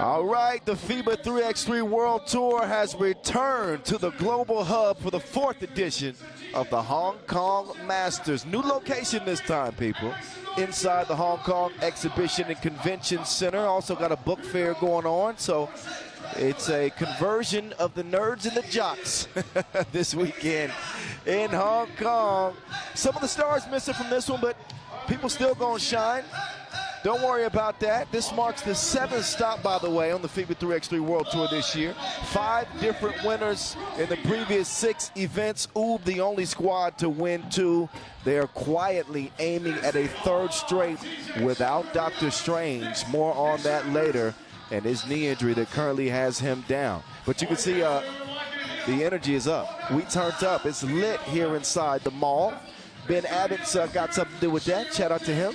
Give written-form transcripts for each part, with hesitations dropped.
All right, the FIBA 3x3 World Tour has returned to the global hub for the 4th edition of the Hong Kong Masters. New location this time, people. Inside the Hong Kong Exhibition and Convention Center. Also got a book fair going on, so it's a conversion of the nerds and the jocks this weekend in Hong Kong. Some of the stars missing from this one, but people still gonna shine. Don't worry about that. This marks the 7th stop, by the way, on the FIBA 3x3 World Tour this year. 5 different winners in the previous 6 events. Oob, the only squad to win 2. They are quietly aiming at a 3rd straight without Dr. Strange. More on that later, and his knee injury that currently has him down. But you can see the energy is up. We turned up. It's lit here inside the mall. Ben Abbott's got something to do with that. Shout out to him.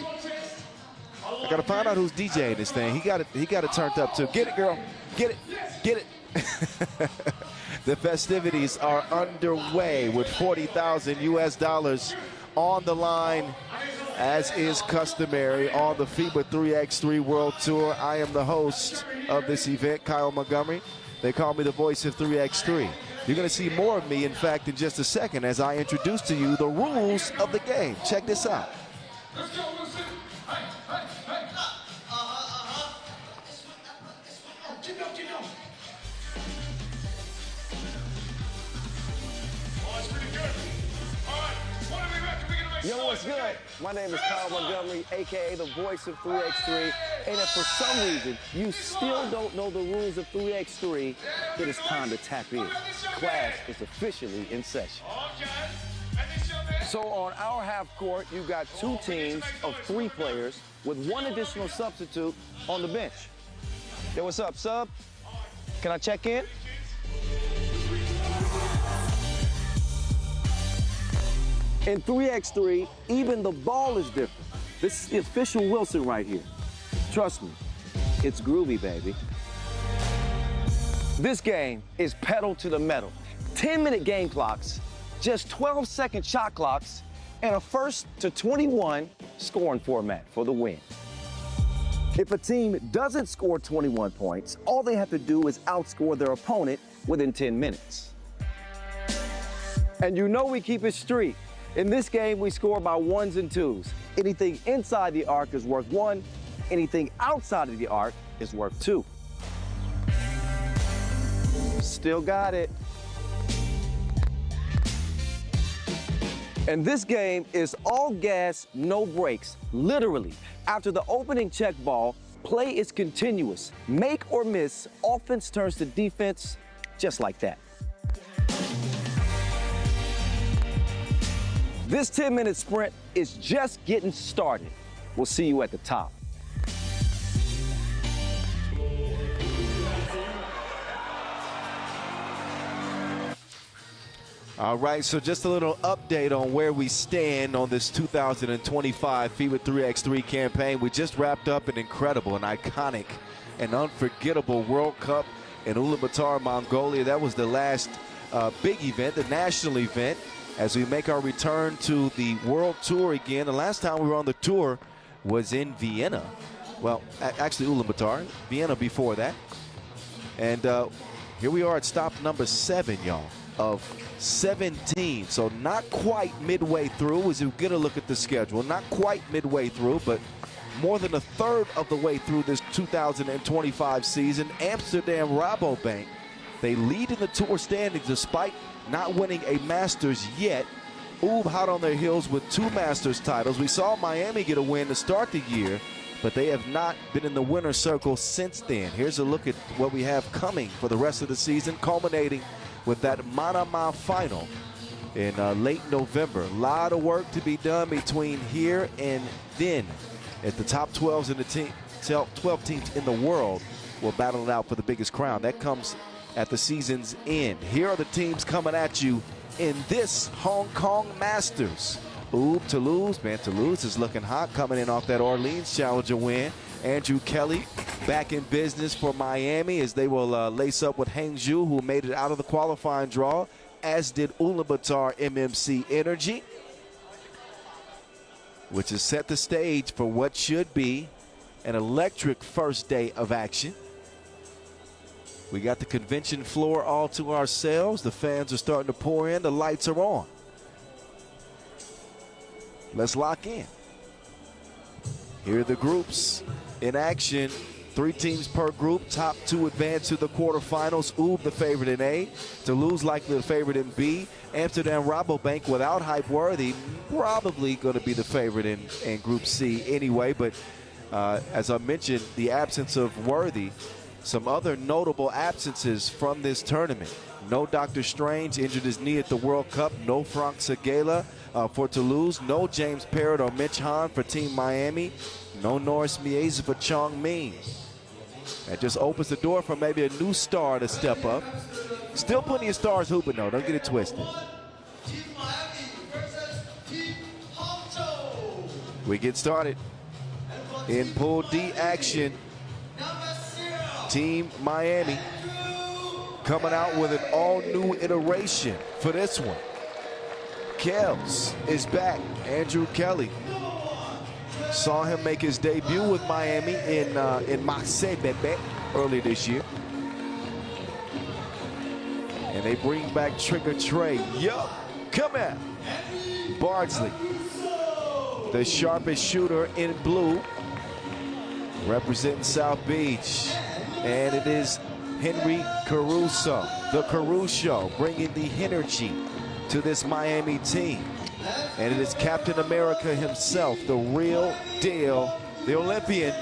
I gotta find out who's DJing this thing. He got it turned up too. Get it, girl. Get it. Get it. The festivities are underway with $40,000 US on the line, as is customary on the FIBA 3x3 World Tour. I am the host of this event, Kyle Montgomery. They call me the voice of 3x3. You're gonna see more of me, in fact, in just a second as I introduce to you the rules of the game. Check this out. Yo, what's good? My name is Kyle Montgomery, a.k.a. the voice of 3x3. And if for some reason you still don't know the rules of 3x3, then it's time to tap in. Class is officially in session. So on our half court, you got 2 teams of 3 players with 1 additional substitute on the bench. Yo, what's up, sub? Can I check in? In 3x3, even the ball is different. This is the official Wilson right here. Trust me, it's groovy, baby. This game is pedal to the metal. 10-minute game clocks, just 12-second shot clocks, and a 1st to 21 scoring format for the win. If a team doesn't score 21 points, all they have to do is outscore their opponent within 10 minutes. And you know we keep it street. In this game, we score by 1s and 2s. Anything inside the arc is worth 1. Anything outside of the arc is worth 2. Still got it. And this game is all gas, no brakes. Literally, after the opening check ball, play is continuous. Make or miss, offense turns to defense, just like that. This 10-minute sprint is just getting started. We'll see you at the top. All right, so just a little update on where we stand on this 2025 FIBA 3x3 campaign. We just wrapped up an incredible and iconic and unforgettable World Cup in Ulaanbaatar, Mongolia. That was the last big event, the national event, as we make our return to the World Tour again. The last time we were on the tour was in Vienna. Well, actually Ulaanbaatar, Vienna before that. And here we are at stop number 7, y'all, of 17. So not quite midway through as we get a look at the schedule. Not quite midway through, but more than a third of the way through this 2025 season. Amsterdam RABOBANK, they lead in the tour standings despite not winning a Masters yet. Oob hot on their heels with 2 Masters titles. We saw Miami get a win to start the year, but they have not been in the winner's circle since then. Here's a look at what we have coming for the rest of the season, culminating with that Manama final in late November. A lot of work to be done between here and then. At the top 12s in the 12 teams in the world will battle it out for the biggest crown. That comes at the season's end. Here are the teams coming at you in this Hong Kong Masters. Oob, Toulouse. Man, Toulouse is looking hot, coming in off that Orleans Challenger win. Andrew Kelly back in business for Miami as they will lace up with Hangzhou, who made it out of the qualifying draw, as did Ulaanbaatar MMC Energy, which has set the stage for what should be an electric first day of action. We got the convention floor all to ourselves. The fans are starting to pour in. The lights are on. Let's lock in. Here are the groups in action. 3 teams per group. Top 2 advance to the quarterfinals. Ulaanbaatar the favorite in A. Toulouse likely the favorite in B. Amsterdam RABOBANK without hype worthy probably going to be the favorite in Group C anyway. But as I mentioned, the absence of Worthy, some other notable absences from this tournament. No Dr. Strange, injured his knee at the World Cup. No Frank Segala for Toulouse. No James Parrott or Mitch Hahn for Team Miami. No Norris Mieza for Chongming. That just opens the door for maybe a new star to step up. Still plenty of stars hooping though, don't get it twisted. We get started in Pool D action. Team Miami coming out with an all-new iteration for this one. Kels is back. Andrew Kelly. Saw him make his debut with Miami in Marseille earlier this year. And they bring back Trigger Trey. Yup, come out. Bardsley, the sharpest shooter in blue, representing South Beach. And it is Henry Caruso, the Caruso, bringing the energy to this Miami team. And it is Captain America himself, the real deal, the Olympian,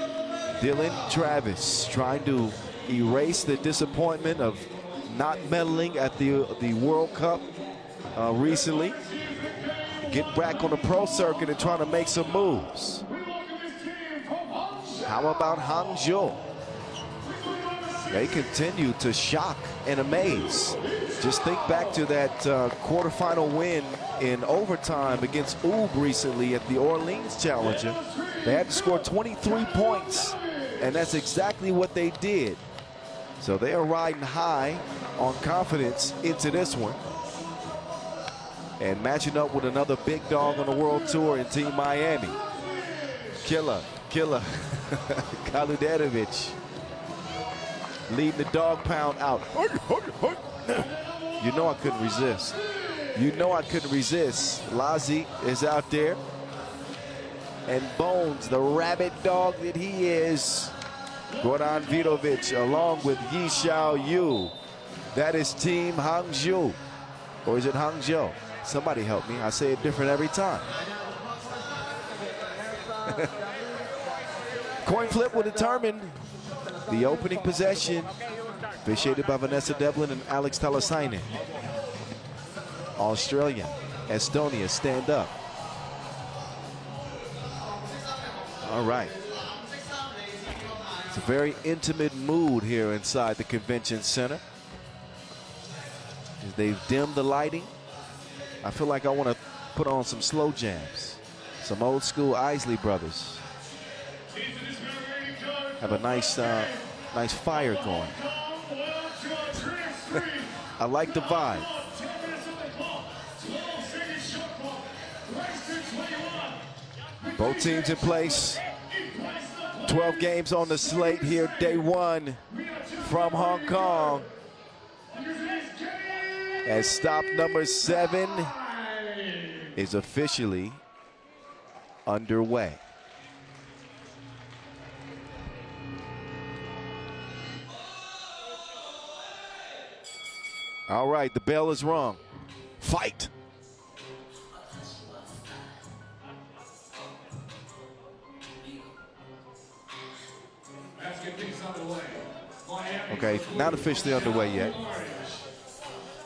Dylan Travis, trying to erase the disappointment of not medaling at the World Cup recently. Get back on the pro circuit and trying to make some moves. How about Hangzhou? They continue to shock and amaze. Just think back to that quarterfinal win in overtime against Ulaanbaatar recently at the Orleans Challenger. They had to score 23 points, and that's exactly what they did. So they are riding high on confidence into this one. And matching up with another big dog on the World Tour in Team Miami. Killer, Kaludanovic. Leading the dog pound out. You know I couldn't resist. You know I couldn't resist. Lazi is out there. And Bones, the rabbit dog that he is. Goran Vidovic along with Yi Xiao Yu. That is Team Hangzhou. Or is it Hangzhou? Somebody help me. I say it different every time. Coin flip will determine the opening possession, officiated by Vanessa Devlin and Alex Talasainen. Australia, Estonia, stand up. All right. It's a very intimate mood here inside the convention center. As they've dimmed the lighting, I feel like I want to put on some slow jams, some old school Isley Brothers. Have a nice fire going. I like the vibe. Both teams in place. 12 games on the slate here, day 1 from Hong Kong. As stop number 7 is officially underway. All right, the bell is rung. Fight. Okay, not officially underway yet.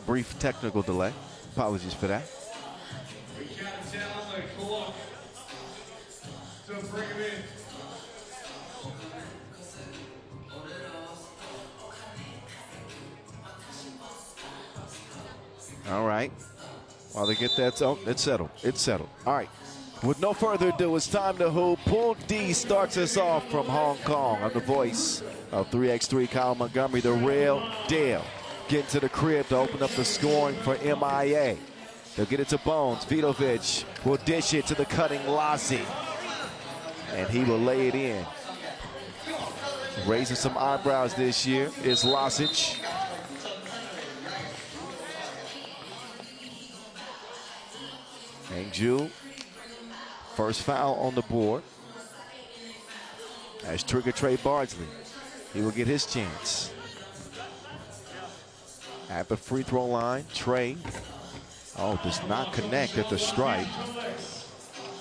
Brief technical delay. Apologies for that. All right. While they get that, oh, it's settled. It's settled. All right. With no further ado, it's time to hoop. Pool D starts us off from Hong Kong. I'm the voice of 3x3 Kyle Montgomery, the real deal. Getting to the crib to open up the scoring for MIA. They'll get it to Bones. Vidovic will dish it to the cutting Lassie. And he will lay it in. Raising some eyebrows this year is Losic. Hangzhou, first foul on the board. As trigger Trey Bardsley. He will get his chance. At the free throw line, Trey, does not connect at the stripe.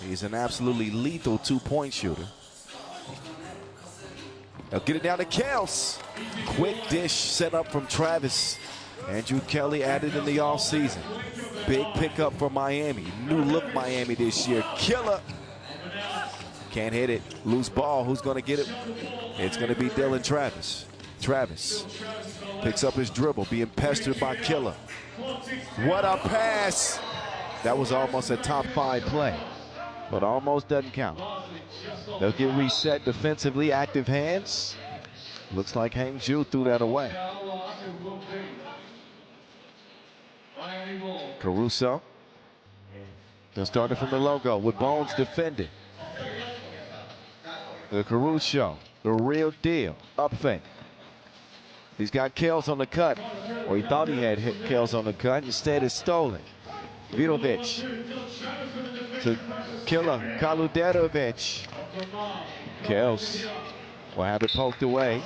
He's an absolutely lethal two-point shooter. They'll get it down to Kels. Quick dish set up from Travis. Andrew Kelly added in the offseason. Big pickup for Miami. New look Miami this year. Killer. Can't hit it. Loose ball. Who's going to get it? It's going to be Dylan Travis. Travis picks up his dribble, being pestered by Killer. What a pass. That was almost a top 5 play, but almost doesn't count. They'll get reset defensively. Active hands. Looks like Hangzhou threw that away. Caruso. They'll start it from the logo with Bones defending. The Caruso, the real deal. Up fake. He's got Kels on the cut, or he thought he had hit Kels on the cut. Instead, it's stolen. Vidovic to Killer, Kaluderovic. Kels will have it poked away.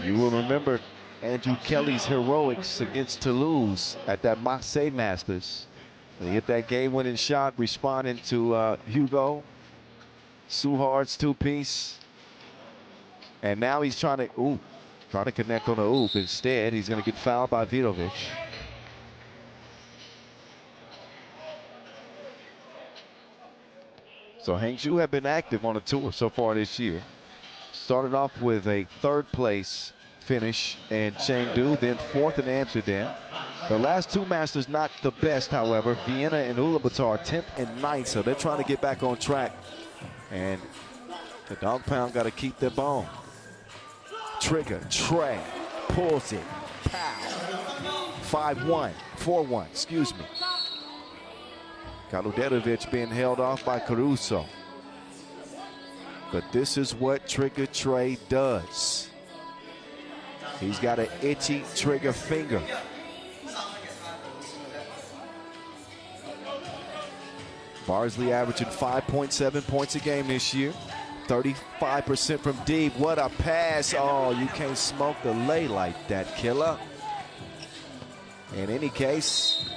You will remember Andrew Kelly's heroics against Toulouse at that Marseille Masters. He hit that game-winning shot, responding to Hugo Suhard's two-piece. And now he's trying to connect on the oop. Instead, he's going to get fouled by Vidovic. So Hangzhou have been active on the tour so far this year. Started off with a 3rd place finish in Chengdu, then 4th in Amsterdam. The last 2 Masters not the best, however. Vienna and Ulaanbaatar 10th and 9th, so they're trying to get back on track. And the Dog Pound got to keep their bone. Trigger, Trey, pulls it, pow. 5-1, 4-1, excuse me. Kaluderovic being held off by Caruso. But this is what Trigger Trey does. He's got an itchy trigger finger. Bardsley averaging 5.7 points a game this year. 35% from deep. What a pass. Oh, you can't smoke the lay like that, Killer. In any case,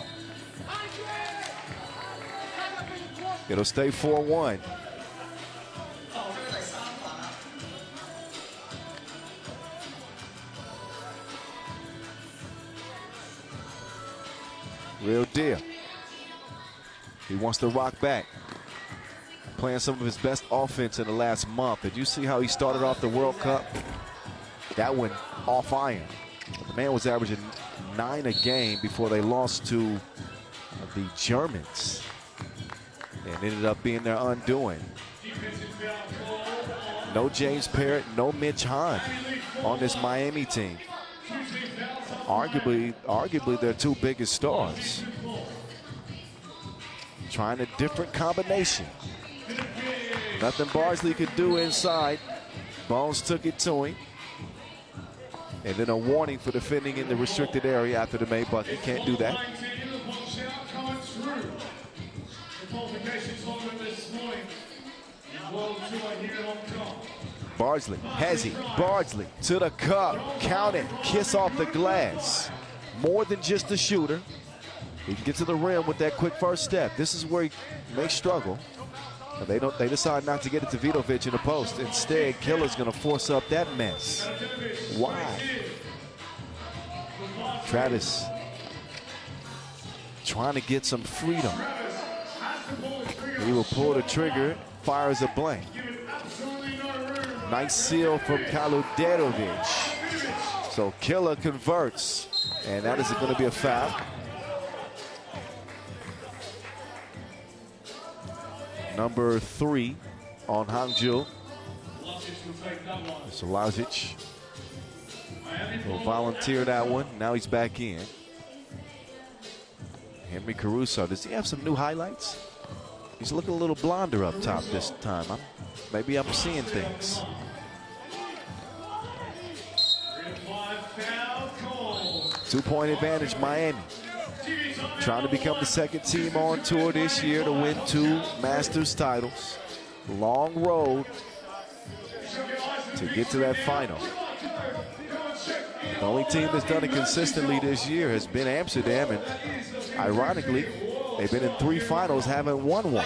it'll stay 4-1. Real deal. He wants to rock back. Playing some of his best offense in the last month. Did you see how he started off the World Cup? That one off iron. The man was averaging 9 a game before they lost to the Germans. And ended up being their undoing. No James Parrott, no Mitch Hahn on this Miami team. Arguably their 2 biggest stars. Trying a different combination. Nothing Bardsley could do inside. Bones took it to him. And then a warning for defending in the restricted area after the made bucket. Can't do that. Bardsley, has he? Bardsley to the cup. Count it. Kiss off the glass. More than just a shooter. He can get to the rim with that quick first step. This is where he may struggle. They decide not to get it to Vidovic in the post. Instead, Killer's going to force up that mess. Why? Travis trying to get some freedom. He will pull the trigger, fires a blank. Nice seal from Kaluderovic. So Killer converts, and that is going to be a foul. Number 3 on Hangzhou. So Lazic will volunteer that one. Now he's back in. Henry Caruso, does he have some new highlights? He's looking a little blonder up top this time. Maybe I'm seeing things. 2-point advantage, Miami. Trying to become the second team on tour this year to win 2 Masters titles. Long road to get to that final. The only team that's done it consistently this year has been Amsterdam, and ironically, they've been in 3 finals, haven't won one.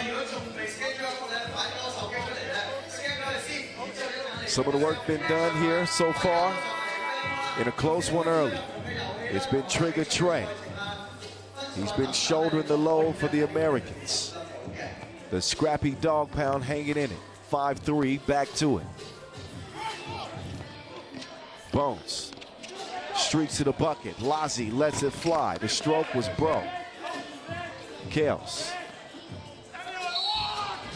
Some of the work been done here so far in a close one early. It's been Trigger Trey. He's been shouldering the load for the Americans. The scrappy dog pound hanging in it. 5-3, back to it. Bones streaks to the bucket. Lazzi lets it fly. The stroke was broke. Kales.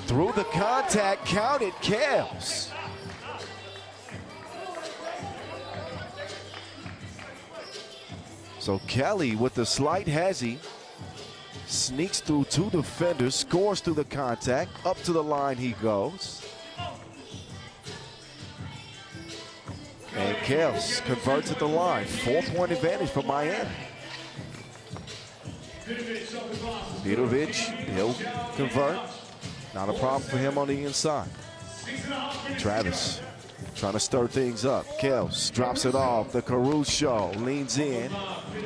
Through the contact, counted Kales. So Kelly with the slight hezzy sneaks through 2 defenders, scores through the contact, up to the line he goes. And Kales converts at the line. 4-point advantage for Miami. Vidovic, he'll convert. Not a problem for him on the inside. Travis trying to stir things up. Kales drops it off. The Caruso leans in.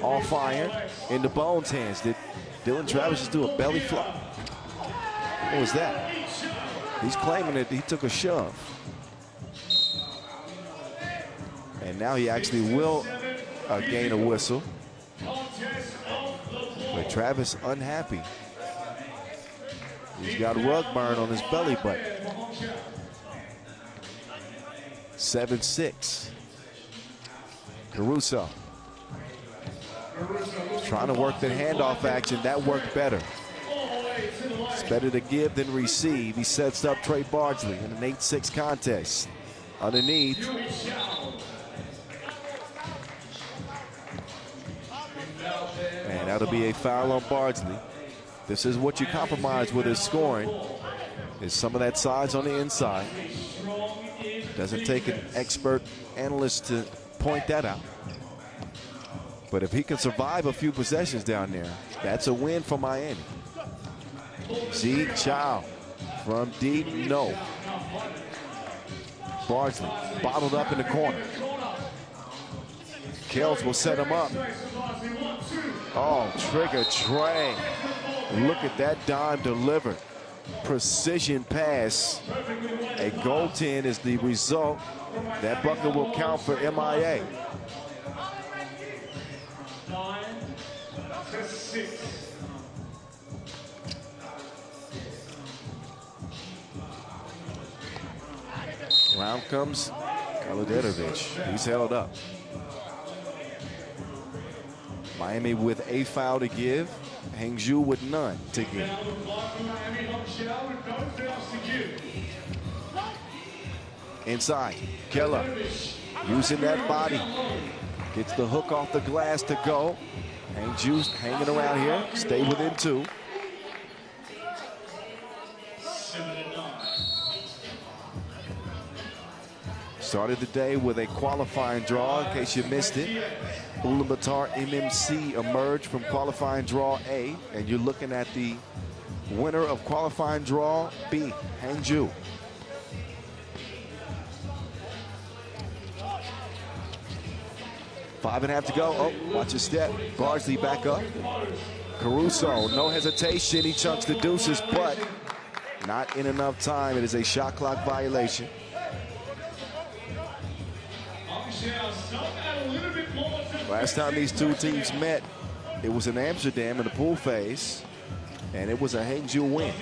All fired into Bones' hands. Did Dylan Travis just do a belly flop? What was that? He's claiming that he took a shove. And now he actually will gain a whistle. But Travis unhappy. He's got rug burn on his belly button. 7-6. Caruso trying to work the handoff action. That worked better. It's better to give than receive. He sets up Trey Bardsley in an 8-6 contest. Underneath. And that'll be a foul on Bardsley. This is what you compromise with his scoring, is some of that size on the inside. Doesn't take an expert analyst to point that out. But if he can survive a few possessions down there, that's a win for Miami. Zeke Chow from deep, no. Bardsley bottled up in the corner. Kales will set him up. Oh, Trigger Trey. Look at that dime delivered. Precision pass. A goaltend is the result. That bucket will count for MIA. 9-6. Round comes Kaladerovic. He's held up. Miami with a foul to give. Hangzhou with none to give. Inside, Keller using that body. Gets the hook off the glass to go. Hangzhou's hanging around here. Stay within 2. Started the day with a qualifying draw, in case you missed it. Ulaanbaatar MMC emerged from qualifying draw A, and you're looking at the winner of qualifying draw B, Hangzhou. Five and a half to go. Oh, watch his step. Bardsley back up. Caruso, no hesitation. He chunks the deuces, but not in enough time. It is a shot clock violation. Last time these two teams met, it was in Amsterdam in the pool phase, and it was a Hangzhou win.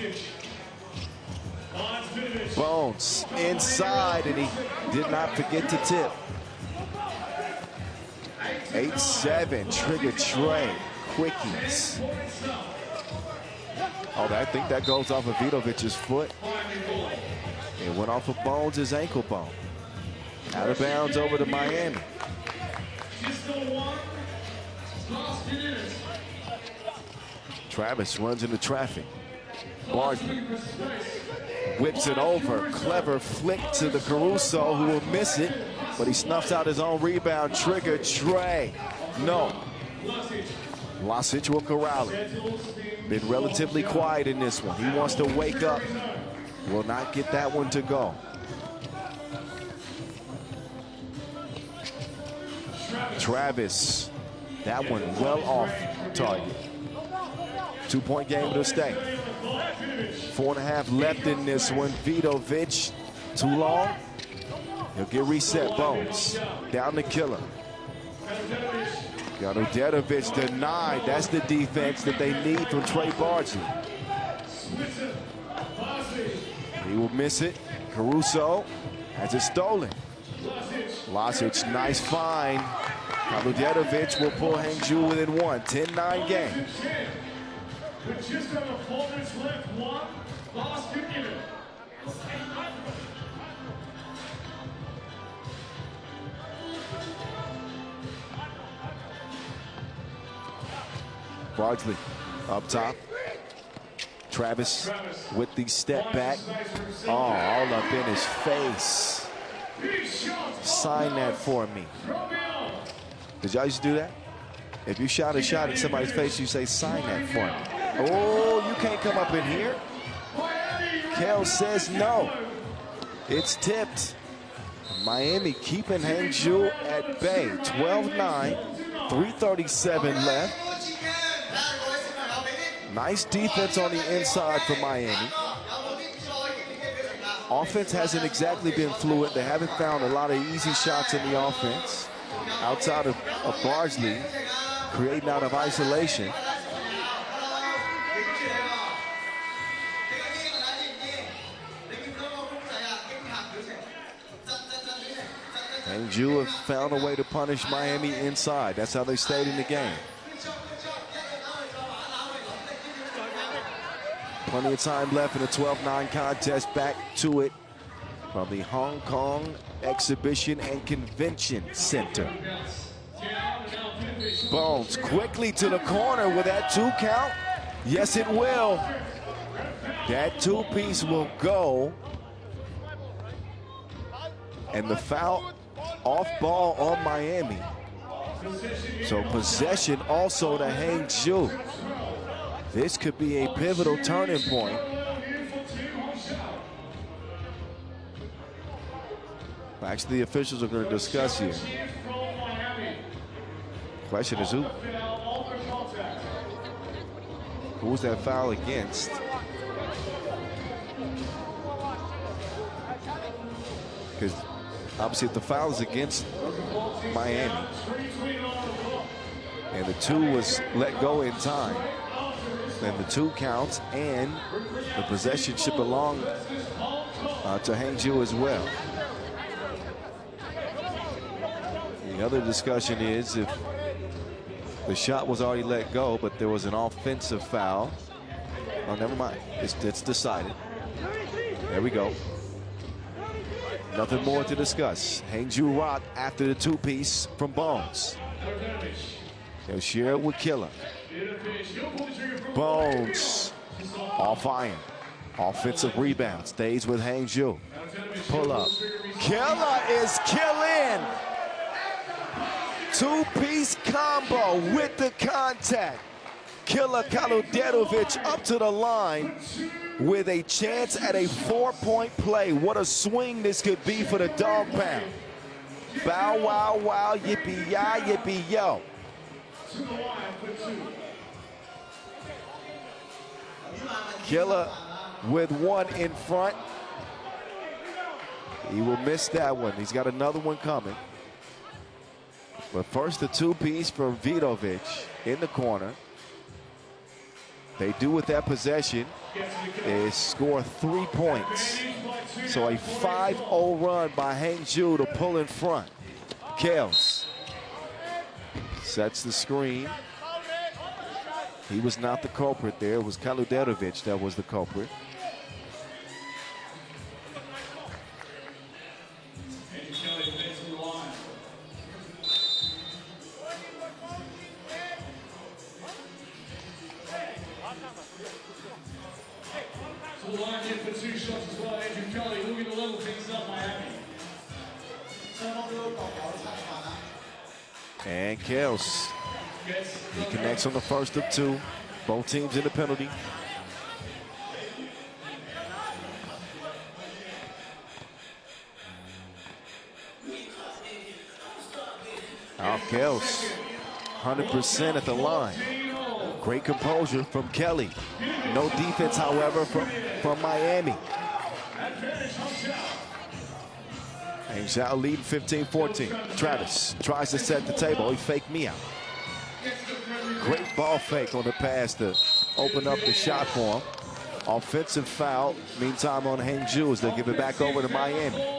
Bones inside, and he did not forget to tip. 8-7, Trigger Trey, quickies. Oh, I think that goes off of Vidovic's foot. It went off of Bones' ankle bone. Out of bounds over to Miami. Travis runs into traffic. Bardsley whips it over. Clever flick to the Caruso, who will miss it, but he snuffs out his own rebound. Trigger Trey. No. Vlasic will corral it. Been relatively quiet in this one. He wants to wake up. Will not get that one to go. Travis, that one well off target. 2-point game to stay. 4.5 left in this one. Vidovic, too long. He'll get reset. Bones down to Killer. Ulaanbaatar denied. That's the defense that they need from Trey Bardsley. He will miss it. Caruso has it stolen. Vlasic, nice find. Ulaanbaatar will pull Hangzhou within 1. 10-9 game. With just over 4 minutes left, one last good given. Bardsley up top. Travis with the step back. Oh, all up in his face. Sign that for me. Did y'all used to do that? If you shot a shot at somebody's face, you say, sign that for me. Oh, you can't come up in here. Kel says no. It's tipped. Miami keeping Hangzhou at bay. 12-9, 3:37 left. Nice defense on the inside for Miami. Offense hasn't exactly been fluid. They haven't found a lot of easy shots in the offense. Outside of Bardsley, creating out of isolation. Hangzhou have found a way to punish Miami inside. That's how they stayed in the game. Plenty of time left in a 12-9 contest. Back to it from the Hong Kong Exhibition and Convention Center. Bones quickly to the corner with that 2 count. Yes, it will. That 2-piece will go. And the foul off ball on Miami. So possession also to Hangzhou. This could be a pivotal turning point. Actually, the officials are going to discuss here. Question is who? Who's that foul against? Because obviously if the foul is against Miami and the 2 was let go in time, then the 2 counts and the possession should belong to Hangzhou as well. The other discussion is if the shot was already let go, but there was an offensive foul. Oh, never mind. It's decided. There we go. Nothing more to discuss. Hangzhou rock after the 2-piece from Bones. They'll share it with Killer. Bones off iron. Offensive rebound. Stays with Hangzhou. Pull up. Killer is killing. 2-piece combo with the contact. Killer Ulaanbaatar up to the line with a chance at a 4-point play. What a swing this could be for the dog pound. Bow, wow, wow, yippee-yah, yippee-yo. Killer with 1 in front. He will miss that one. He's got another one coming. But first, the 2-piece from Vidovic in the corner. They do with that possession is score 3 points. So a 5-0 run by Hangzhou to pull in front. Kels sets the screen. He was not the culprit there. It was Ulaanbaatar that was the culprit. So the line in for 2 shots as well. Andrew Kelly looking to level things up, Miami. And Kels He connects on the first of two. Both teams in the penalty. Alkels, 100% at the line. Great composure from Kelly. No defense, however, from Miami. Hangzhou leading 15-14. Travis tries to set the table. He faked me out. Great ball fake on the pass to open up the shot for him. Offensive foul, meantime, on Hangzhou as they give it back over to Miami.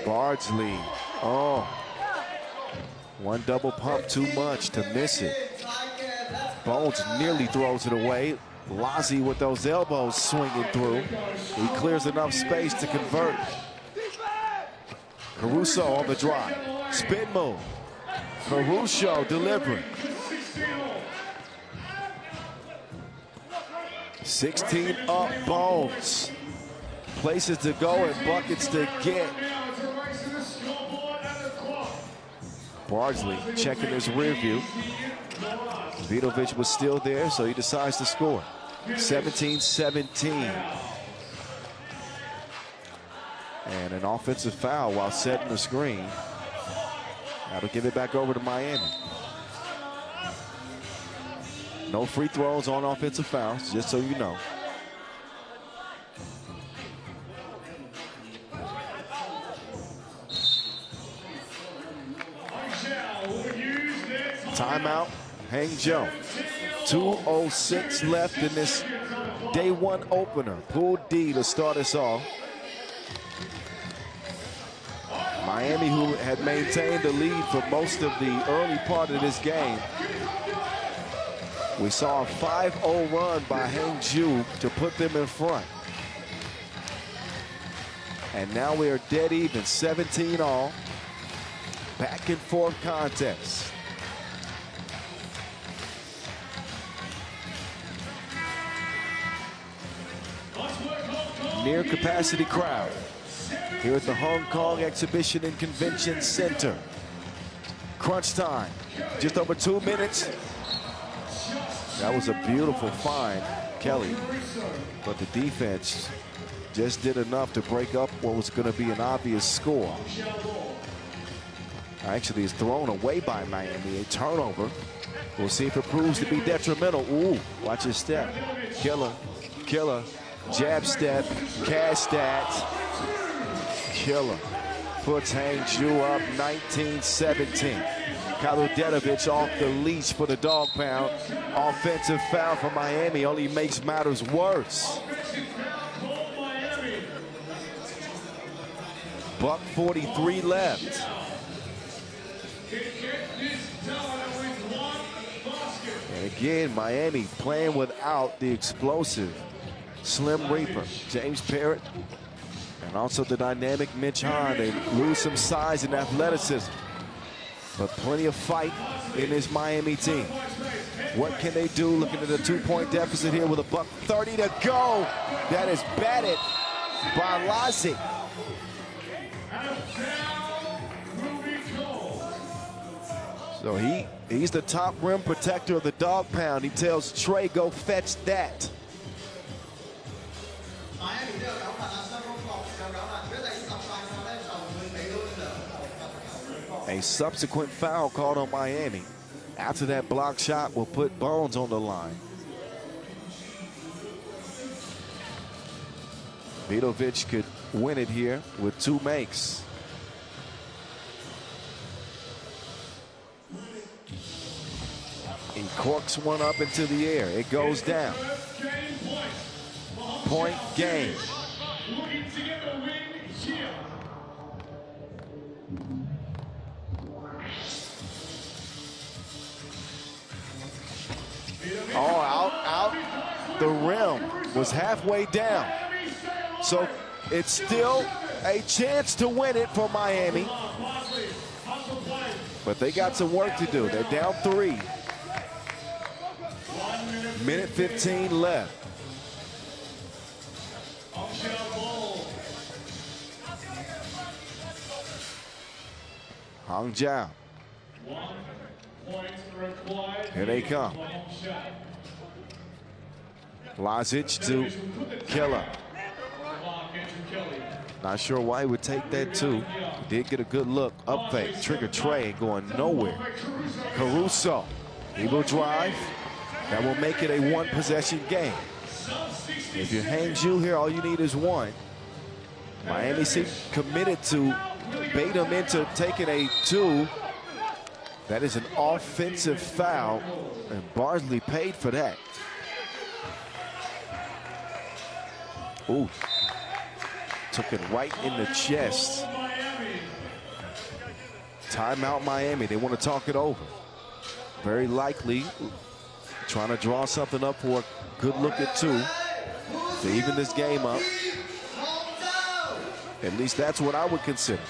Bardsley, oh, one double pump too much to miss it. Bones nearly throws it away. Lazzi with those elbows swinging through. He clears enough space to convert. Caruso on the drive. Spin move. Caruso delivering. 16 up, Bones. Places to go and buckets to get. Bardsley checking his rear view. Vidovic was still there, so he decides to score. 17-17. And an offensive foul while setting the screen. That'll give it back over to Miami. No free throws on offensive fouls, just so you know. Timeout, Hangzhou. 2:06 left in this day one opener. Pool D to start us off. Miami, who had maintained the lead for most of the early part of this game. We saw a 5-0 run by Hangzhou to put them in front. And now we are dead even, 17 all. Back and forth contest. Near capacity crowd here at the Hong Kong Exhibition and Convention Center. Crunch time, just over 2 minutes. That was a beautiful find, Kelly, but the defense just did enough to break up what was going to be an obvious score. Actually, it's thrown away by Miami, a turnover. We'll see if it proves to be detrimental. Ooh, watch his step. Killer, jab step, cash stats. Killer puts Hangzhou up 19-17. Kaludenovic off the leash for the dog pound. Offensive foul for Miami only makes matters worse. Buck 43 left. And again, Miami playing without the explosive Slim Reaper, James Parrott, and also the dynamic Mitch Hahn. They lose some size and athleticism, but plenty of fight in this Miami team. What can they do? Looking at a 2-point deficit here with a buck 30 to go. That is batted by Lazzi. So he's the top rim protector of the dog pound. He tells Trey, go fetch that. A subsequent foul called on Miami. After that block shot will put Bones on the line. Vidovic could win it here with 2 makes. He corks one up into the air. It goes down. Point game. Oh, out. The rim was halfway down. So it's still a chance to win it for Miami. But they got some work to do. They're down 3. Minute 15 left. Hangzhou. 1 point required. Here they come. Lazic to Killer. Not sure why he would take that too. He did get a good look. Up fake. Trigger Trey ain't going nowhere. Caruso. He will drive. That will make it a one-possession game. If you're Hangzhou here, all you need is one. Miami seems committed to bait him into taking a two. That is an offensive foul, and Barsley paid for that. Ooh. Took it right in the chest. Timeout Miami. They want to talk it over. Very likely trying to draw something up for a good look at two to even this game up. At least that's what I would consider.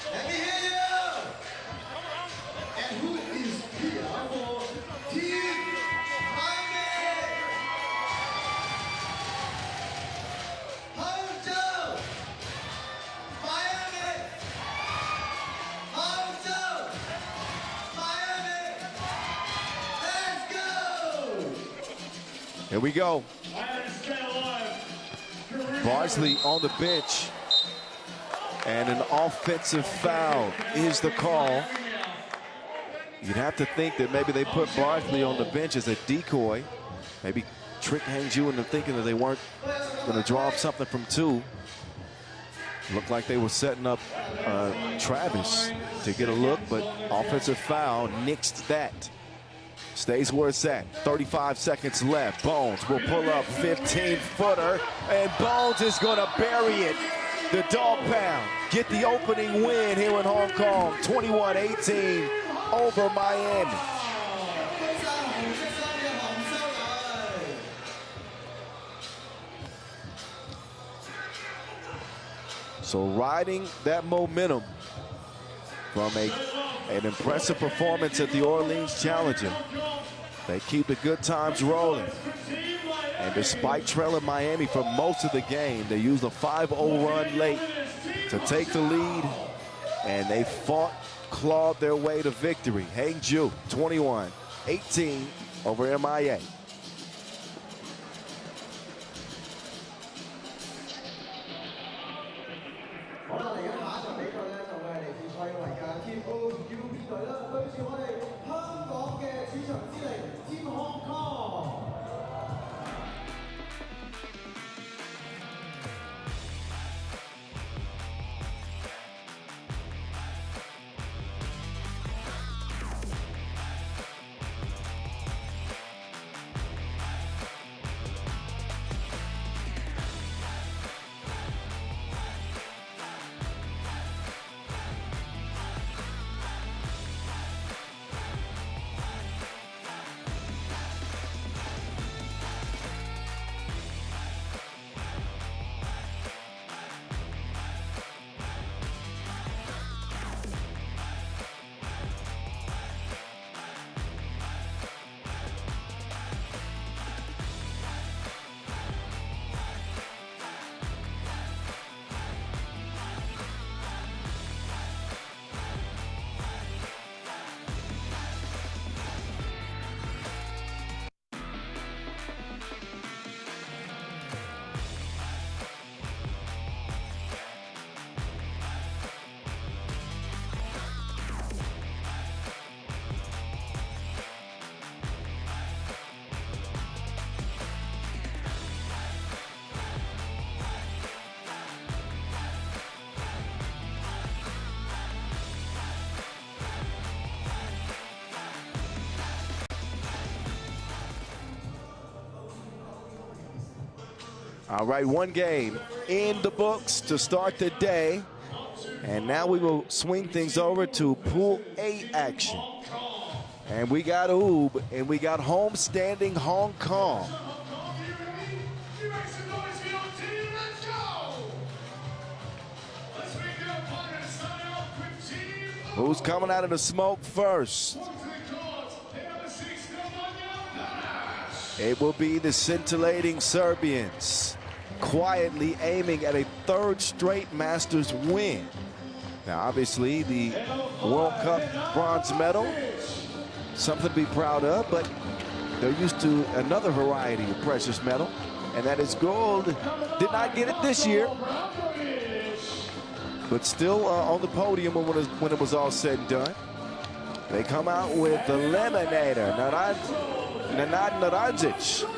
Here we go. Barsley on the bench. And an offensive foul is the call. You'd have to think that maybe they put Barsley on the bench as a decoy. Maybe trick Hangzhou into thinking that they weren't going to draw up something from two. Looked like they were setting up Travis to get a look, but offensive foul nixed that. Stays where it's at. 35 seconds left. Bones will pull up 15-footer, and Bones is going to bury it. The dog pound get the opening win here in Hong Kong. 21-18 over Miami. So riding that momentum from an impressive performance at the Orleans Challenger, they keep the good times rolling. And despite trailing Miami for most of the game, they used a 5-0 run late to take the lead, and they clawed their way to victory. Hangzhou 21-18 over MIA. All right, one game in the books to start the day. And now we will swing things over to Pool A action. And we got Ub, and we got homestanding Hong Kong. Who's coming out of the smoke first? It will be the scintillating Serbians quietly aiming at a third straight Masters win. Now, obviously, the World Cup bronze medal, something to be proud of, but they're used to another variety of precious metal, and that is gold. Did not get it this year, but still on the podium when it was all said and done. They come out with the Eliminator, Nenad Naradzic.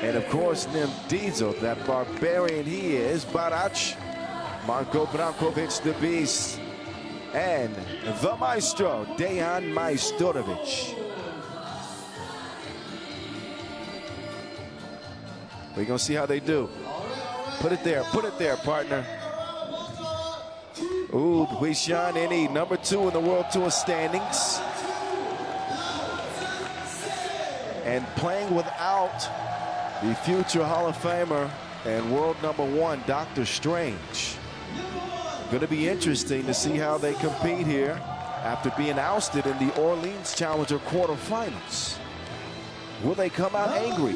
And of course, Nim Diesel, that barbarian he is, Barac, Marko Brankovic, the Beast, and the Maestro, Dejan Majstorovic. We're going to see how they do. Put it there, partner. Ooh, Huishan Eni, number 2 in the World Tour standings. And playing without the future Hall of Famer and world #1, Dr. Strange. Going to be interesting to see how they compete here after being ousted in the Orleans Challenger quarterfinals. Will they come out angry?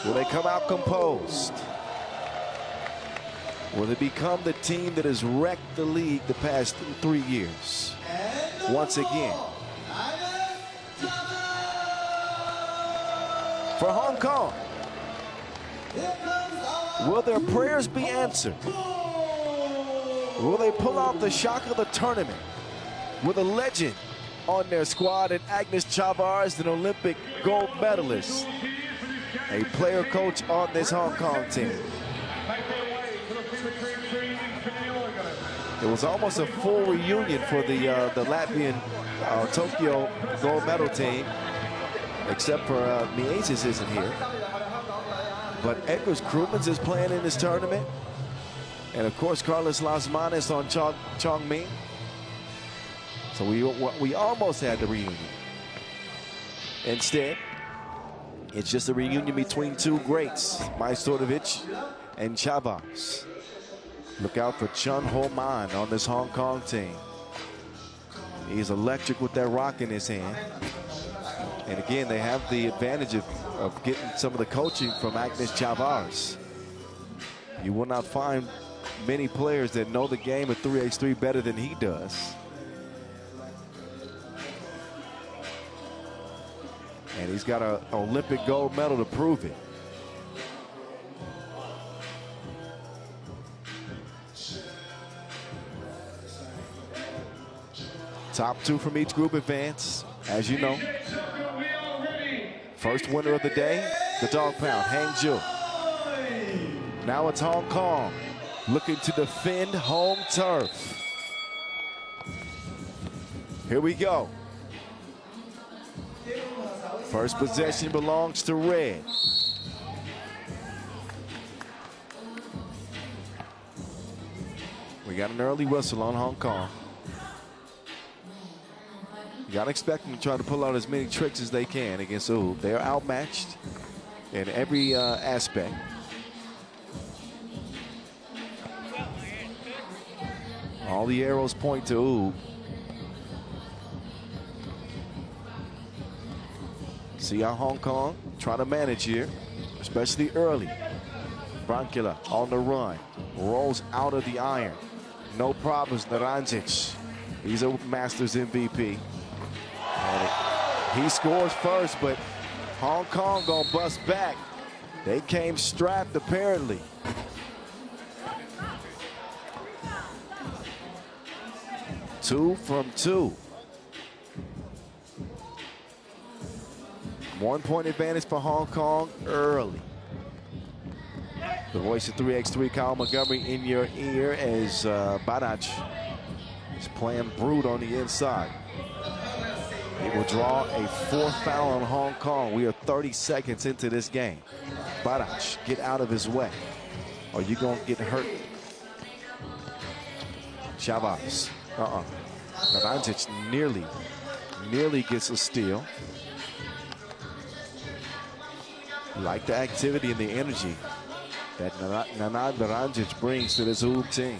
Will they come out composed? Will they become the team that has wrecked the league the past 3 years? Once again. For Hong Kong, will their prayers be answered? Will they pull out the shock of the tournament with a legend on their squad and Agnes Chavars, an Olympic gold medalist, a player coach on this Hong Kong team? It was almost a full reunion for the Latvian Tokyo gold medal team, except for Miezis isn't here. But Edgars Krumans is playing in this tournament. And of course, Carlos Lasmanis on Chongming. So we almost had the reunion. Instead, it's just a reunion between 2 greats, Majstorovic and Chavas. Look out for Chun Ho Man on this Hong Kong team. He's electric with that rock in his hand. And again, they have the advantage of getting some of the coaching from Agnes Chavars. You will not find many players that know the game of 3x3 better than he does. And he's got an Olympic gold medal to prove it. Top 2 from each group advance, as you know. First winner of the day, the Dog Pound, Hangzhou. Now it's Hong Kong, looking to defend home turf. Here we go. First possession belongs to red. We got an early whistle on Hong Kong. You got to expect them to try to pull out as many tricks as they can against Oob. They are outmatched in every aspect. All the arrows point to Oob. See how Hong Kong trying to manage here, especially early. Brankila on the run, rolls out of the iron. No problems, Naradzic. He's a Masters MVP. And he scores first, but Hong Kong gonna bust back. They came strapped apparently. Two from 2. 1 point advantage for Hong Kong early. The voice of 3x3, Kyle Montgomery, in your ear as Barac is playing brute on the inside. He will draw a 4th foul on Hong Kong. We are 30 seconds into this game. Barac, get out of his way, or you're going to get hurt. Chavas. Naradzic nearly gets a steal. Like the activity and the energy that Nenad Naradzic brings to this Oob team.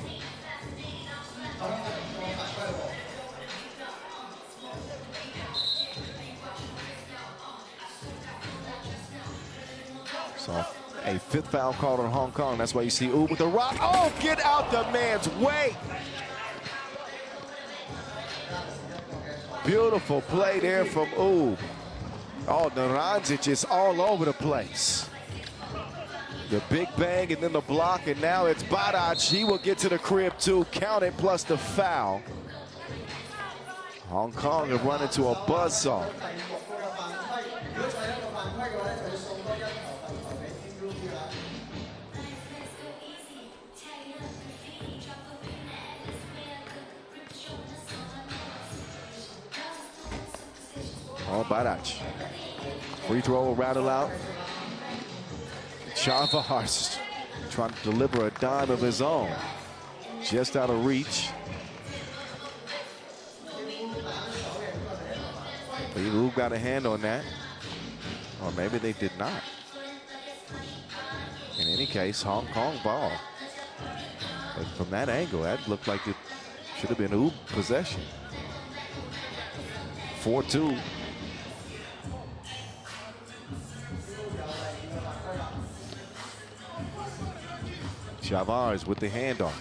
So a fifth foul called on Hong Kong. That's why you see Oob with the rock. Oh, get out the man's way. Beautiful play there from Oob. Oh, Naranjic is all over the place. The big bang and then the block, and now it's Badac. He will get to the crib too. Count it plus the foul. Hong Kong have run into a buzzsaw. Oh, Badac. Free throw will rattle out. Chavez trying to deliver a dime of his own. Just out of reach. Who got a hand on that? Or maybe they did not. In any case, Hong Kong ball. But from that angle, that looked like it should have been Oob possession. 4-2. Chavez with the handoff.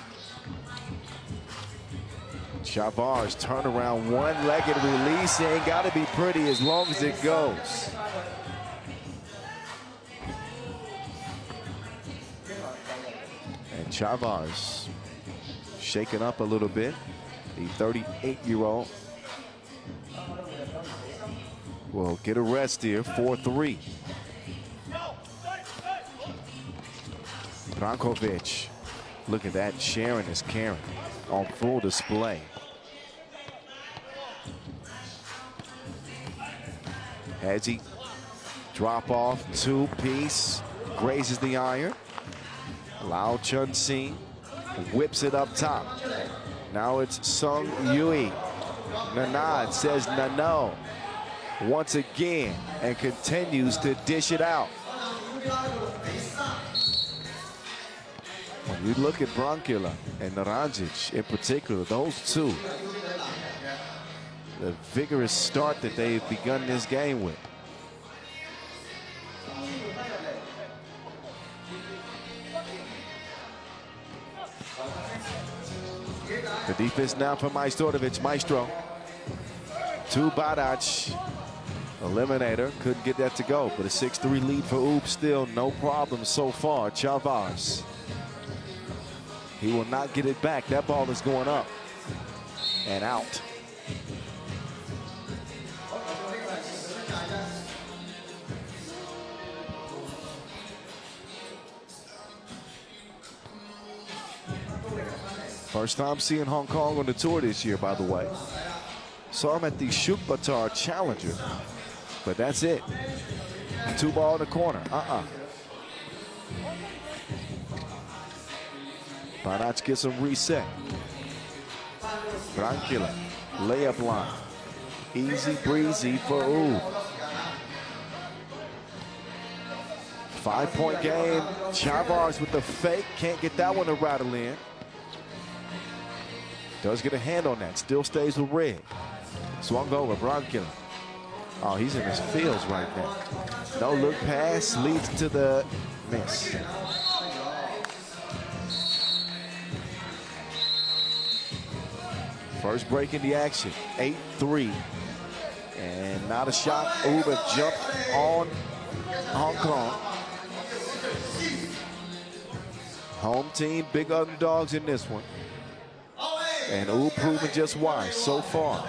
Chavez turnaround, one-legged release. Ain't got to be pretty as long as it goes. And Chavez shaken up a little bit. The 38-year-old will get a rest here, 4-3. Brankovic, look at that, sharing is caring on full display. Hadji, drop off, two-piece, grazes the iron. Lau Chun-Sing whips it up top. Now it's Sung Yui. Nanad says no once again and continues to dish it out. When you look at Bronkila and Naranjic in particular, those two, the vigorous start that they've begun this game with. The defense now for Majstorovic. Maestro. To Badac. Eliminator. Couldn't get that to go, but a 6-3 lead for Oob still. No problem so far. Chavez. He will not get it back. That ball is going up and out. First time seeing Hong Kong on the tour this year, by the way. Saw him at the Ulaanbaatar Challenger, but that's it. Two ball in the corner. Badac gets a reset. Brankila, layup line. Easy breezy for Oob. 5-point game. Chavez with the fake. Can't get that one to rattle in. Does get a hand on that. Still stays with red. Swung over. Brankila. Oh, he's in his feels right now. No look pass leads to the miss. First break in the action, 8-3. And not a shot. Oob jumped on Hong Kong. Home team, big underdogs in this one. And Oob proving just why so far.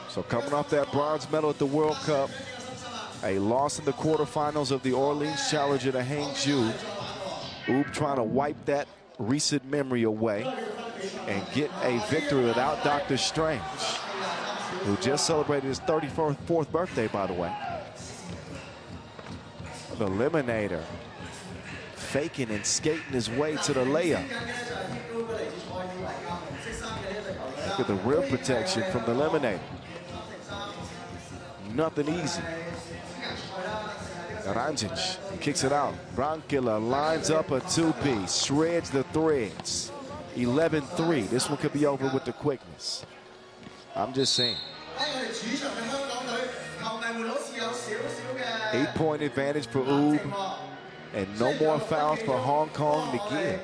So coming off that bronze medal at the World Cup, a loss in the quarterfinals of the Orleans Challenger to Hangzhou. Oob trying to wipe that recent memory away and get a victory without Dr. Strange, who just celebrated his 34th birthday, by the way. The Eliminator faking and skating his way to the layup. Look at the rim protection from the Eliminator. Nothing easy. Naranjic kicks it out. Brankila lines up a two-piece, shreds the threads. 11-3. This one could be over with the quickness. I'm just saying. 8-point advantage for Ub, and no more fouls for Hong Kong to give.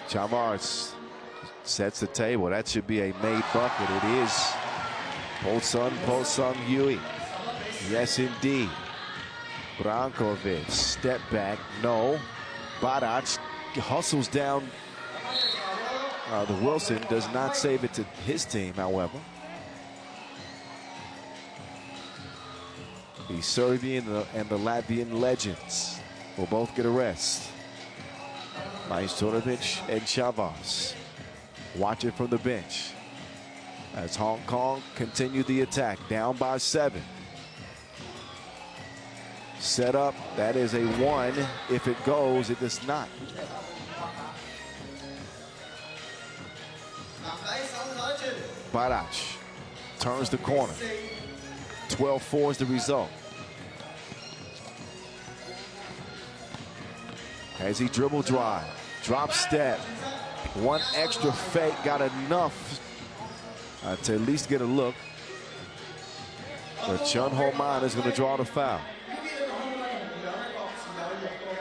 Chavez sets the table. That should be a made bucket. It is. Po-Sung Yui. Yes, indeed. Brankovic, step back, no. Badac hustles down. The Wilson does not save it to his team, however. The Serbian and the Latvian legends will both get a rest. Majstorovic and Chavez watch it from the bench as Hong Kong continue the attack, down by 7. Set up, that is a 1. If it goes, it does not. Badac turns the corner. 12-4 is the result. As he dribble drive, drop step, 1 extra fake, got enough to at least get a look. But Chun Ho Man is going to draw the foul.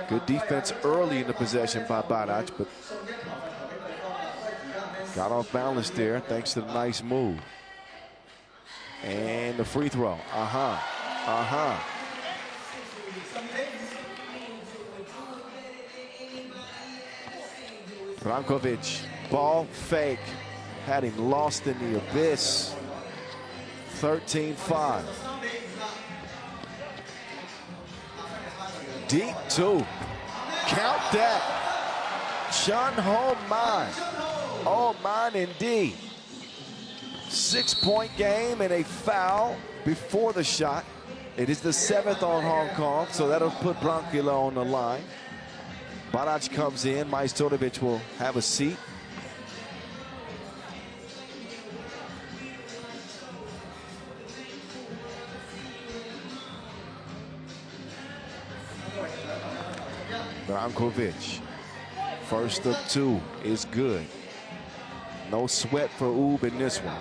Good defense early in the possession by Badac, but got off balance there thanks to the nice move. And the free throw. Brankovic, ball fake, had him lost in the abyss. 13-5. Deep 2. Count that. Chun Ho Man. Oh, man, indeed. 6-point game and a foul before the shot. It is the 7th on Hong Kong, so that'll put Branquilla on the line. Badac comes in. Majstorovic will have a seat. Brankovic, first of 2 is good. No sweat for Ub in this one.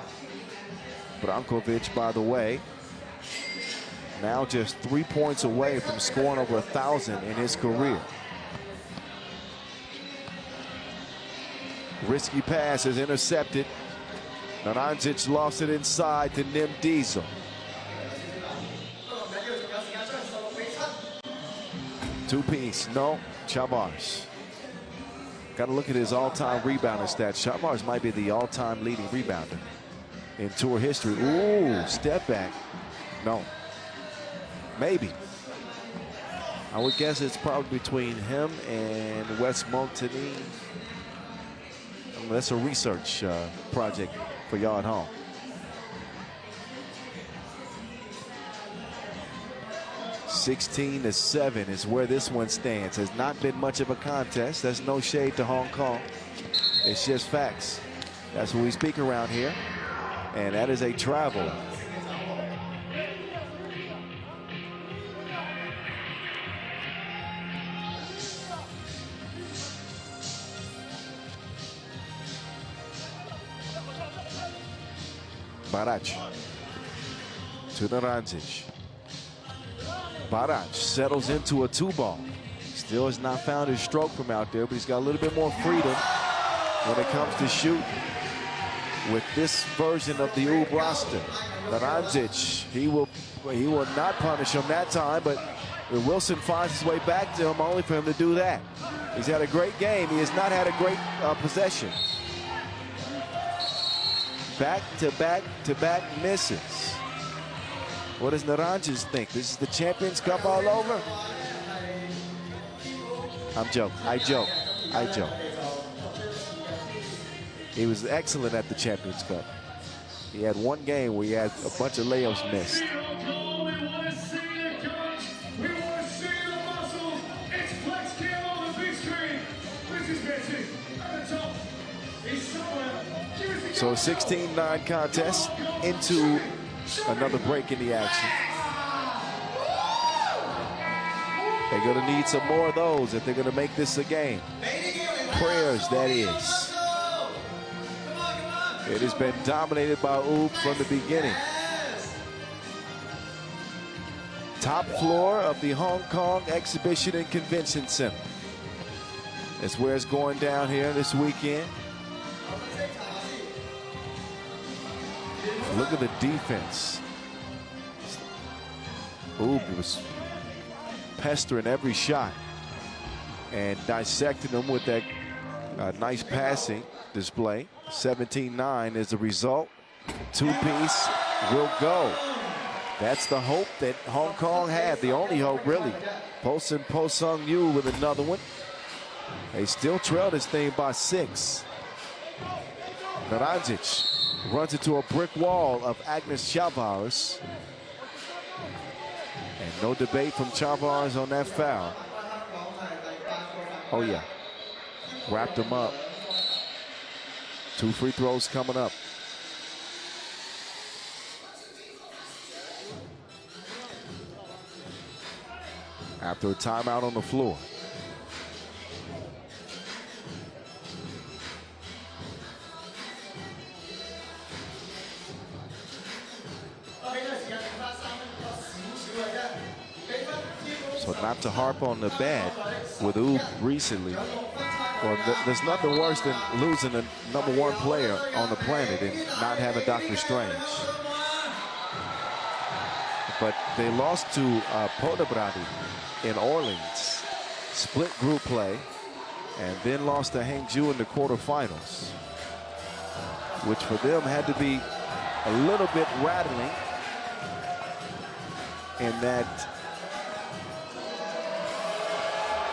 Brankovic, by the way, now just 3 points away from scoring over 1,000 in his career. Risky pass is intercepted. Naranjic lost it inside to Nim Diesel. Two-piece, no. Chavez. Got to look at his all-time rebounding stats. Chavez might be the all-time leading rebounder in tour history. Ooh, step back. No. Maybe. I would guess it's probably between him and Wes Montagny. That's a research project for y'all at home. (16-7) is where this one stands. Has not been much of a contest. That's no shade to Hong Kong. It's just facts. That's what we speak around here. And that is a travel. Badac to Naranjic. Badac settles into a 2-ball. Still has not found his stroke from out there, but he's got a little bit more freedom when it comes to shooting with this version of the Ub roster. Naranjic, he will not punish him that time, but Wilson finds his way back to him only for him to do that. He's had a great game. He has not had a great possession. Back-to-back misses. What does Naranjic think? This is the Champions Cup all over? I'm joking. I joke. He was excellent at the Champions Cup. He had one game where he had a bunch of layups missed. So a 16-9 contest into another break in the action. They're going to need some more of those if they're going to make this a game. Prayers, that is. It has been dominated by Ub from the beginning. Top floor of the Hong Kong Exhibition and Convention Center. That's where it's going down here this weekend. Look at the defense. Ub was pestering every shot and dissecting them with that nice passing display. 17-9 is the result. Two-piece will go. That's the hope that Hong Kong had, the only hope really. Posen Po-Sung Yu with another one. They still trail this thing by 6. Naranjic runs into a brick wall of Agnes Chavez. And no debate from Chavez on that foul. Oh yeah, wrapped him up. 2 free throws coming up. After a timeout on the floor. So not to harp on the bad with Ub recently. Well, there's nothing worse than losing the #1 player on the planet and not having Dr. Strange. But they lost to Podabradi in Orleans, split group play, and then lost to Hangzhou in the quarterfinals, which for them had to be a little bit rattling in that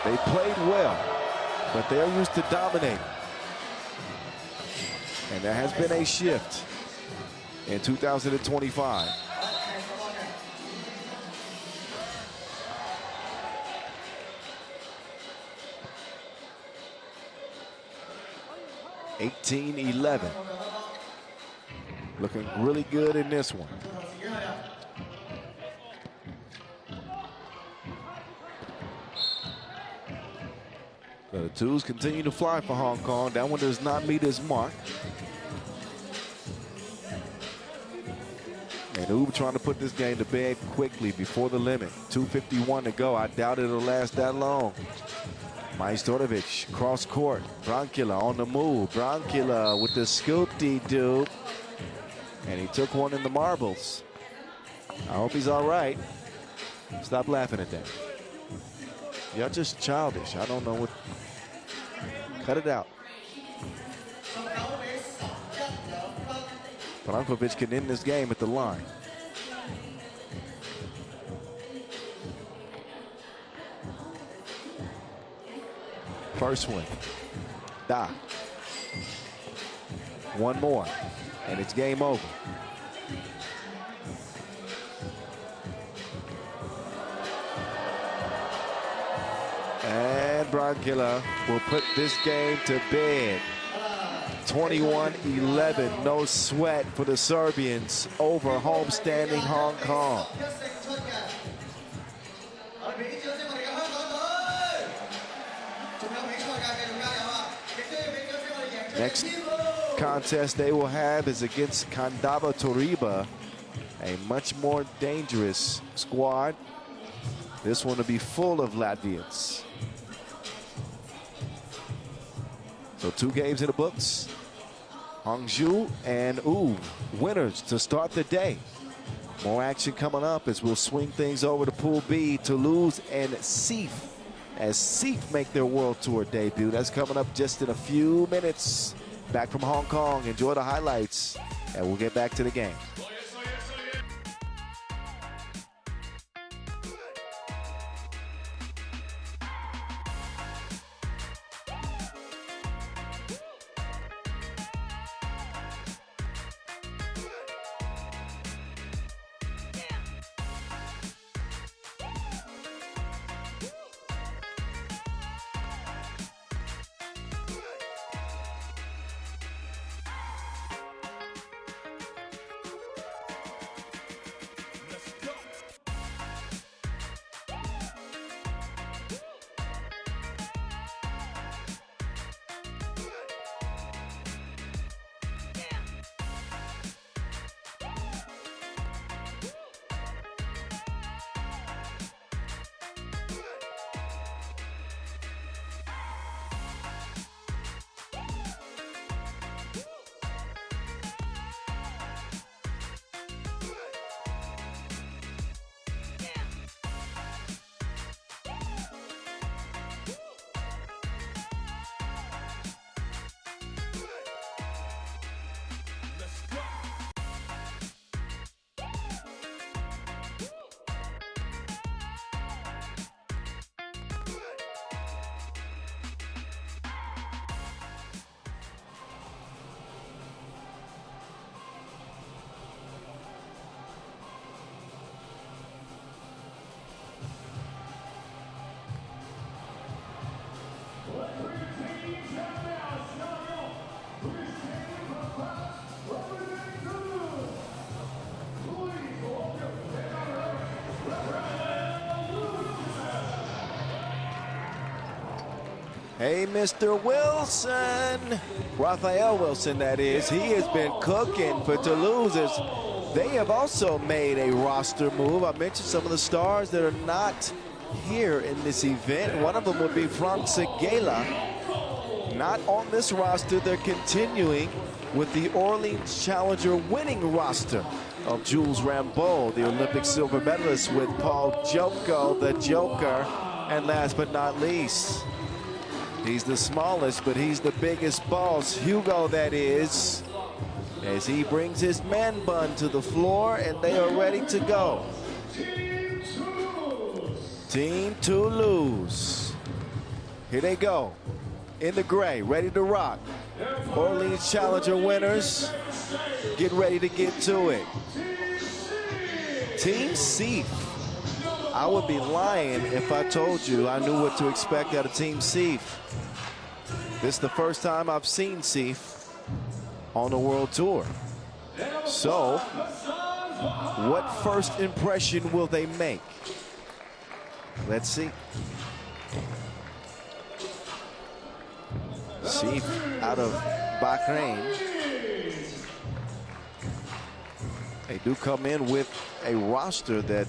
they played well, but they're used to dominating. And there has been a shift in 2025. (18-11). Looking really good in this one. The twos continue to fly for Hong Kong. That one does not meet his mark. And Ub trying to put this game to bed quickly before the limit. 2:51 to go. I doubt it'll last that long. Majstorovic, cross court. Brankila on the move. Brankila with the scoop-dee-doo. And he took one in the marbles. I hope he's all right. Stop laughing at that. Y'all just childish. I don't know what. Cut it out. Brankovic can end this game at the line. First one. Da. One more. And it's game over. And Brankila will put this game to bed. 21-11, no sweat for the Serbians over homestanding Hong Kong. Next contest they will have is against Kandava Turība, a much more dangerous squad. This one will be full of Latvians. So 2 games in the books. Hangzhou and Ub, winners to start the day. More action coming up as we'll swing things over to Pool B. Toulouse and Seef, as Seef make their World Tour debut. That's coming up just in a few minutes. Back from Hong Kong. Enjoy the highlights, and we'll get back to the game. Hey, Mr. Wilson. Raphael Wilson, that is. He has been cooking for Toulouse. They have also made a roster move. I mentioned some of the stars that are not here in this event. One of them would be Frank Segela. Not on this roster. They're continuing with the Orleans Challenger winning roster of Jules Rambeau, the Olympic silver medalist, with Paul Joko, the Joker, and last but not least, he's the smallest, but he's the biggest boss, Hugo, that is, as he brings his man bun to the floor, and they are ready to go. Team Toulouse. Here they go, in the gray, ready to rock. Orleans Challenger winners, get ready to get to it. Team Seef. I would be lying if I told you I knew what to expect out of Team Seef. This is the first time I've seen Seef on the World Tour. So, what first impression will they make? Let's see. Seef out of Bahrain. They do come in with a roster that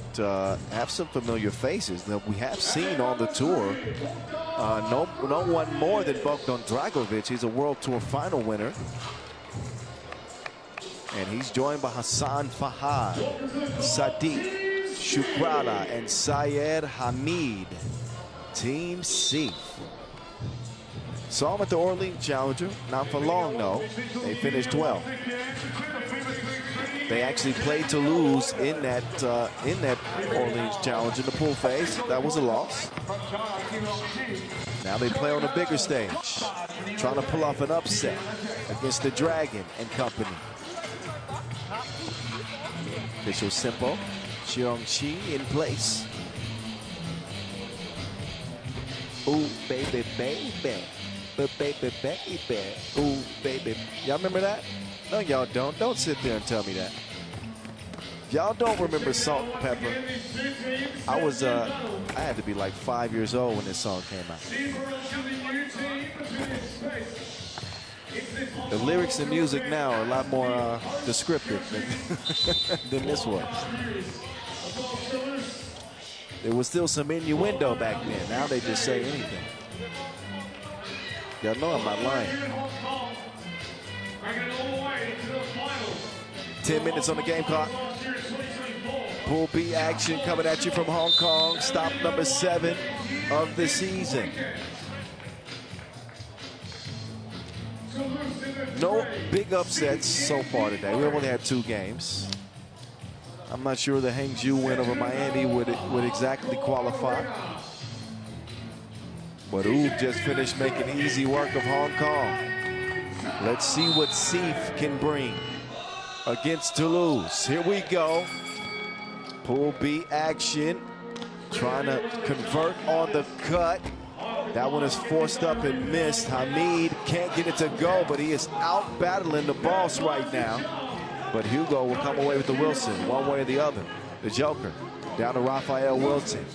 have some familiar faces that we have seen on the tour. No one more than Bogdan Dragovic. He's a World Tour final winner. And he's joined by Hassan Fahad, Sadiq, Shukrala, and Syed Hamid. Team Seef. Saw him at the Orleans Challenger. Not for long, though. They finished 12th. They actually played Toulouse in that Orleans Challenge in the pool phase. That was a loss. Now they play on a bigger stage, trying to pull off an upset against the Dragon and company. Official Simpo, Xiongqi in place. Ooh, baby, baby. Baby, baby. Ooh, baby. Y'all remember that? No, y'all don't. Don't sit there and tell me that. Y'all don't remember Salt and Pepper. I had to be like 5 years old when this song came out. The lyrics and music now are a lot more descriptive than this was. There was still some innuendo back then. Now they just say anything. Y'all know I'm not lying. 10 minutes on the game clock. Pool B action coming at you from Hong Kong. Stop number 7 of the season. No big upsets so far today. We only had 2 games. I'm not sure the Hangzhou win over Miami would exactly qualify. But Ub just finished making easy work of Hong Kong. Let's see what Seef can bring against Toulouse. Here we go. Pool B action. Trying to convert on the cut. That one is forced up and missed. Hamid can't get it to go, but he is out battling the boss right now. But Hugo will come away with the Wilson, one way or the other. The Joker down to Raphael Wilson.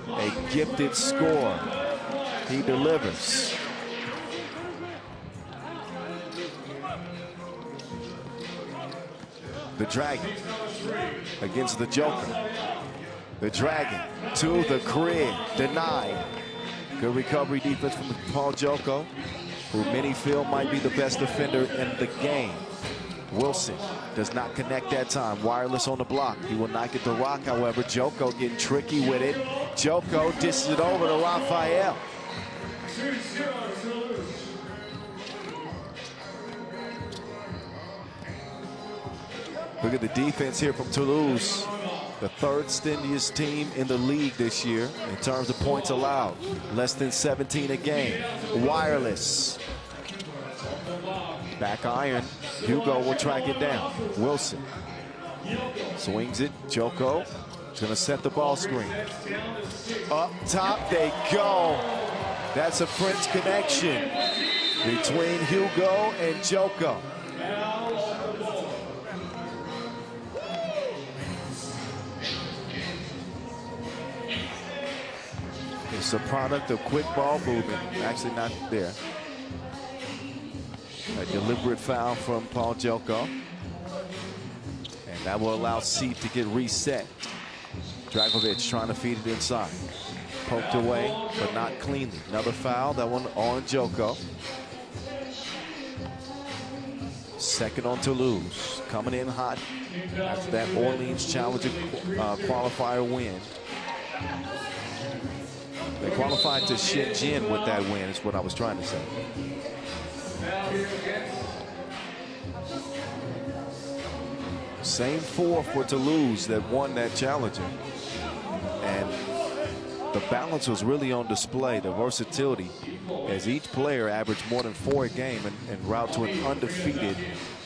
A gifted score. He delivers. The Dragon against the Joker. The Dragon to the crib, denied. Good recovery defense from Paul Joko, who many feel might be the best defender in the game. Wilson does not connect that time. Wireless on the block. He will not get the rock, however. Joko getting tricky with it. Joko dishes it over to Raphael. Look at the defense here from Toulouse. The 3rd stingiest team in the league this year in terms of points allowed. Less than 17 a game. Wireless. Back iron. Hugo will track it down. Wilson swings it. Joko is going to set the ball screen. Up top they go. That's a French connection between Hugo and Joko. Just a product of quick ball movement. Actually not there. A deliberate foul from Paul Joko. And that will allow Seef to get reset. Dragovic trying to feed it inside. Poked away, but not cleanly. Another foul, that one on Joko. Second on Toulouse, coming in hot after that Orleans Challenger qualifier win. They qualified to Shenzhen with that win, is what I was trying to say. Same four for Toulouse that won that Challenger. And the balance was really on display, the versatility, as each player averaged more than 4 a game and route to an undefeated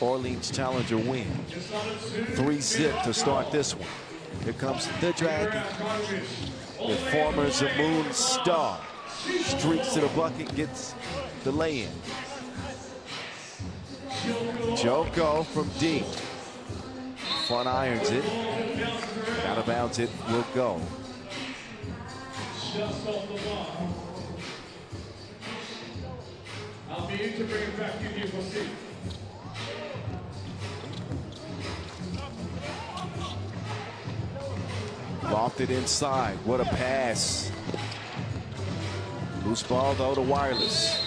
Orleans Challenger win. 3-0 to start this one. Here comes the Dragon. The former Zamoon star streaks to the bucket, gets the lay-in. Joko from deep. Front irons it. Out of bounds it will go. Just off the mark. I'll be in to bring it back in here for Seef. Lofted inside. What a pass. Loose ball though to Wireless.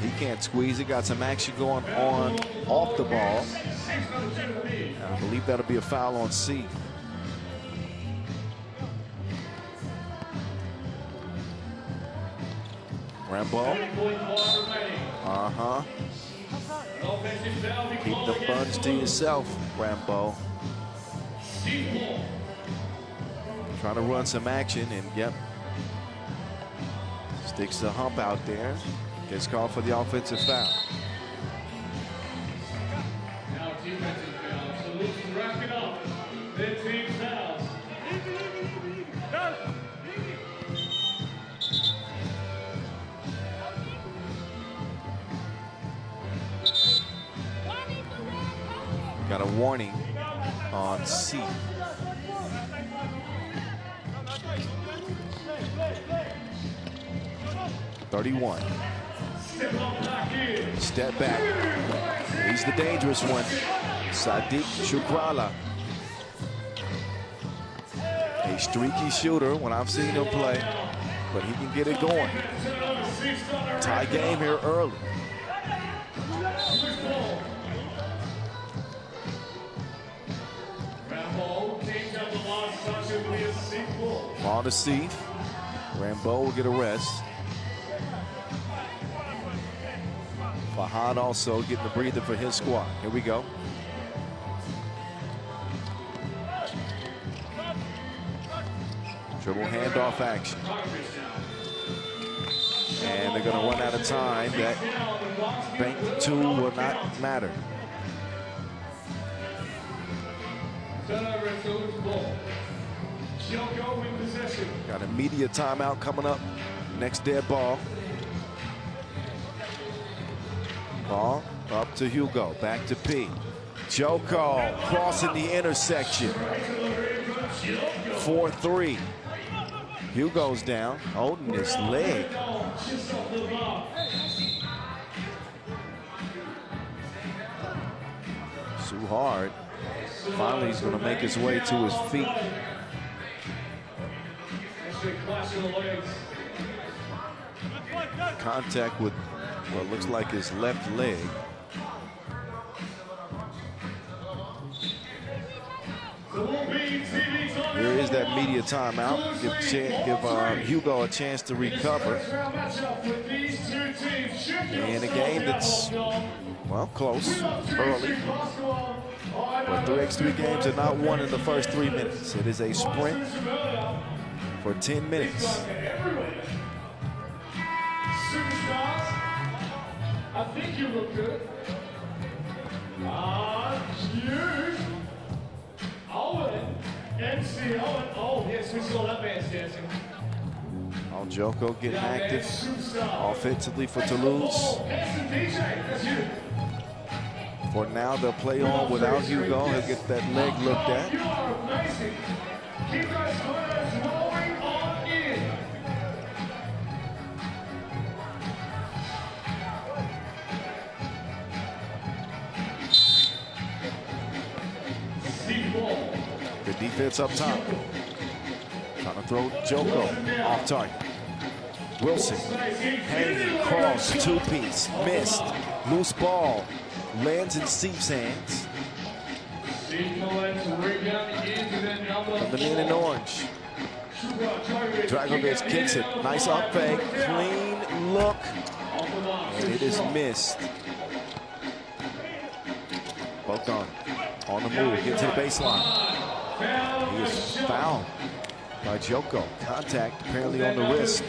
He can't squeeze it. Got some action going on off the ball. I believe that'll be a foul on Seef. Rambo. Keep the buns to yourself, Rambo. Trying to run some action, and yep. Sticks the hump out there. Gets called for the offensive foul. Now defensive foul. Toulouse wrapping up. 15 fouls. Got a warning on Seef. .31. Step back. He's the dangerous one. Sadiq Shukrala. A streaky shooter when I've seen him play, but he can get it going. Tie game here early. On to Seef. Rambo will get a rest. Fahad also getting the breather for his squad. Here we go. Dribble handoff action. And they're going to run out of time. That bank two will not matter. Got a media timeout coming up. Next dead ball. Ball up to Hugo. Back to P. Joko crossing the intersection. 4-3. Hugo's down, holding his leg. Too hard. Finally, he's going to make his way to his feet. Contact with what looks like his left leg. Here is that media timeout. Give Hugo a chance to recover. In a game that's, well, close, early. But 3x3 games are not won in the first 3 minutes. It is a sprint for 10 minutes. I think you look good. Owen, MC Owen. Oh, yes, we saw that man's dancing. Oh, Joko getting active offensively for Toulouse. For now, they'll play on without Hugo. He'll get that leg looked at. You are amazing. Keep those players rolling on in. gets up top. Trying to throw Joko off target. Wilson, hanging, cross, two-piece, missed. Loose ball, lands in Seef's hands. From the man in orange. Dragovic kicks it. Nice up fake. Clean look. And it is missed. Both on the move. Get to the baseline. He is fouled by Joko. Contact apparently on the wrist.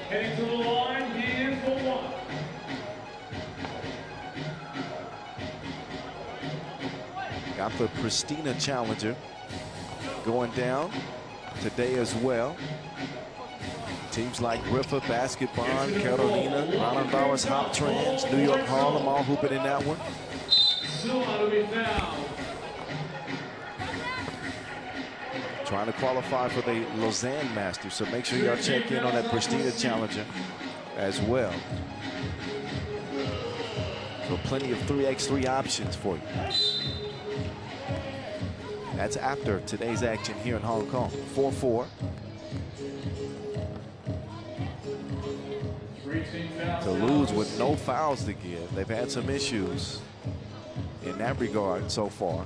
Heading to the line here for one. Got the Pristina challenger going down today as well. Teams like Griffa, Basketball, Carolina, Ulaanbaatar's Hop Trans, New York Harlem all hooping in that one. Trying to qualify for the Lausanne Masters, so make sure y'all check in on that Pristina challenger as well. So plenty of 3x3 options for you. That's after today's action here in Hong Kong. 4-4. Toulouse with no fouls to give. They've had some issues in that regard so far.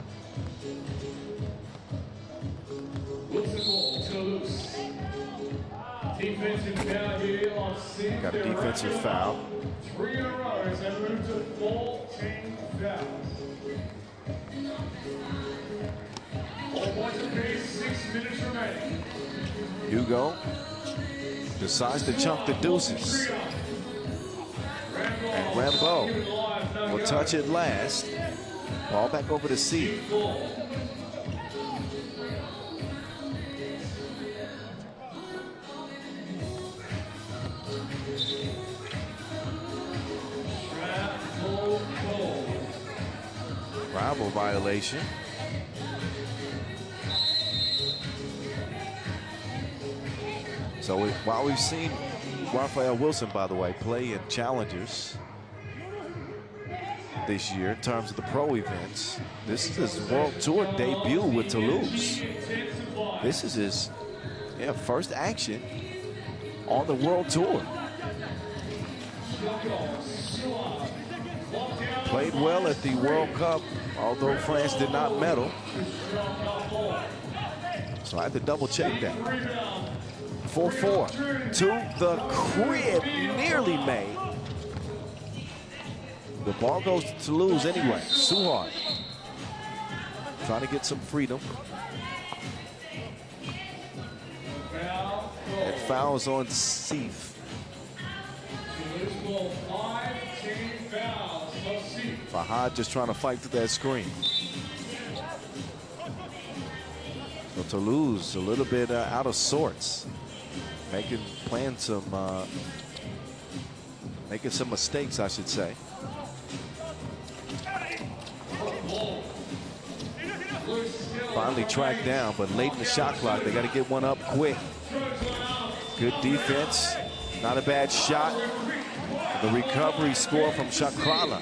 Got a defensive foul. 3 in a row as they move to 14 fouls. All points apiece, 6 minutes remaining. Hugo decides to chunk the deuces. And Rambo will touch it last. Ball back over to Seef. Travel violation. So while we've seen Raphael Wilson, by the way, play in challengers this year in terms of the pro events, this is his World Tour debut with Toulouse. This is his first action on the World Tour. Played well at the World Cup, although France did not medal. So I had to double check that. 4-4 to the crib, nearly made. The ball goes to Toulouse anyway. Suhard trying to get some freedom. And fouls on Seef. Fahad just trying to fight through that screen. So Toulouse a little bit out of sorts. Making some mistakes, I should say. Finally tracked down, but late in the shot clock, they got to get one up quick. Good defense, not a bad shot. The recovery score from Chakrala.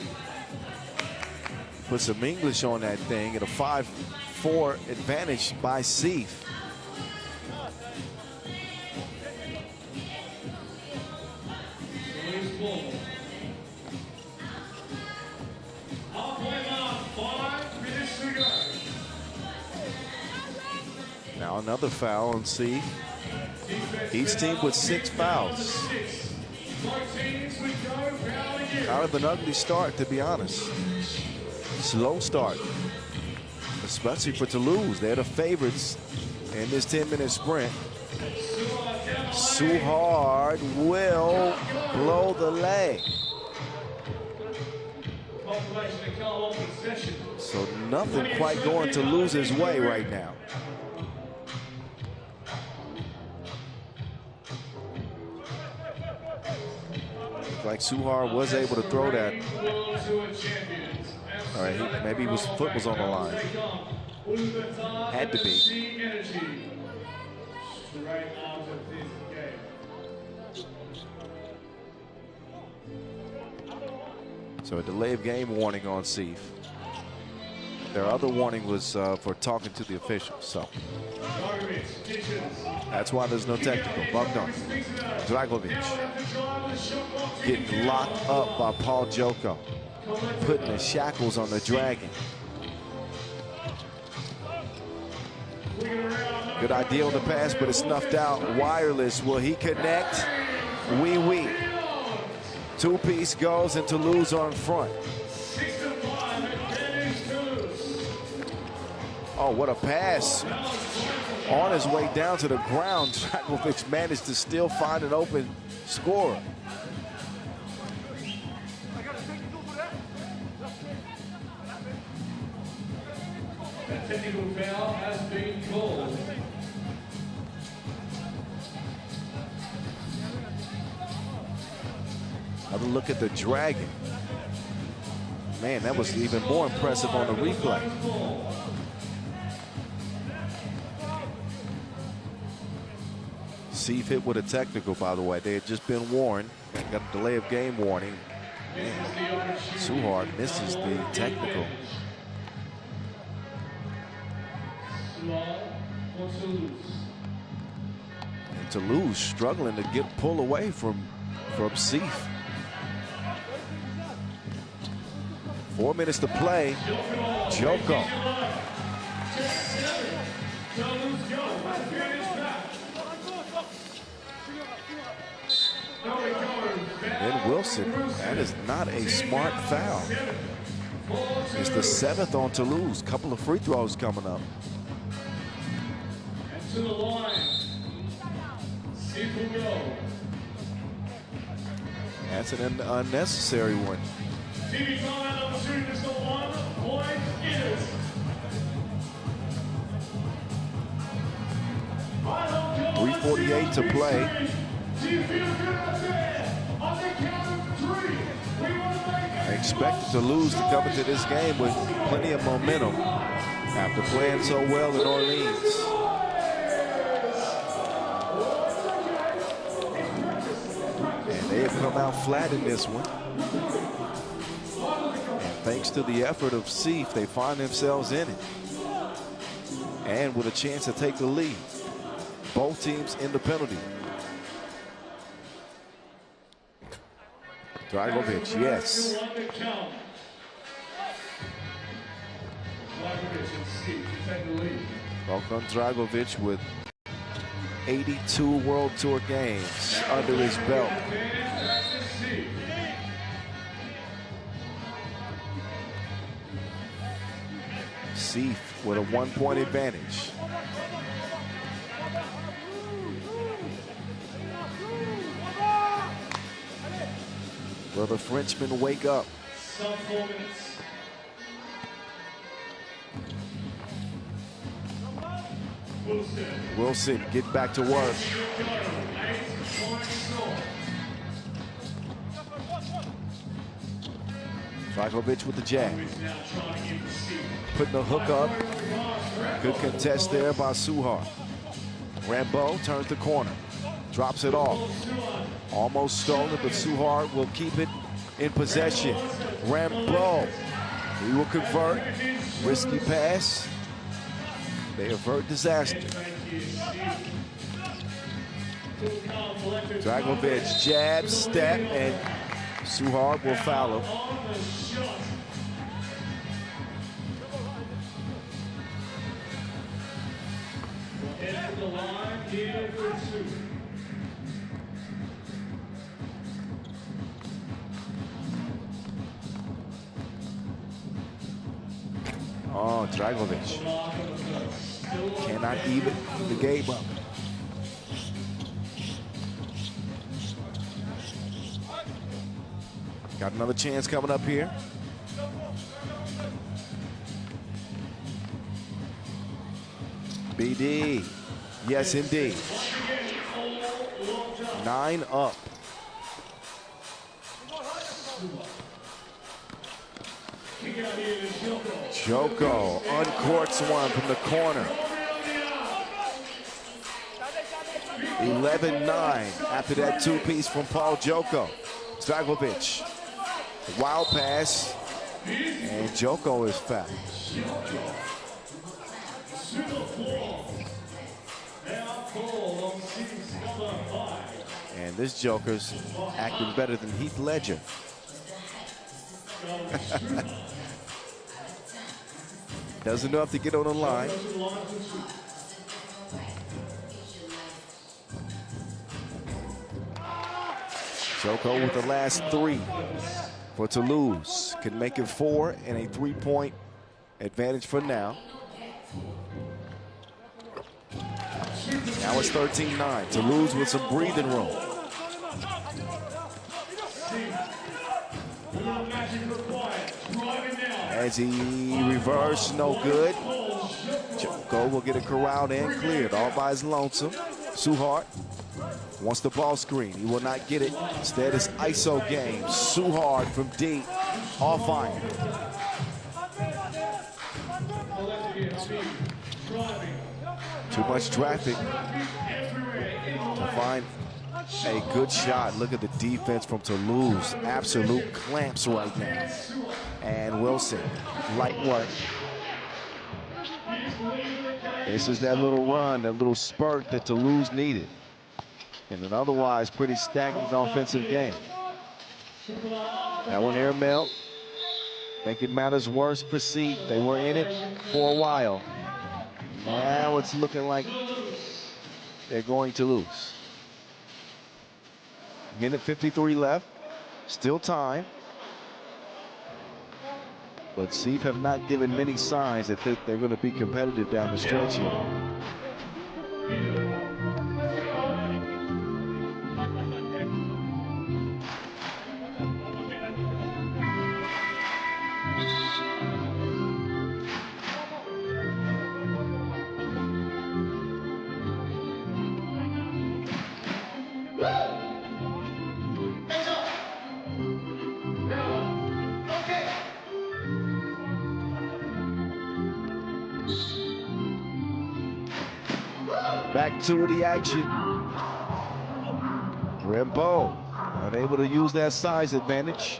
Put some English on that thing at a 5-4 advantage by Seef. Now another foul on Seef. Each team with 6 fouls. Kind of an ugly start, to be honest. Slow start, especially for Toulouse. They're the favorites in this 10-minute sprint. Suhard will blow the leg. So nothing quite going Toulouse's way right now. Like Suhard was able to throw that. All right, maybe his foot was on the line. Had to be. So a delay of game warning on Seef. Their other warning was for talking to the officials, so that's why there's no technical. Bogdan Dragovic getting locked up by Paul Joko, putting the shackles on the Dragon. Good idea on the pass, but it's snuffed out. Wireless, will he connect? Oui. Two-piece goes, and Toulouse on front. Oh, what a pass. On his way down to the ground, Dragovic managed to still find an open scorer. A technical foul has been called. Another look at the Dragon. Man, that was even more impressive on the replay. Seef hit with a technical, by the way. They had just been warned. Got a delay of game warning. Man, Suhard misses the technical. And Toulouse struggling to pull away from Seef. 4 minutes to play. Joko. And Wilson, that is not a smart foul. It's the 7th on Toulouse. Couple of free throws coming up. And to the line. Seef will go. That's an unnecessary one. TV timeout number 2, just the 1 point is. 3:48 to play. Do you feel good out there? On the count of 3, we want to make I expected Toulouse to come into this game with plenty of momentum after playing so well in Orleans. And they have come out flat in this one. And thanks to the effort of Seef, they find themselves in it. And with a chance to take the lead. Both teams in the penalty. Dragovic, yes. Bogdan Dragovic with 82 World Tour games under his belt. Seef with a 1-point advantage. Will the Frenchman wake up? Wilson, get back to work. Dragovic with the jab. Putting the hook up. Good contest there by Suhard. Rambo turns the corner. Drops it off. Almost stolen, but Suhard will keep it in possession. Rambo, he will convert. Risky pass. They avert disaster. Dragovic jab, step, and Suhard will foul him. Oh, Dragovic cannot even the game up. Got another chance coming up here. BD, yes indeed. 9 up. Joko uncorks one from the corner. 11-9 after that two-piece from Paul Joko. Dragovic, wild pass, And Joko is fouled. To the floor. Now called on Seef's number 5. And this Joker's acting better than Heath Ledger. Doesn't know if to get on the line. Joko with the last 3 for Toulouse. Can make it 4 and a 3-point advantage for now. Now it's 13-9. Toulouse with some breathing room. As he reversed, no good. Joko will get it corralled and cleared all by his lonesome. Suhart wants the ball screen. He will not get it. Instead, it's ISO game. Suhart from deep, off iron. Too much traffic to find a good shot. Look at the defense from Toulouse. Absolute clamps right now. And Wilson, light work. This is that little run, that little spurt that Toulouse needed in an otherwise pretty stagnant offensive game. That one airmail. Making matters worse for Seef. They were in it for a while. Now it's looking like they're going to lose. Minute 53 left. Still time. But Seef have not given many signs that they're going to be competitive down the stretch here. Back to the action. Rimbaud unable to use that size advantage.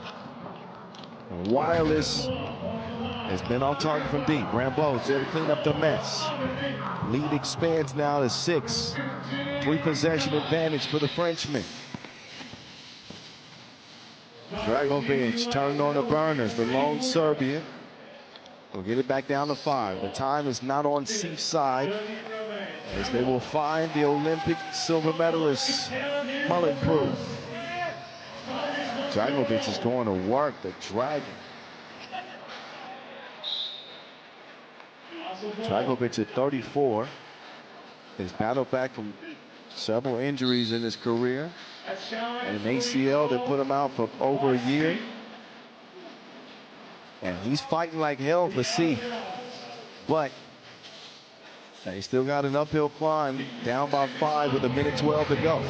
And Wireless has been on target from deep. Rimbaud's there to clean up the mess. Lead expands now to 6. 3 possession advantage for the Frenchman. Dragovic turned on the burners. The lone Serbian will get it back down to 5. The time is not on Seef's side, as they will find the Olympic silver medalist bulletproof. Dragovic is going to work the Dragon. Dragovic at 34 has battled back from several injuries in his career, and an ACL that put him out for over a year. And he's fighting like hell for Seef, but they still got an uphill climb, down by 5 with 1:12 to go.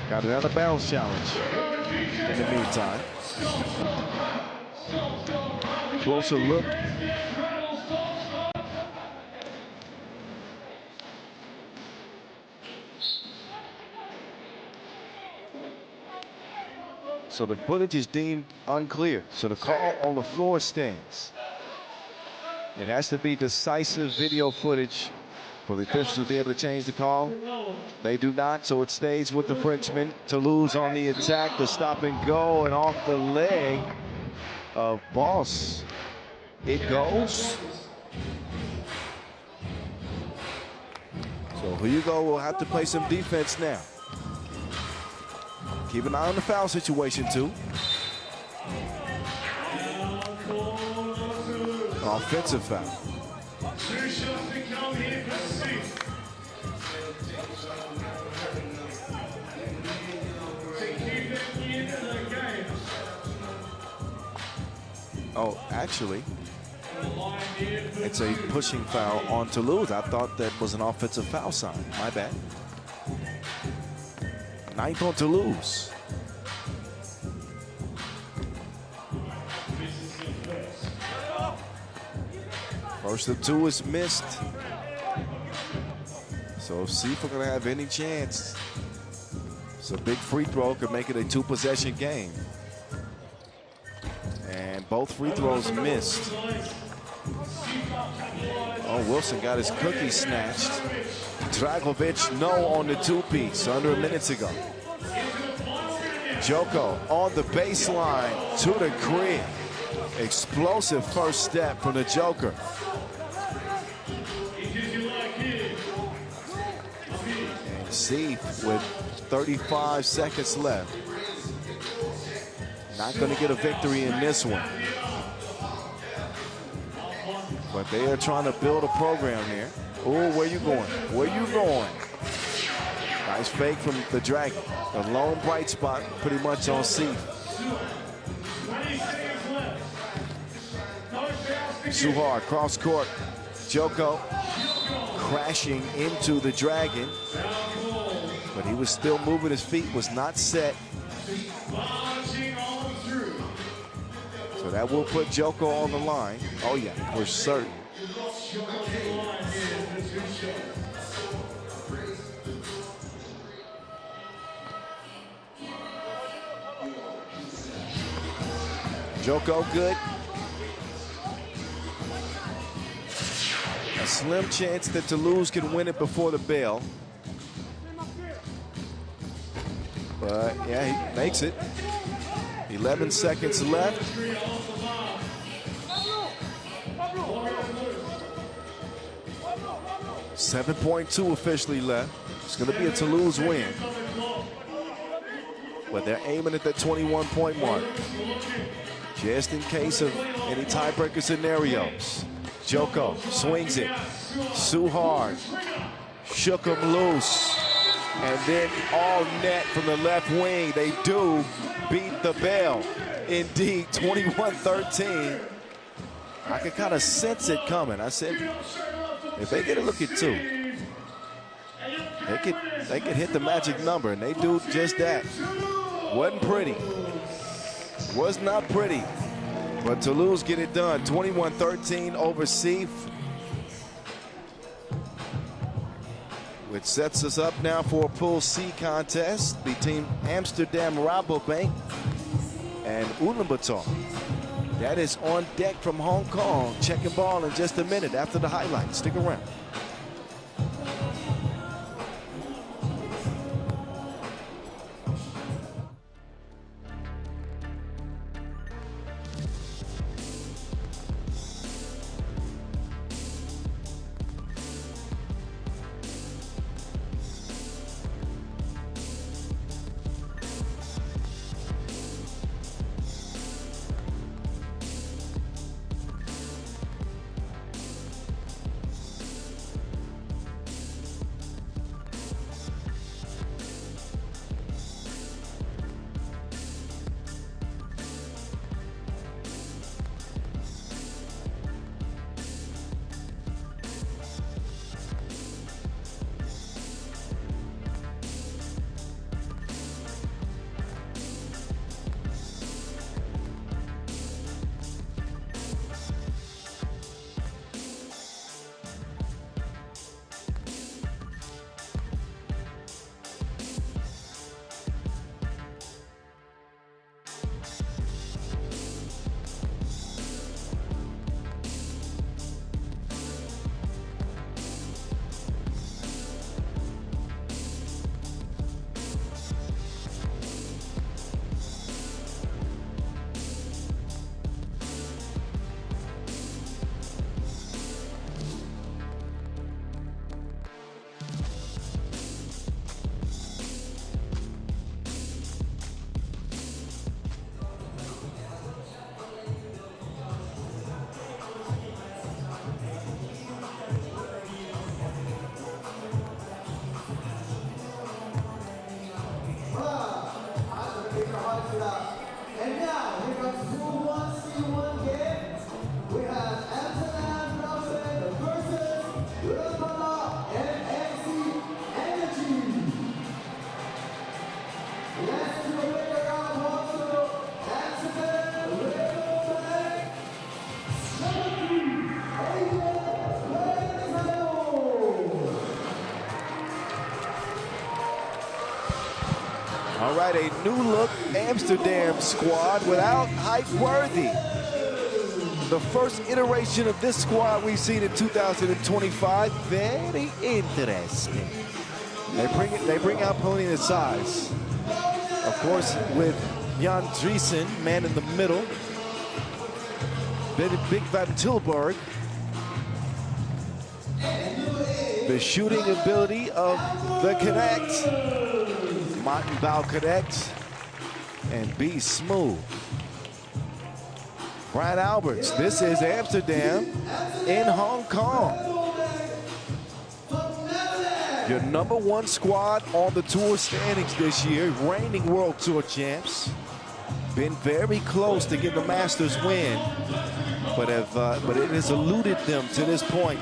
Got another bounce challenge in the meantime. Closer look. So the footage is deemed unclear. So the call on the floor stands. It has to be decisive video footage for the officials to be able to change the call. They do not, so it stays with the Frenchman. Toulouse on the attack, the stop and go, and off the leg of Boss. It goes. So Hugo will have to play some defense now. Keep an eye on the foul situation too. Offensive foul. 2 shots to come here for Seef. To keep it in the game. Oh, actually, It's a pushing foul on Toulouse. I thought that was an offensive foul sign. My bad. 9th on Toulouse. First of 2 is missed. So if Seef are going to have any chance, it's a big free throw, could make it a 2-possession game. And both free throws missed. Oh, Wilson got his cookie snatched. Dragovic, no on the 2-piece under a minute to go. Joko on the baseline to the crib. Explosive first step from the Joker. And Seef with 35 seconds left. Not going to get a victory in this one. But they are trying to build a program here. Oh, where you going? Where you going? Nice fake from the Dragon. The lone bright spot pretty much on Seef. Suhar cross court. Joko crashing into the Dragon. But he was still moving his feet, was not set. So that will put Joko on the line. Oh yeah, for certain. Joko good. A slim chance that Toulouse can win it before the bell. But yeah, he makes it. 11 seconds left. .2 officially left. It's going to be a Toulouse win. But they're aiming at that 21-point mark. Just in case of any tiebreaker scenarios. Joko swings it. Suhar shook him loose. And then all net from the left wing. They do beat the bell. Indeed, 21-13. I could kind of sense it coming. I said, if they get a look at 2, they could hit the magic number, and they do just that. Wasn't pretty. Was not pretty. But Toulouse get it done. 21-13 over Seef. Which sets us up now for a Pool C contest between Amsterdam RABOBANK and Ulaanbaatar. That is on deck from Hong Kong. Checking ball in just a minute after the highlights. Stick around. All right, a new look Amsterdam squad without Hype Worthy. The first iteration of this squad we've seen in 2025. Very interesting. They bring out plenty of size. Of course, with Jan Driesen, man in the middle. Big Van Tilburg. The shooting ability of the Connect. Martin Bau Connect. And B Smooth. Brian Alberts, this is Amsterdam in Hong Kong. Your #1 squad on the tour standings this year, reigning World Tour champs. Been very close to getting the Masters win, but it has eluded them to this point.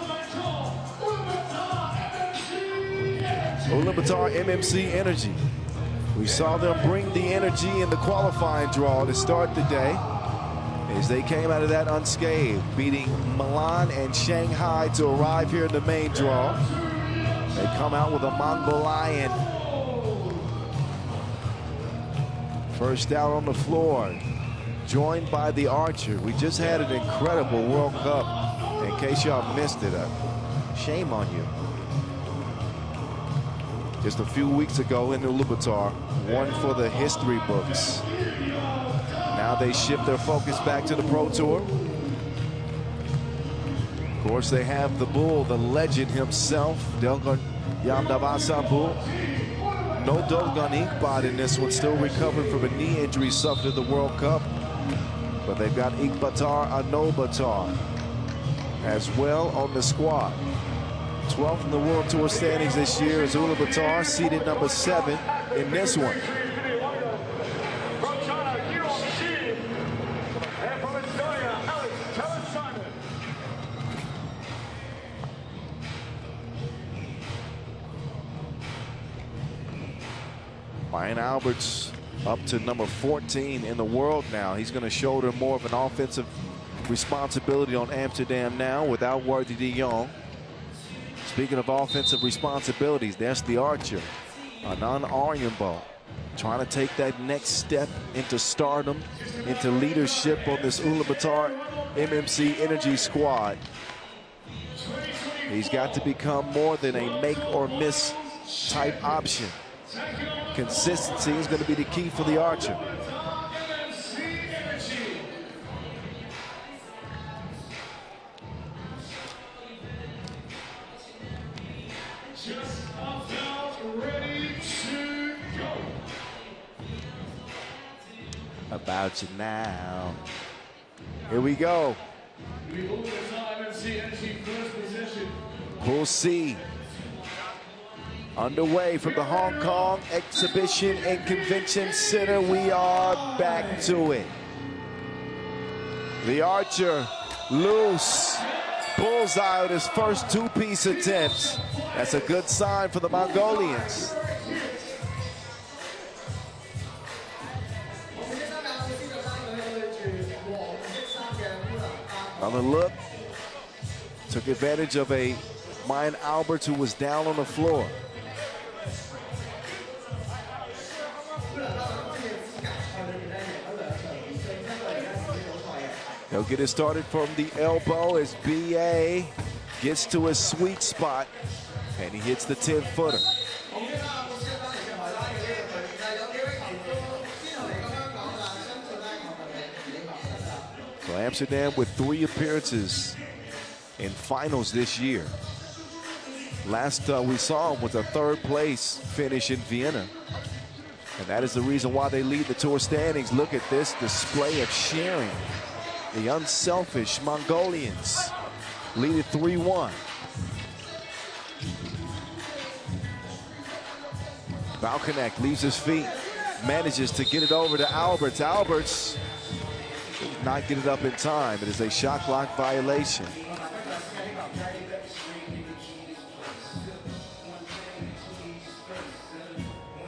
Ulaanbaatar MMC Energy. We saw them bring the energy in the qualifying draw to start the day, as they came out of that unscathed, beating Milan and Shanghai to arrive here in the main draw. They come out with a Mongolian. First out on the floor, joined by the Archer. We just had an incredible World Cup. In case y'all missed it, shame on you. Just a few weeks ago in Ulaanbaatar, one for the history books. Now they shift their focus back to the Pro Tour. Of course, they have the Bull, the legend himself, Delgan Yamdavasambu. No Dolgan Iqbal in this one, still recovering from a knee injury suffered in the World Cup. But they've got Iqbatar Anobatar as well on the squad. 12th in the World Tour standings this year is Ulaanbaatar, seeded #7 in this one. Brian Alberts up to #14 in the world now. He's going to shoulder more of an offensive responsibility on Amsterdam now without Worthy de Jong. Speaking of offensive responsibilities, that's the Archer, Anand Aryambal, trying to take that next step into stardom, into leadership on this Ulaanbaatar MMC Energy squad. He's got to become more than a make or miss type option. Consistency is going to be the key for the Archer. Just about ready to go. About you now. Here we go. We move the time and see energy first position. Pool C. Underway from the Hong Kong Exhibition and Convention Center. We are back to it. The Archer loose. Bullseye with his first two-piece attempts. That's a good sign for the Mongolians. Another look. Took advantage of a Brian Alberts who was down on the floor. He'll get it started from the elbow as BA gets to his sweet spot, and he hits the 10-footer. So Amsterdam with 3 appearances in finals this year. Last we saw him was a 3rd place finish in Vienna. And that is the reason why they lead the tour standings. Look at this display of sharing. The unselfish Mongolians lead it 3-1. Valkonek leaves his feet, manages to get it over to Alberts. Alberts did not get it up in time. It is a shot clock violation.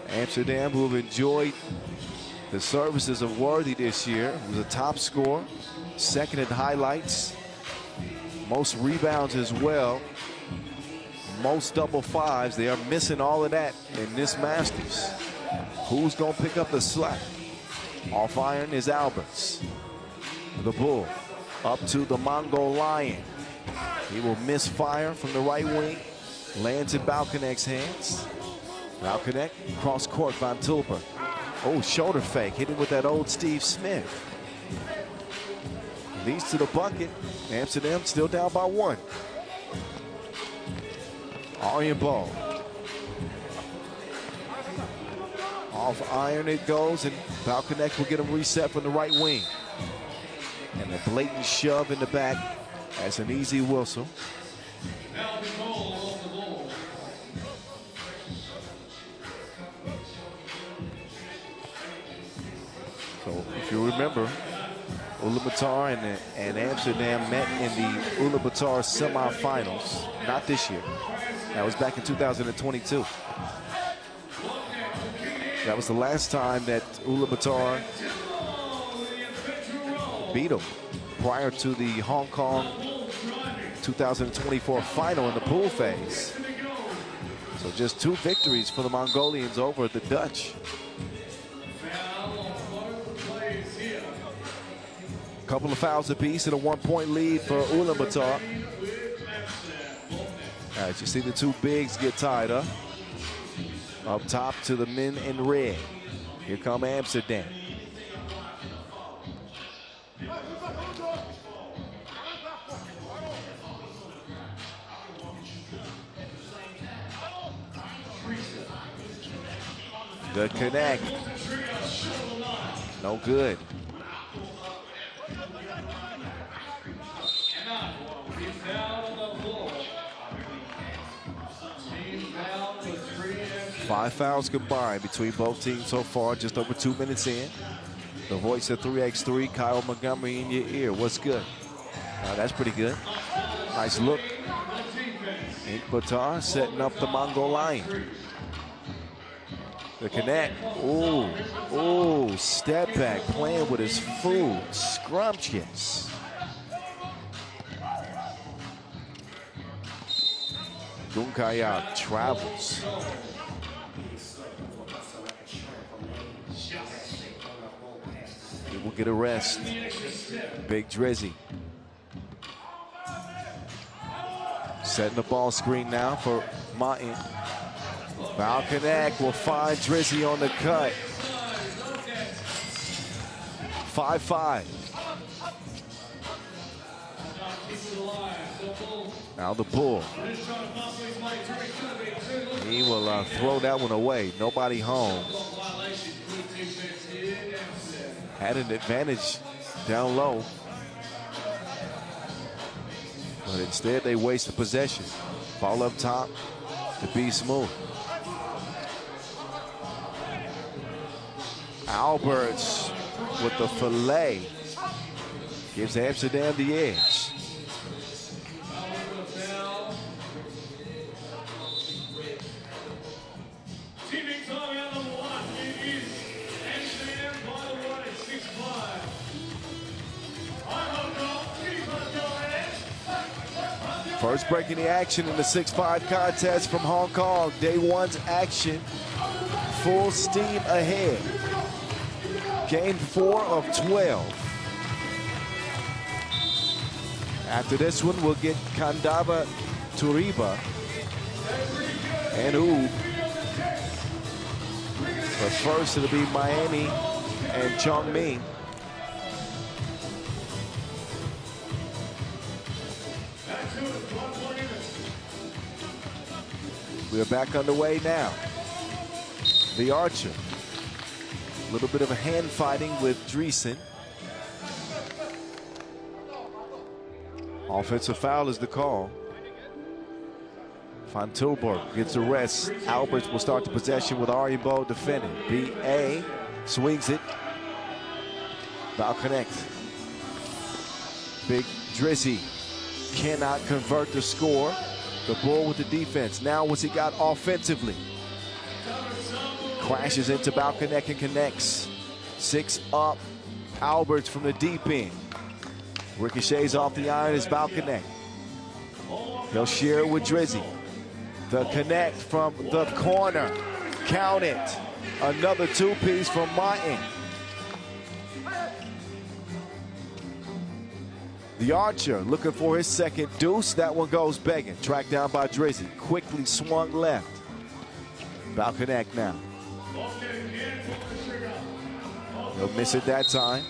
Amsterdam, who have enjoyed the services of Worthy this year, was a top scorer, 2nd in highlights, most rebounds as well, most double fives. They are missing all of that in this Masters. Who's going to pick up the slack? Off iron is Alberts. The Bull up to the Mongol Lion. He will misfire from the right wing. Lands in Balkanek's hands. Balkanek cross court, Van Tulper. Oh, shoulder fake, hitting with that old Steve Smith. Leads to the bucket. Amsterdam still down by 1. Arjen ball. Off iron it goes, and Balkanek will get him reset from the right wing. And a blatant shove in the back. That's an easy whistle. So if you remember, Ulaanbaatar and Amsterdam met in the Ulaanbaatar semifinals. Not this year. That was back in 2022. That was the last time that Ulaanbaatar beat them prior to the Hong Kong 2024 final in the pool phase. So just 2 victories for the Mongolians over the Dutch. A couple of fouls apiece and a 1-point lead for Ulaanbaatar. All right, you see the 2 bigs get tied up. Up top to the men in red. Here come Amsterdam. Good connect. No good. Five fouls combined between both teams so far, just over 2 minutes in. The voice of 3x3, Kyle Montgomery in your ear. What's good? That's pretty good. Nice look. Ulaanbaatar setting up the Mongol Lion. The connect. Ooh, ooh, step back, playing with his food. Scrumptious. Gunkaya travels. He will get a rest. Big Drizzy. Setting the ball screen now for Martin. Balkanek will find Drizzy on the cut. 5-5. Now the Bull. He will throw that one away. Nobody home. Had an advantage down low. But instead they waste the possession. Ball up top to be smooth. Alberts with the fillet gives Amsterdam the edge. First break in the action in the 6-5 contest from Hong Kong. Day 1's action, full steam ahead. Game 4 of 12. After this one, we'll get Kandava, Turība, and Ub. But first, it'll be Miami and Chongming. We're back underway now. The Archer. A little bit of a hand fighting with Driesen. Offensive foul is the call. Van Tilburg gets a rest. Alberts will start the possession with Aribo defending. B.A. swings it. Now connect. Big Drizzy cannot convert the score. The Bull with the defense. Now what's he got offensively? Crashes into Balkanek and connects. 6 up. Alberts from the deep end. Ricochets off the iron is Balkanek. He'll share it with Drizzy. The connect from the corner. Count it. Another two-piece from Martin. The Archer looking for his second deuce. That one goes begging. Tracked down by Drizzy. Quickly swung left. Balconek now. He'll miss it that time.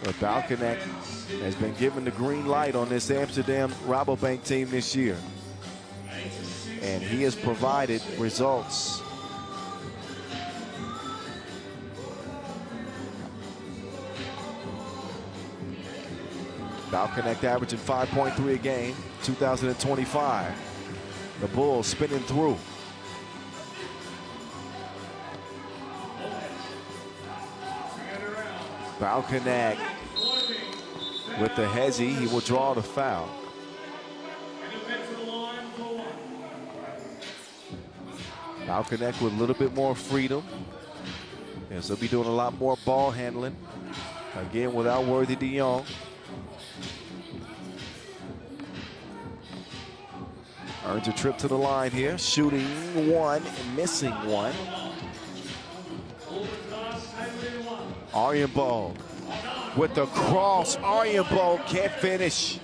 But Balconek has been given the green light on this Amsterdam RABOBANK team this year. And he has provided results. Balconek averaging 5.3 a game, 2025. The Bulls spinning through. Balconek with the hezzy, he will draw the foul. Balconek with a little bit more freedom. Yes, they'll be doing a lot more ball handling. Again, without Worthy de Jong. Earns a trip to the line here, shooting one and missing one. Arjenbald with the cross. Arjenbald can't finish.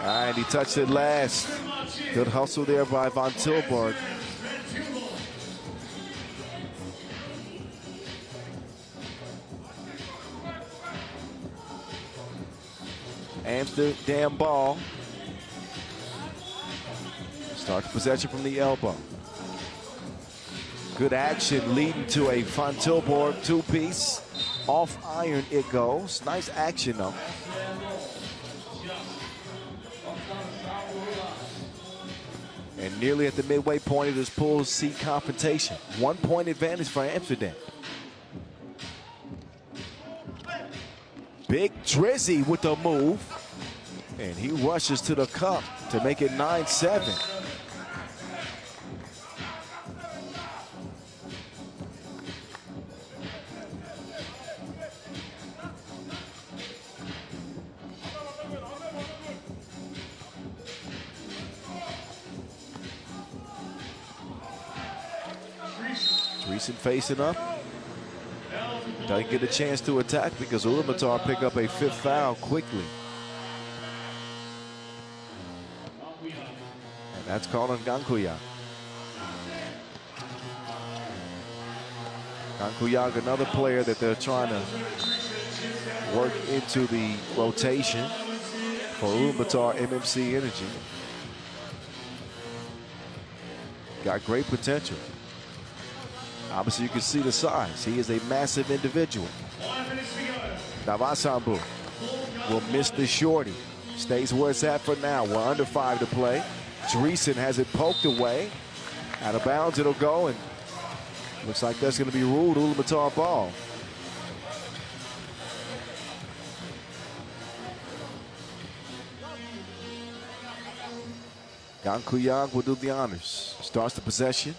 And he touched it last. Good hustle there by Van Tilburg. Amsterdam ball. Starts possession from the elbow. Good action leading to a Van Tilburg two-piece. Off iron it goes. Nice action though. And nearly at the midway point of this Pool C confrontation. 1 point advantage for Amsterdam. Big Drizzy with the move. And he rushes to the cup to make it 9-7. Dreesen facing up. Doesn't get a chance to attack because Ulaanbaatar pick up a fifth foul quickly. And that's called on Gankuyang. Gankuyang, another player that they're trying to work into the rotation for Ulaanbaatar MMC Energy. Got great potential. Obviously, you can see the size. He is a massive individual. Navasambu will miss the shorty. Stays where it's at for now. We're under 5 to play. Dreesen has it poked away. Out of bounds it'll go, and looks like that's going to be ruled Ulaanbaatar ball. Gankuyang will do the honors. Starts the possession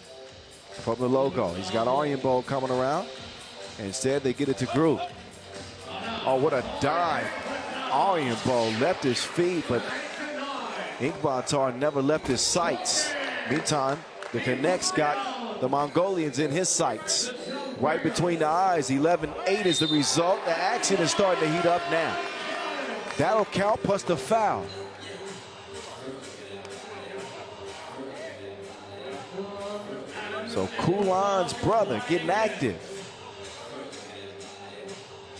from the logo. He's got Arjenbald coming around. Instead, they get it to Groot. Oh, what a dive. Arjenbald left his feet, but Ulaanbaatar never left his sights. Meantime, the Connects got the Mongolians in his sights. Right between the eyes. 11-8 is the result. The action is starting to heat up now. That'll count plus the foul. So Kulan's brother getting active.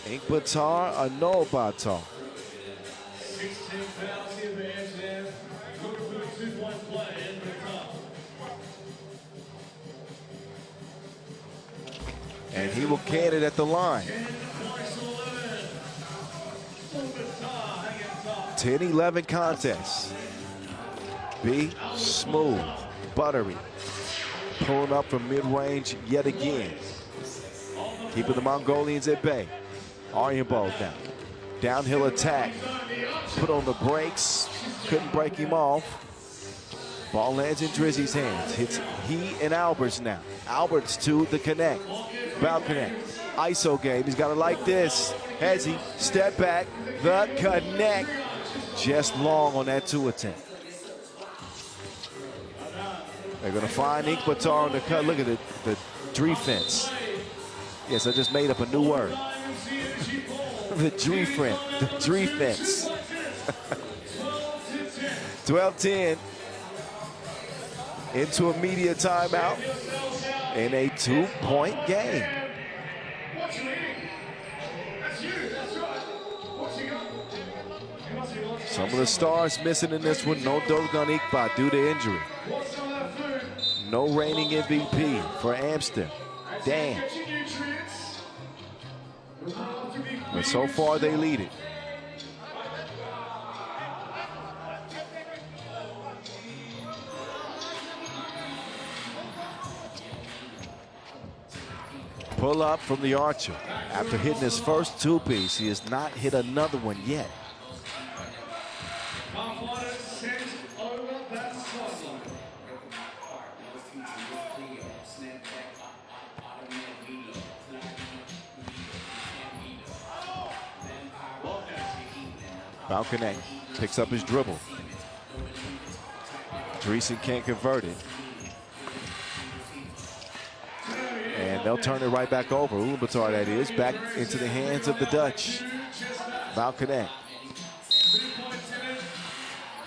Ulaanbaatar, Ulaanbaatar. 16 fouls here for Amsterdam. Looking for a 2-point play in the top. And he will can it at the line. 10-11 contest. B, smooth, buttery. Pulling up from mid-range yet again. Keeping the Mongolians at bay. Arjenbald now. Downhill attack. Put on the brakes. Couldn't break him off. Ball lands in Drizzy's hands. Hits he and Alberts now. Alberts to the Connect. Balconek. ISO game. He's got it like this. Has he? Step back. The Connect. Just long on that 2 attempt. They're going to find Ulaanbaatar on the cut. Look at the defense. Yes, I just made up a new word. The defense. 12-10 into a media timeout in a 2-point game. Some of the stars missing in this one. No Dogan Iqbal due to injury. No reigning MVP for Amsterdam. Damn. But so far they lead it. Pull up from the archer. After hitting his first two-piece, he has not hit another one yet. Balcony picks up his dribble. Dreesen can't convert it. And they'll turn it right back over. Ulaanbaatar, that is, back into the hands of the Dutch. Balcony.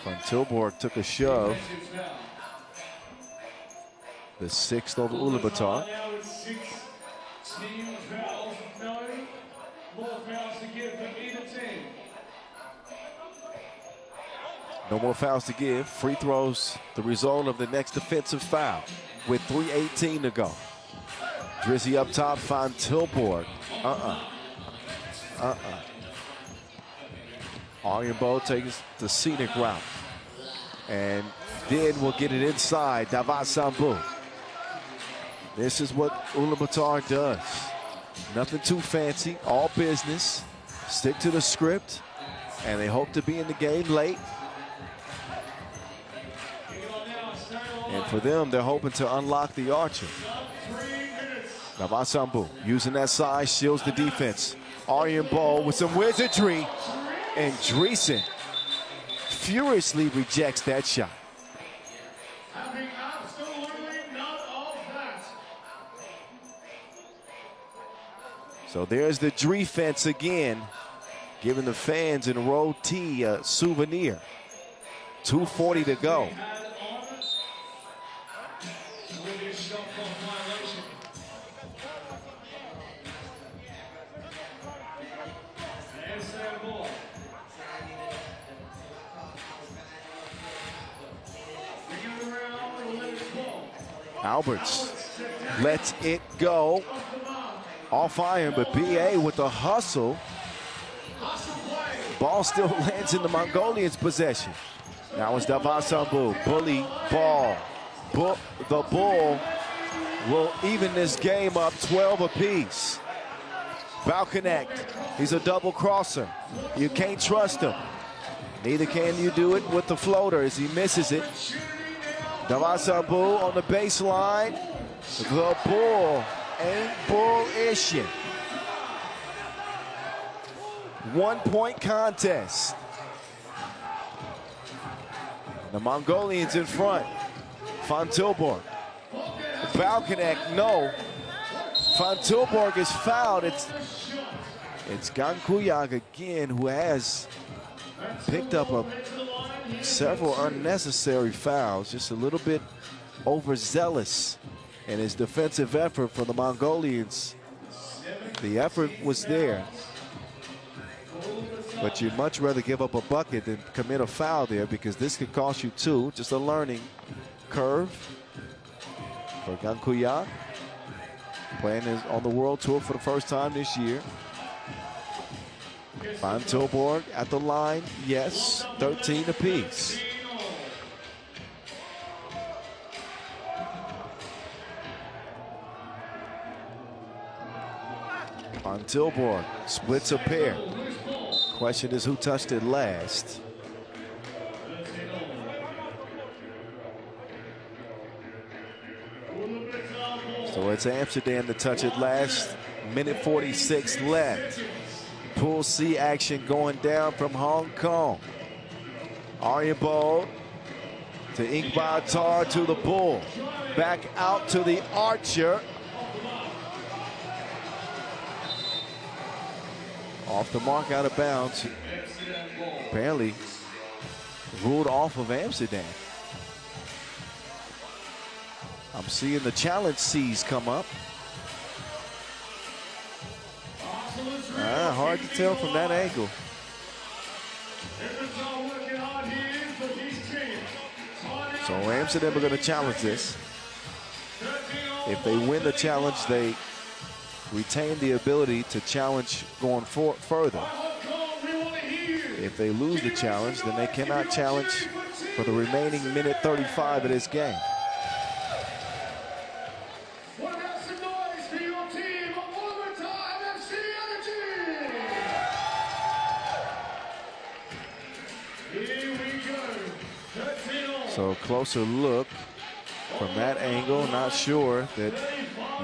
Van Tilburg took a shove. The sixth over Ulaanbaatar. No more fouls to give. Free throws, the result of the next defensive foul with 3:18 to go. Drizzy up top, Van Tilburg. Ulaanbaatar takes the scenic route. And then we'll get it inside, Dava Sambu. This is what Ulaanbaatar does. Nothing too fancy, all business. Stick to the script, and they hope to be in the game late. And for them, they're hoping to unlock the archer. Navasambu using that size, shields the defense. Ulaanbaatar with some wizardry. And Dreesen furiously rejects that shot. So there's the defense again, giving the fans in row T a souvenir. 2:40 to go. Alberts lets it go. Off iron, but BA with the hustle. Ball still lands in the Mongolians' possession. Now it's Davasambu. Bully ball. The Bull will even this game up 12 apiece. Balconnect. He's a double crosser. You can't trust him. Neither can you do it with the floater as he misses it. Davasambu on the baseline. The Bull ain't bullishing. 1-point contest. The Mongolians in front. Van Tilburg. Balconnect, no. Van Tilburg is fouled. It's Gankuyag again, who has picked up several unnecessary fouls, just a little bit overzealous in his defensive effort for the Mongolians. The effort was there, but you'd much rather give up a bucket than commit a foul there, because this could cost you two. Just a learning curve for Gankuyag, playing on the World Tour for the first time this year. Van Tilburg at the line, yes, 13 apiece. Van Tilburg splits a pair. Question is, who touched it last? So it's Amsterdam to touch it last. Minute 46 left. Pool C action going down from Hong Kong. Ulaanbaatar to Ulaanbaatar to the Bull. back out to the archer. Off the mark, out of bounds. Barely ruled off of Amsterdam. I'm seeing the challenge C's come up. Hard to tell from that angle. So Amsterdam are going to challenge this. If they win the challenge, they retain the ability to challenge going further. If they lose the challenge, then they cannot challenge for the remaining minute 35 of this game. So closer look from that angle, not sure that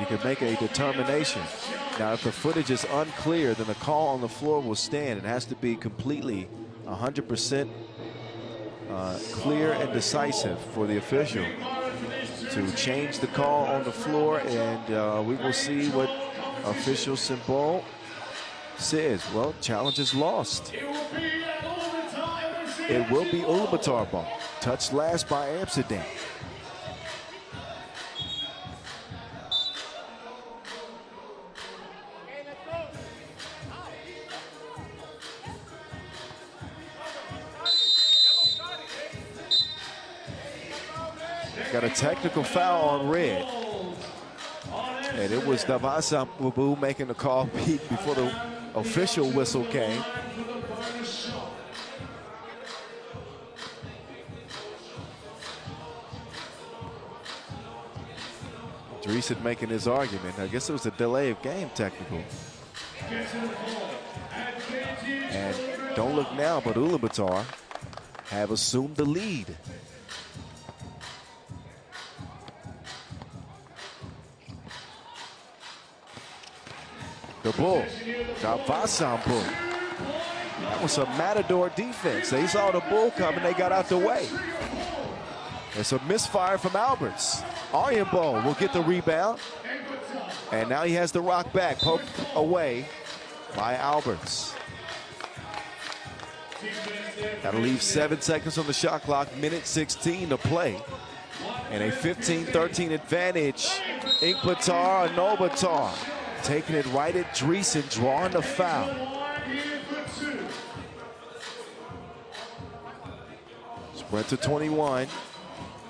you can make a determination. Now, if the footage is unclear, then the call on the floor will stand. It has to be completely 100% clear and decisive for the official to change the call on the floor, and we will see what official Symbol says. Well, challenge is lost. It will be Ulaanbaatar ball. Touched last by Amsterdam. Got a technical foul on red. And it was Davasa making the call before the official whistle came. Dreesen making his argument. I guess it was a delay of game technical. And don't look now, but Ulaanbaatar have assumed the lead. The Bull, Davasa Bull. That was a matador defense. They saw the Bull coming, they got out the way. It's a misfire from Alberts. Ulaanbaatar will get the rebound. And now he has the rock back, poked away by Alberts. That'll leave 7 seconds on the shot clock, minute 16 to play. And a 15-13 advantage. Ulaanbaatar taking it right at Dreesen, drawing the foul. Sprint to 21.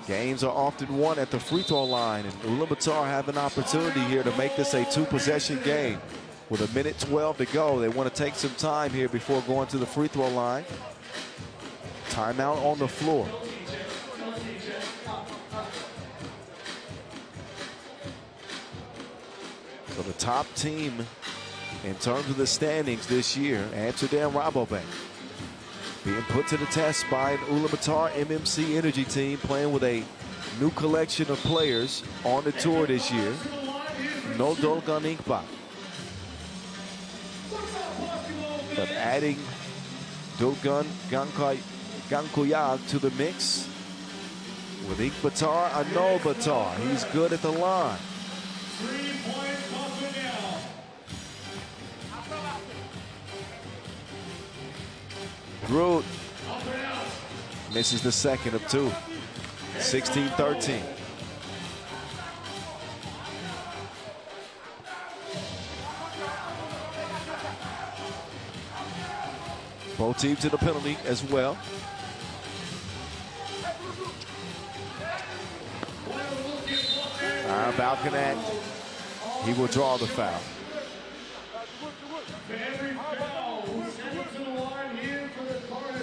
Games are often won at the free throw line, and Ulaanbaatar have an opportunity here to make this a two-possession game. With a minute 12 to go, they want to take some time here before going to the free throw line. Timeout on the floor. So the top team in terms of the standings this year, Amsterdam RABOBANK, being put to the test by an Ulaanbaatar MMC Energy team playing with a new collection of players on the tour this year. No Dolgan Inkba. But adding Dolgan Gankoyag to the mix with Ulaanbaatar Ulaanbaatar. He's good at the line. Groot misses the second of two. 16-13. Both teams to the penalty as well. Balkanak, he will draw the foul.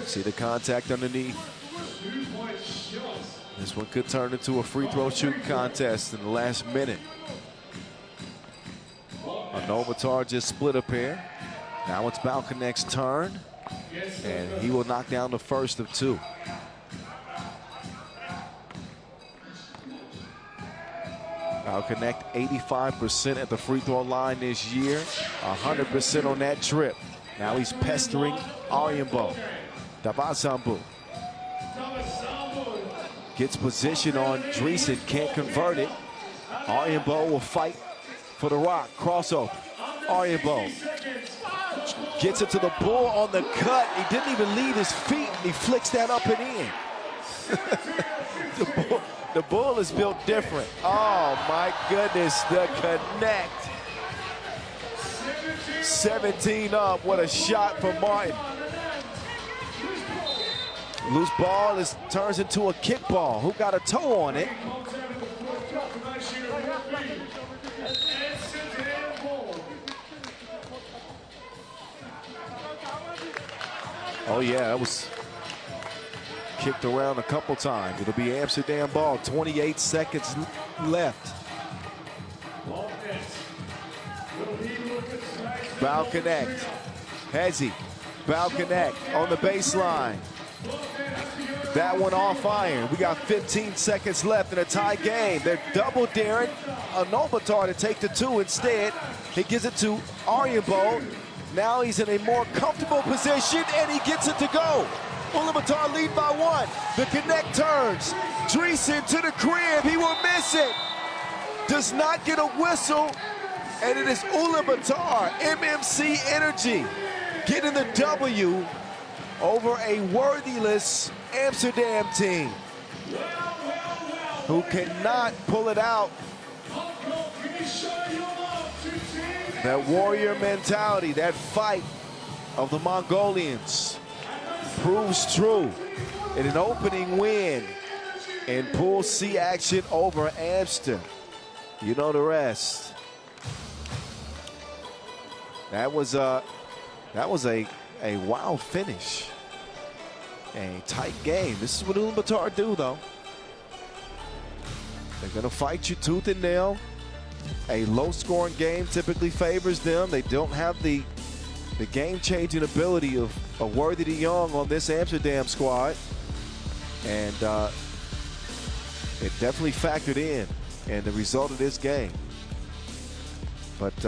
See the contact underneath. This one could turn into a free throw shooting contest in the last minute. Ulaanbaatar just split a pair. Now it's Balkanak's turn, and he will knock down the first of two. Balkanak 85% at the free throw line this year, 100% on that trip. Now he's pestering Ulaanbaatar. Davasambu Gets position on Dreesen, can't convert it. Ulaanbaatar will fight for the rock. Crossover. Ulaanbaatar gets it to the bull on the cut. He didn't even leave his feet. He flicks that up and in. the bull is built different. Oh my goodness, the connect. 17 up. What a shot from Martin. Loose ball turns into a kickball. Who got a toe on it? Oh yeah, that was kicked around a couple times. It'll be Amsterdam ball. 28 seconds left. Bow connect. Hezzy. Bow connect on the baseline. That one off iron. We got 15 seconds left in a tie game. They're double daring Ulaanbaatar to take the two instead. He gives it to Ulaanbaatar. Now he's in a more comfortable position and he gets it to go. Ulaanbaatar lead by one. The connect turns. Dreesen to the crib. He will miss it. Does not get a whistle. And it is Ulaanbaatar, MMC Energy, getting the W over a worthless Amsterdam team who cannot pull it out. That warrior mentality, that fight of the Mongolians proves true in an opening win in Pool C action over Amsterdam. You know the rest. That was a wild finish. A tight game. This is what Ulaanbaatar do, though. They're going to fight you tooth and nail. A low-scoring game typically favors them. They don't have the game-changing ability of a Worthy de Jong on this Amsterdam squad. And it definitely factored in the result of this game. But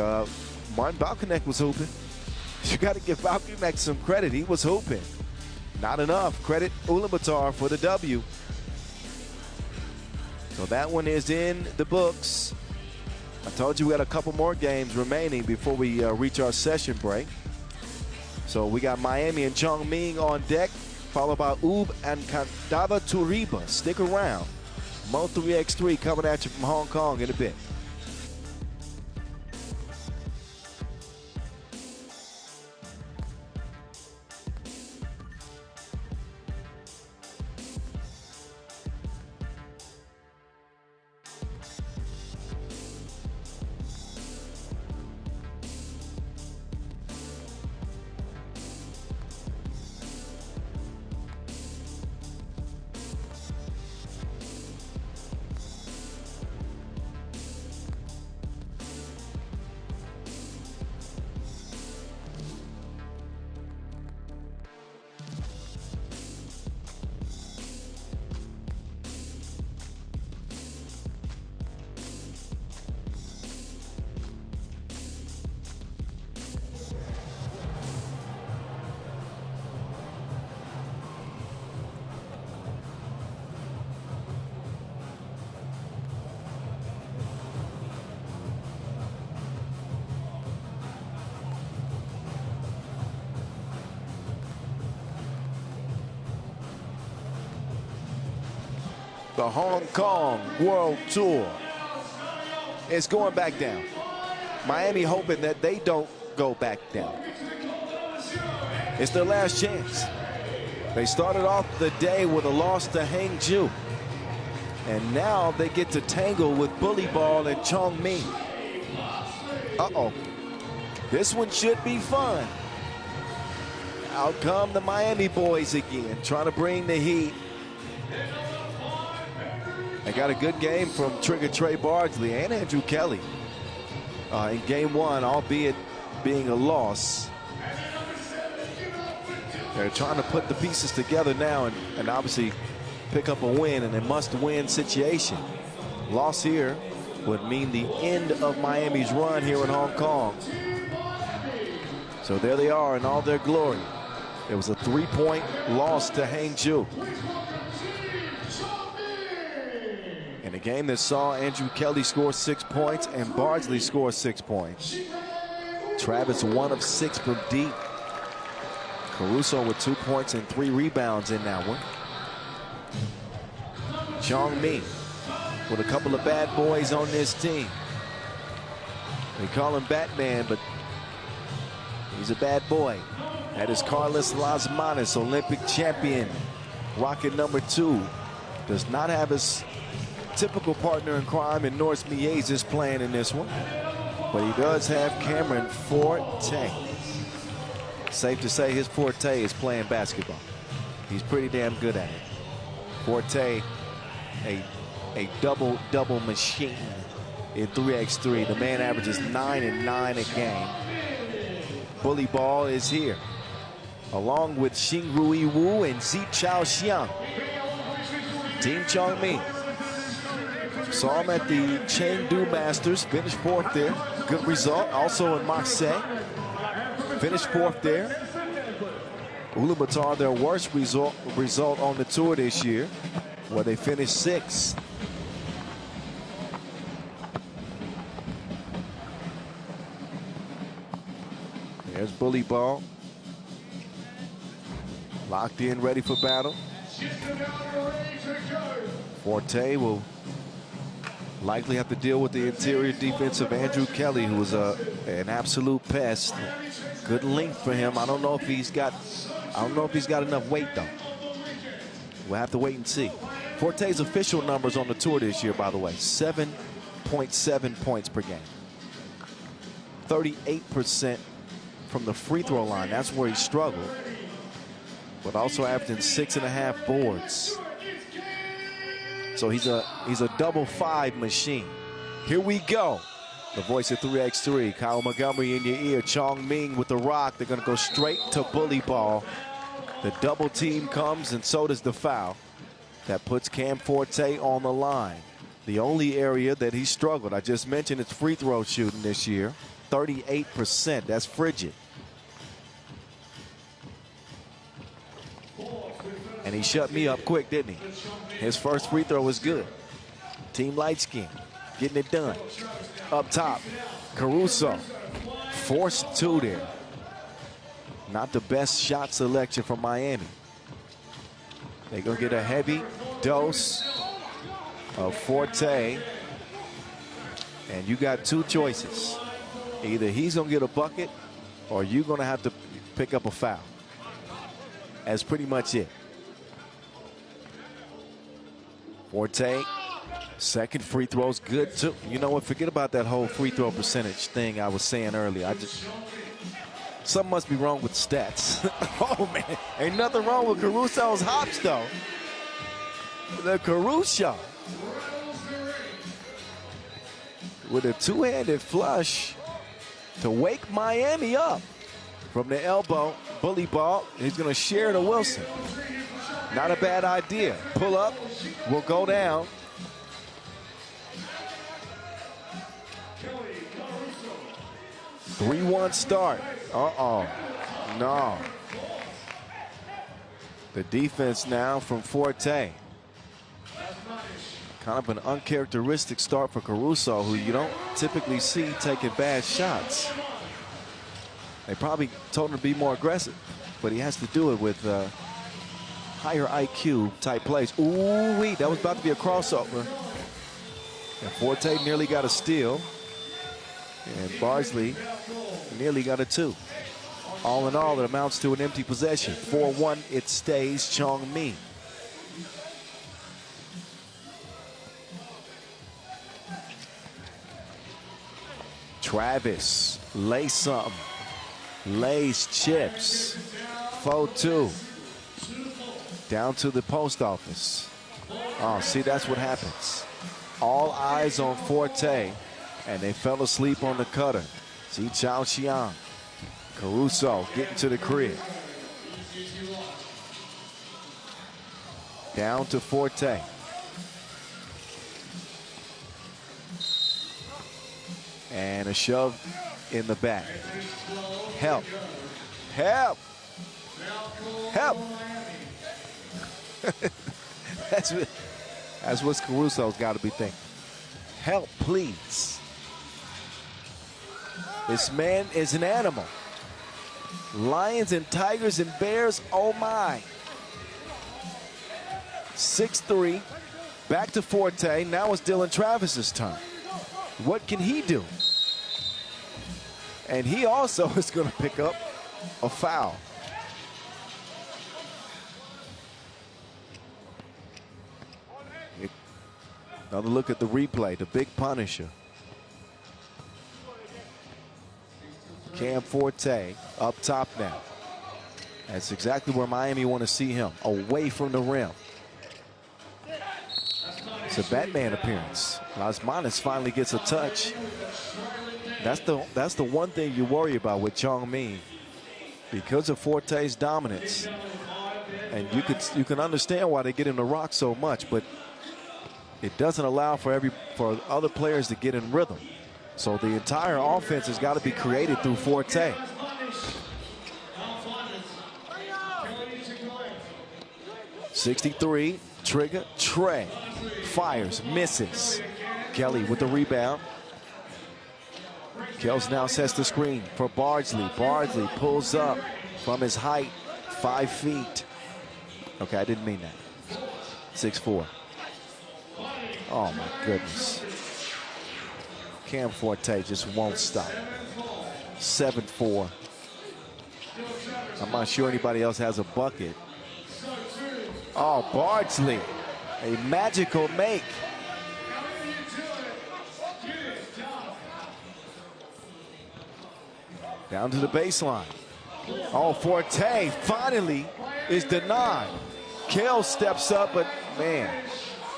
Martin Balkanek was hooping. You got to give Balkanek some credit. He was hooping. Not enough. Credit Ulaanbaatar for the W. So that one is in the books. I told you we got a couple more games remaining before we reach our session break. So we got Miami and Chongming on deck, followed by and Kandava Turība. Stick around. Mo 3x3 coming at you from Hong Kong in a bit. The Hong Kong World Tour is going back down. Miami hoping that they don't go back down. It's their last chance. They started off the day with a loss to Hangzhou. And now they get to tangle with Bully Ball and Chongming. Uh-oh. This one should be fun. Out come the Miami boys again, trying to bring the heat. They got a good game from Trigger Trey Bardsley and Andrew Kelly in game one, albeit being a loss. They're trying to put the pieces together now and obviously pick up a win in a must-win situation. Loss here would mean the end of Miami's run here in Hong Kong. So there they are in all their glory. It was a 3-point loss to Hangzhou. game that saw Andrew Kelly score 6 points and Bardsley score 6 points. Travis 1 of 6 from deep. Caruso with 2 points and 3 rebounds in that one. Chongming with a couple of bad boys on this team. They call him Batman, but he's a bad boy. That is Carlos Lasmanis, Olympic champion. Rocket number 2 does not have his typical partner in crime in Norris Miezis playing in this one, but he does have Cameron Forte. Safe to say his forte is playing basketball. He's pretty damn good at it. Forte, a double machine in 3x3. The man averages 9 and 9 a game. Bully ball is here, along with Xingrui Wu and Zi Chao Xiang. Team Chongming. Saw him at the Chengdu Masters, finished 4th there. Good result. Also in Marseille, finished 4th there. Ulaanbaatar, their worst result on the tour this year, where they finished 6th. There's bully ball. Locked in, ready for battle. Forte will likely have to deal with the interior defense of Andrew Kelly, who was an absolute pest. Good length for him. I don't know if he's got enough weight though. We'll have to wait and see. Forte's official numbers on the tour this year, by the way, 7.7 points per game. 38% from the free throw line. That's where he struggled. But also averaging 6.5 boards. So he's a double 5 machine. Here we go. The voice of 3x3, Kyle Montgomery in your ear. Chongming with the rock. They're going to go straight to bully ball. The double team comes, and so does the foul. That puts Cam Forte on the line. The only area that he struggled, I just mentioned, it's free throw shooting this year. 38%. That's frigid. And he shut me up quick, didn't he? His first free throw was good. Team light skin, getting it done. Up top, Caruso. Forced 2 there. Not the best shot selection from Miami. They're going to get a heavy dose of Forte. And you got 2 choices. Either he's going to get a bucket or you're going to have to pick up a foul. That's pretty much it. Forte, second free throw's good too. You know what? Forget about that whole free throw percentage thing I was saying earlier. Something must be wrong with stats. Oh man, ain't nothing wrong with Caruso's hops though. The Caruso with a 2-handed flush to wake Miami up from the elbow. Bully ball. He's going to share to Wilson. Not a bad idea. Pull up, will go down. Three 3-1 start. No. The defense now from Forte. Kind of an uncharacteristic start for Caruso, who you don't typically see taking bad shots. They probably told him to be more aggressive, but he has to do it with higher IQ type plays. Ooh-wee, that was about to be a crossover. And Forte nearly got a steal. And Bardsley nearly got a 2. All in all, it amounts to an empty possession. 4-1, it stays Chongming. Travis, lay something. Lays chips. 4-2. Down to the post office. Oh, see, that's what happens. All eyes on Forte, and they fell asleep on the cutter. See Chao Xiang. Caruso getting to the crib. Down to Forte. And a shove in the back. Help. Help. Help. That's what Caruso's got to be thinking. Help, please. This man is an animal. Lions and tigers and bears, oh my. 6-3, back to Forte. Now it's Dylan Travis's turn. What can he do? And he also is going to pick up a foul. Another look at the replay, the big punisher. Cam Forte up top now. That's exactly where Miami want to see him, away from the rim. It's a Batman appearance. Lasmanis finally gets a touch. That's the one thing you worry about with Chongming. Because of Forte's dominance. And you can understand why they get him to rock so much, but it doesn't allow for other players to get in rhythm. So the entire offense has got to be created through Forte. .63, trigger, Trey. Fires, misses. Kelly with the rebound. Kells now sets the screen for Bardsley. Bardsley pulls up from his height, 5 feet. Okay, I didn't mean that. 6'4". Oh my goodness. Cam Forte just won't stop. 7-4. I'm not sure anybody else has a bucket. Oh, Bardsley, a magical make. Down to the baseline. Oh, Forte finally is denied. Kell steps up, but man,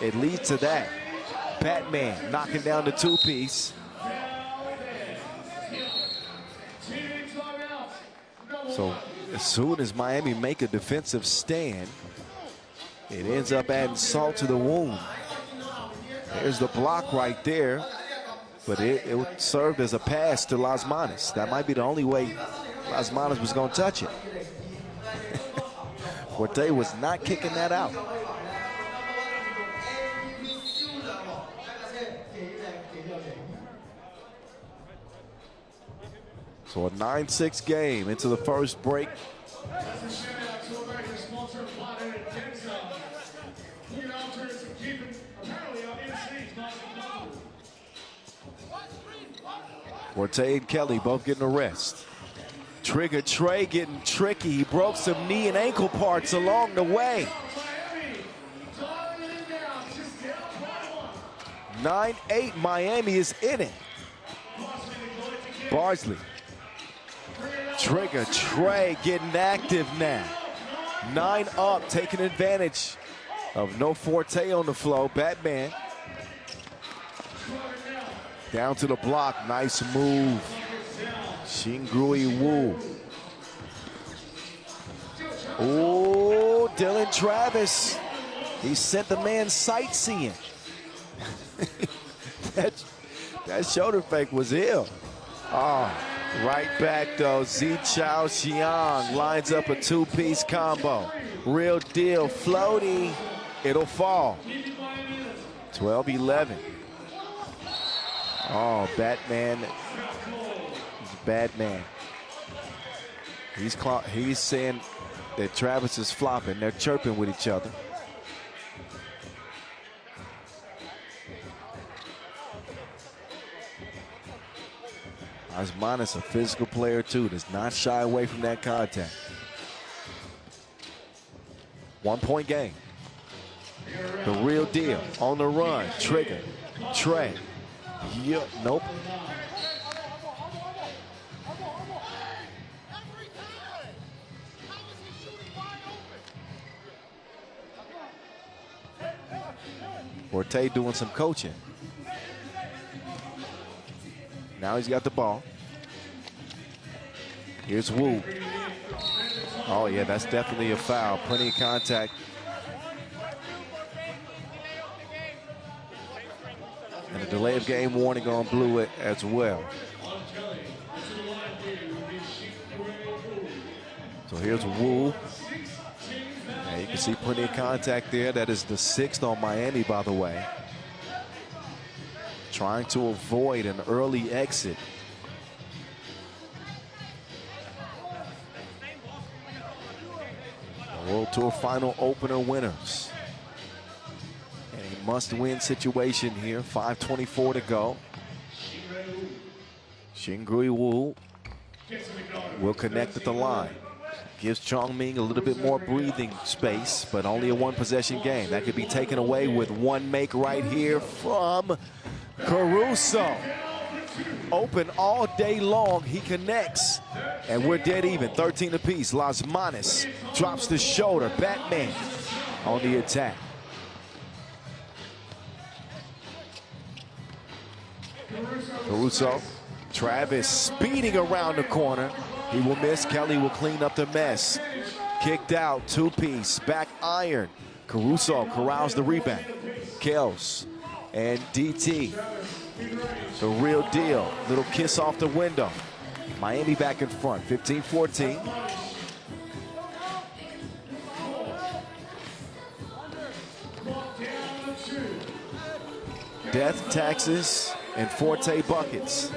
it leads to that. Batman knocking down the two-piece. So as soon as Miami make a defensive stand, it ends up adding salt to the wound. There's the block right there, but it served as a pass to Lasmanis. That might be the only way Lasmanis was going to touch it. Forte was not kicking that out. So a 9-6 game into the first break. Forte and Kelly both getting a rest. Trigger Trey getting tricky. He broke some knee and ankle parts along the way. 9-8, Miami is in it. Bardsley. Trigger Trey getting active now. 9 up, taking advantage of no Forte on the flow. Batman. Down to the block, nice move. Xingrui Wu. Oh, Dylan Travis. He sent the man sightseeing. that shoulder fake was ill. Oh, right back though. Zi Chao Xiang lines up a two-piece combo. Real deal, floaty. It'll fall. 12-11. Oh, Batman. He's a bad man. He's saying that Travis is flopping. They're chirping with each other. Lasmanis, a physical player too, does not shy away from that contact. 1-point game. The real deal on the run. Trigger, Trey. Yep, nope. Forte doing some coaching. Now he's got the ball. Here's Wu. Oh yeah, that's definitely a foul. Plenty of contact. And a delay of game warning on Blue as well. So here's Wu. Yeah, you can see plenty of contact there. That is the 6th on Miami, by the way. Trying to avoid an early exit. The World Tour final opener winners. And a must-win situation here. 5:24 to go. Xingrui Wu will connect at the line. Gives Chongming a little bit more breathing space, but only a one-possession game. That could be taken away with one make right here from Caruso. Open all day long. He connects, and we're dead even. 13 apiece. Las Manos drops the shoulder. Batman on the attack. Caruso. Travis speeding around the corner. He will miss. Kelly will clean up the mess. Kicked out, 2-piece, back iron. Caruso corrals the rebound. Kels and DT. The real deal. Little kiss off the window. Miami back in front, 15-14. Death, taxes, and Forte buckets.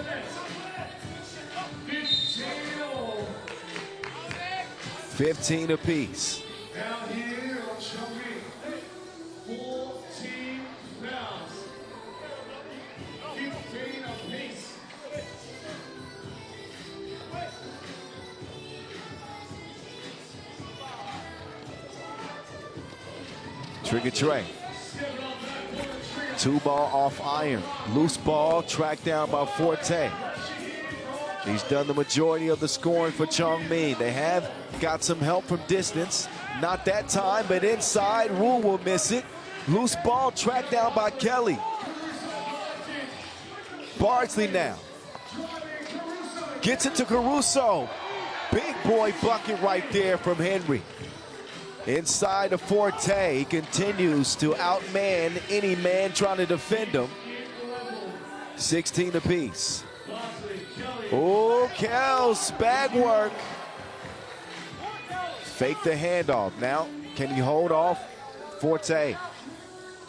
15 apiece. Down here on Chongming, 14 fouls. 15 apiece. Trigger Trey. 2 ball off iron. Loose ball tracked down by Forte. He's done the majority of the scoring for Chongming. They have got some help from distance. Not that time, but inside. Wu will miss it. Loose ball tracked down by Kelly. Bardsley now. Gets it to Caruso. Big boy bucket right there from Henry. Inside of Forte. He continues to outman any man trying to defend him. 16 apiece. Oh, Kels, bag work. Fake the handoff. Now, can he hold off Forte?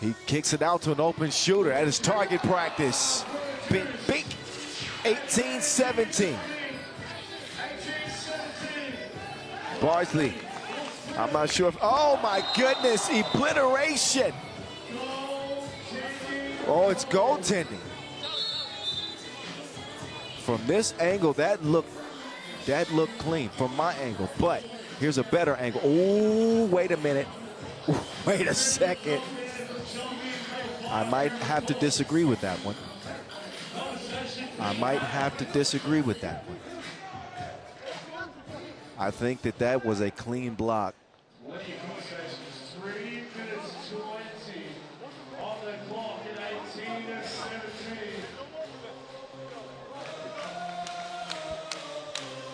He kicks it out to an open shooter at his target practice. Big, 18-17. Bardsley, I'm not sure if, oh my goodness, obliteration. Oh, it's goaltending. From this angle, that looked clean from my angle, but here's a better angle. Oh, wait a minute. Wait a second. I might have to disagree with that one. I think that was a clean block. 3 minutes 20 on the clock at 18-17.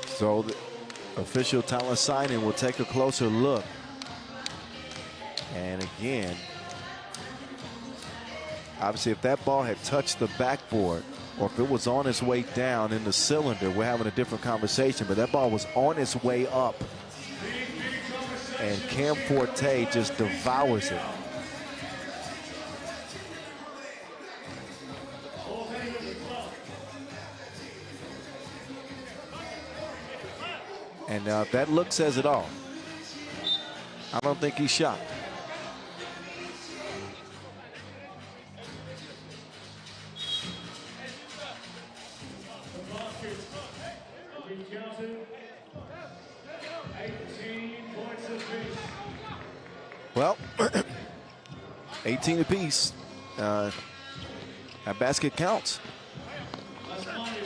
So the official talent signing will take a closer look. And again, obviously if that ball had touched the backboard or if it was on its way down in the cylinder, we're having a different conversation, but that ball was on its way up. And Cam Forte just devours it. And that look says it all. I don't think he's shocked. Well, 18 apiece. That basket counts.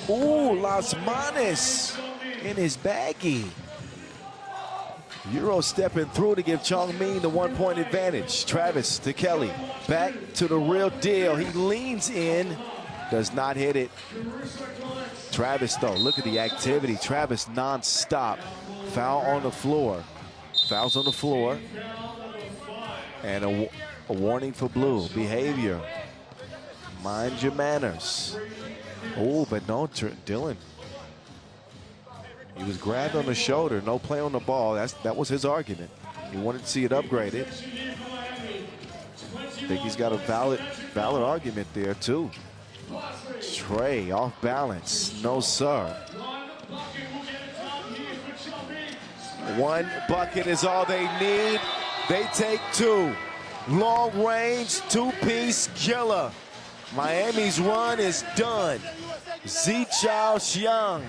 Ooh, Las Manos in his baggie. Euro stepping through to give Chongming the 1-point advantage. Travis to Kelly. Back to the real deal. He leans in. Does not hit it. Travis, though, look at the activity. Travis non-stop. Foul on the floor. Fouls on the floor. And a warning for blue. Behavior. Mind your manners. Oh, but no, Dylan. He was grabbed on the shoulder. No play on the ball. That was his argument. He wanted to see it upgraded. I think he's got a valid argument there too. Trey off balance. No, sir. One bucket is all they need. They take two. Long range, two-piece killer. Miami's run is done. Zichao Xiang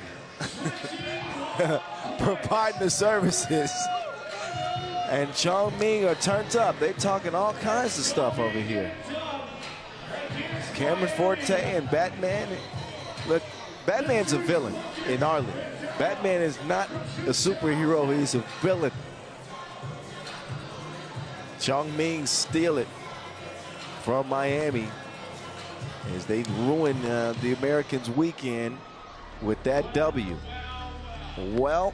providing the services. And Chongming are turned up. They're talking all kinds of stuff over here. Cameron Forte and Batman. Look, Batman's a villain in our league. Batman is not a superhero, he's a villain. Chongming steal it from Miami as they ruin the Americans' weekend with that W. Well,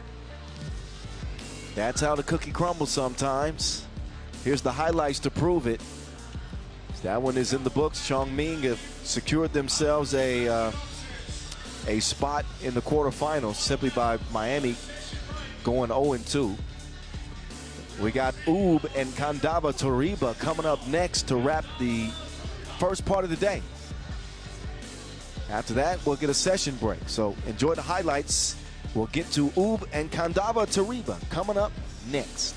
that's how the cookie crumbles sometimes. Here's the highlights to prove it. That one is in the books. Chongming have secured themselves a spot in the quarterfinals simply by Miami going 0-2. We got Ub and Kandava Turība coming up next to wrap the first part of the day. After that, we'll get a session break. So enjoy the highlights. We'll get to Ub and Kandava Turība coming up next.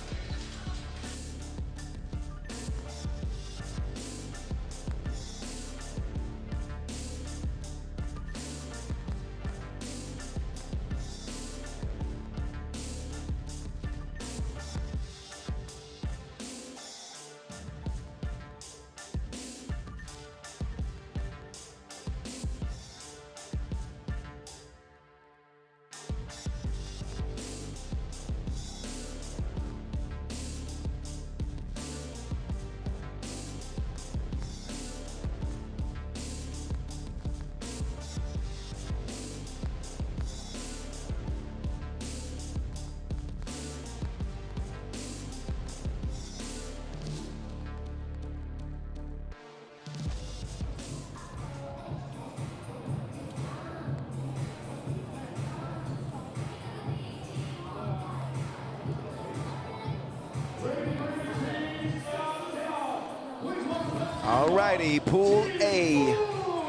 All righty, Pool A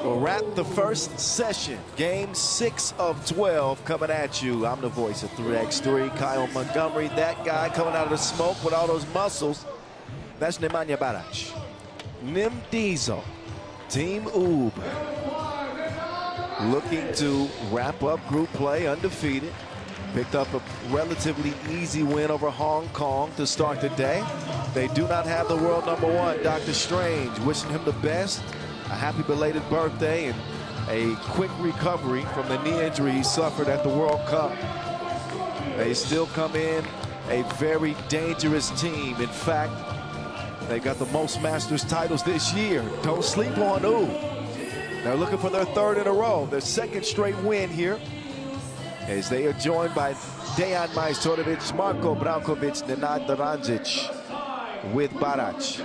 will wrap the first session. Game 6 of 12 coming at you. I'm the voice of 3x3, Kyle Montgomery. That guy coming out of the smoke with all those muscles. That's Nemanja Barac. Nim Diesel, Team Ub, looking to wrap up group play undefeated. Picked up a relatively easy win over Hong Kong to start the day. They do not have the world #1, Dr. Strange. Wishing him the best, a happy belated birthday, and a quick recovery from the knee injury he suffered at the World Cup. They still come in a very dangerous team. In fact, they got the most Masters titles this year. Don't sleep on Ub. They're looking for their third in a row, their second straight win here, as they are joined by Dejan Majstorovic, Marko Brankovic, Nenad Doranjic with Barac.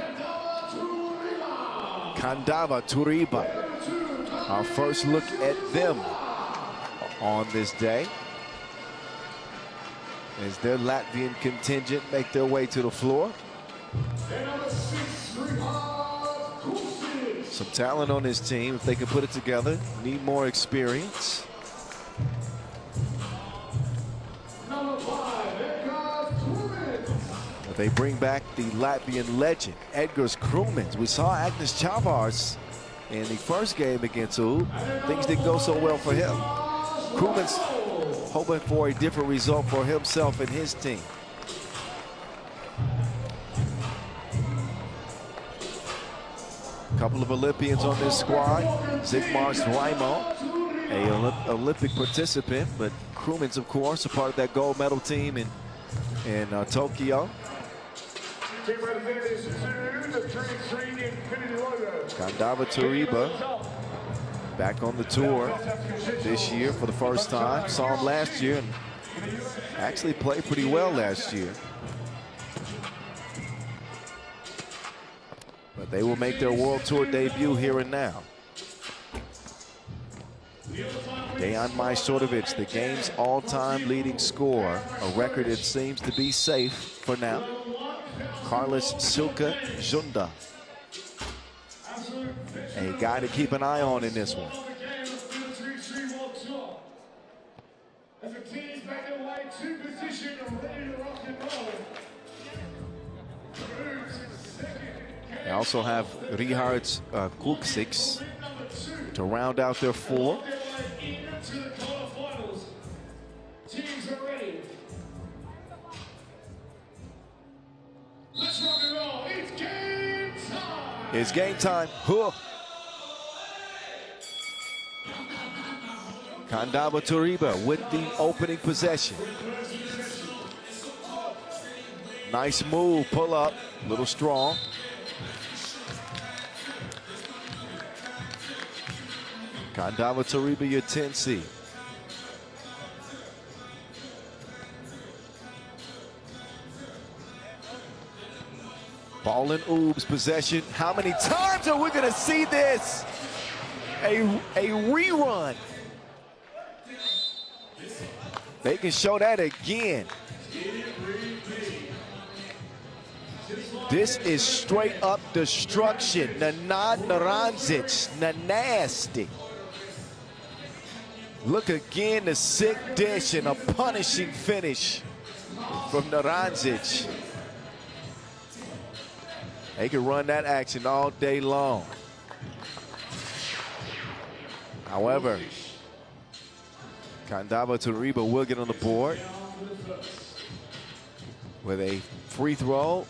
Kandava Turība. Our first look at them on this day as their Latvian contingent make their way to the floor. Some talent on this team if they can put it together. Need more experience. They bring back the Latvian legend, Edgars Krūmiņš. We saw Agnes Čavars in the first game against Ub. Things didn't go so well for him. Krūmiņš hoping for a different result for himself and his team. A couple of Olympians on this squad. Zigmar Raimo, an Olympic participant, but Krūmiņš, of course, a part of that gold medal team in Tokyo. Kandava Turība back on the tour this year for the first time. Saw him last year and actually played pretty well last year. But they will make their World Tour debut here and now. Dejan Majstorovic, the game's all-time leading scorer, a record that seems to be safe for now. Carlos Silka Junda. A guy to keep an eye on in this one. As the teams make their way to position and ready to rock and roll. They also have Richard Kulksiks to round out their four. Into the quarterfinals. Teams are ready. Let's rock and roll. It's game time. It's game time. Huh. Kandava Turība with the opening possession. Nice move, pull up, a little strong. Kandava Turība, your 10 seed. Ball in Oob's possession. How many times are we going to see this? A rerun. They can show that again. This is straight up destruction. Nanad Naranzic, nasty. Look again, the sick dish and a punishing finish from Naranzic. They can run that action all day long. However, Kandava Turība will get on the board with a free throw,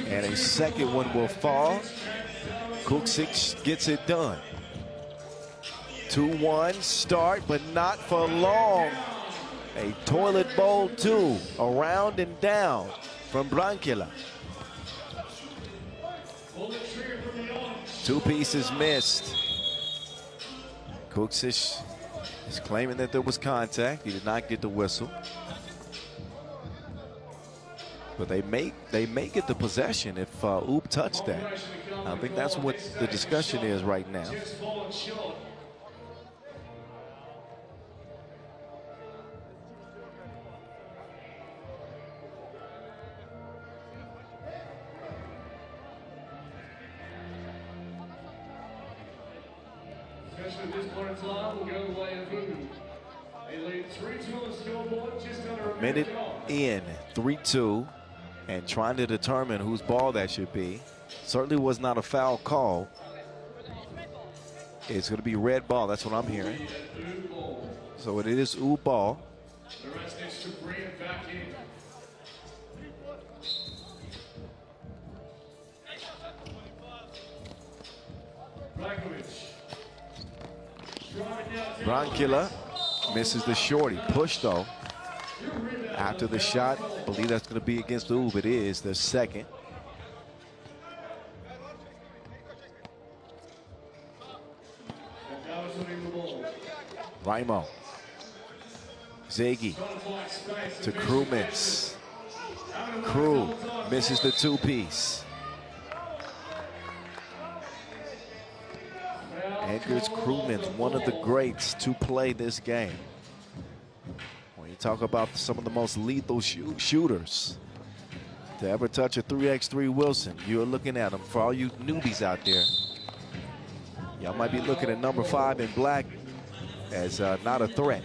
and a second one will fall. Kulksiks gets it done. 2-1 start, but not for long. A toilet bowl two, around and down from Brankila. Two pieces missed. Kulksiks is claiming that there was contact. He did not get the whistle. But they make it the possession if Oob touched that. I think that's what the discussion is right now. Especially at this point in time, we'll go the way of Oob. They lead 3-2 on the scoreboard, just under a Minute gone. in, 3-2, and trying to determine whose ball that should be. Certainly was not a foul call. It's going to be red ball. That's what I'm hearing. So it is Oob ball. The rest needs to bring it back in. Brankila misses the shorty. Push though. After the shot, I believe that's going to be against Oob. It is the second. Raimo. Zaghi to Krumins. Crew misses the two-piece. Edgar's Krumins, one of the greats to play this game. When you talk about some of the most lethal shooters to ever touch a 3x3 Wilson, you're looking at them. For all you newbies out there, y'all might be looking at number 5 in black as not a threat.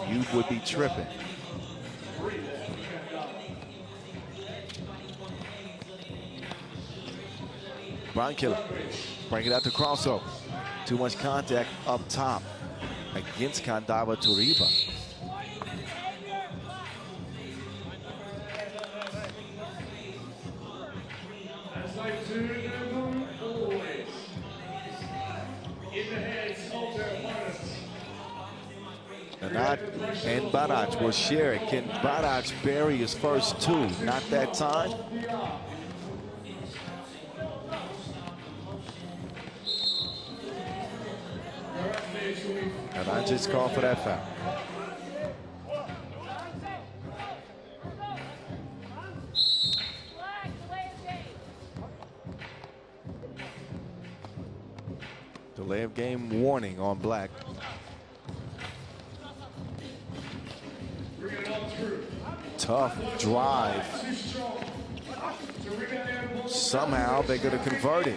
You would be tripping. Brankila, bring it out to crossover. Too much contact up top against Kandava Turība. As they do them always. In the heads of their opponents. Nanad and Barac will share it. Can Barac bury his first two? Not that time. And I just called for that foul. Delay of game warning on black. Tough drive Somehow they're going to convert it.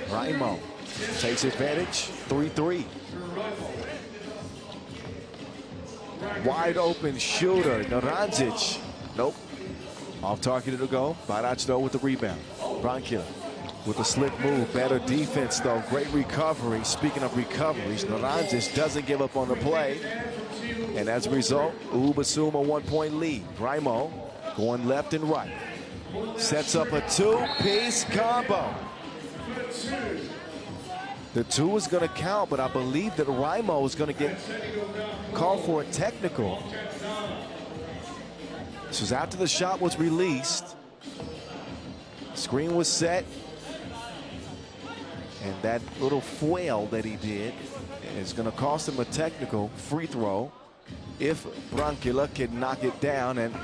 Raimo takes advantage. 3-3. Wide open shooter. Naranjic. Nope. Off target to go. Barac though with the rebound. Branquilla with a slick move. Better defense though. Great recovery. Speaking of recoveries, Naranjic doesn't give up on the play. And as a result, Ub assume a 1-point lead. Raimo going left and right. Sets up a two-piece combo. The two is going to count, but I believe that Raimo is going to get called for a technical. This was after the shot was released. Screen was set. And that little flail that he did is going to cost him a technical free throw if Branquilla can knock it down, and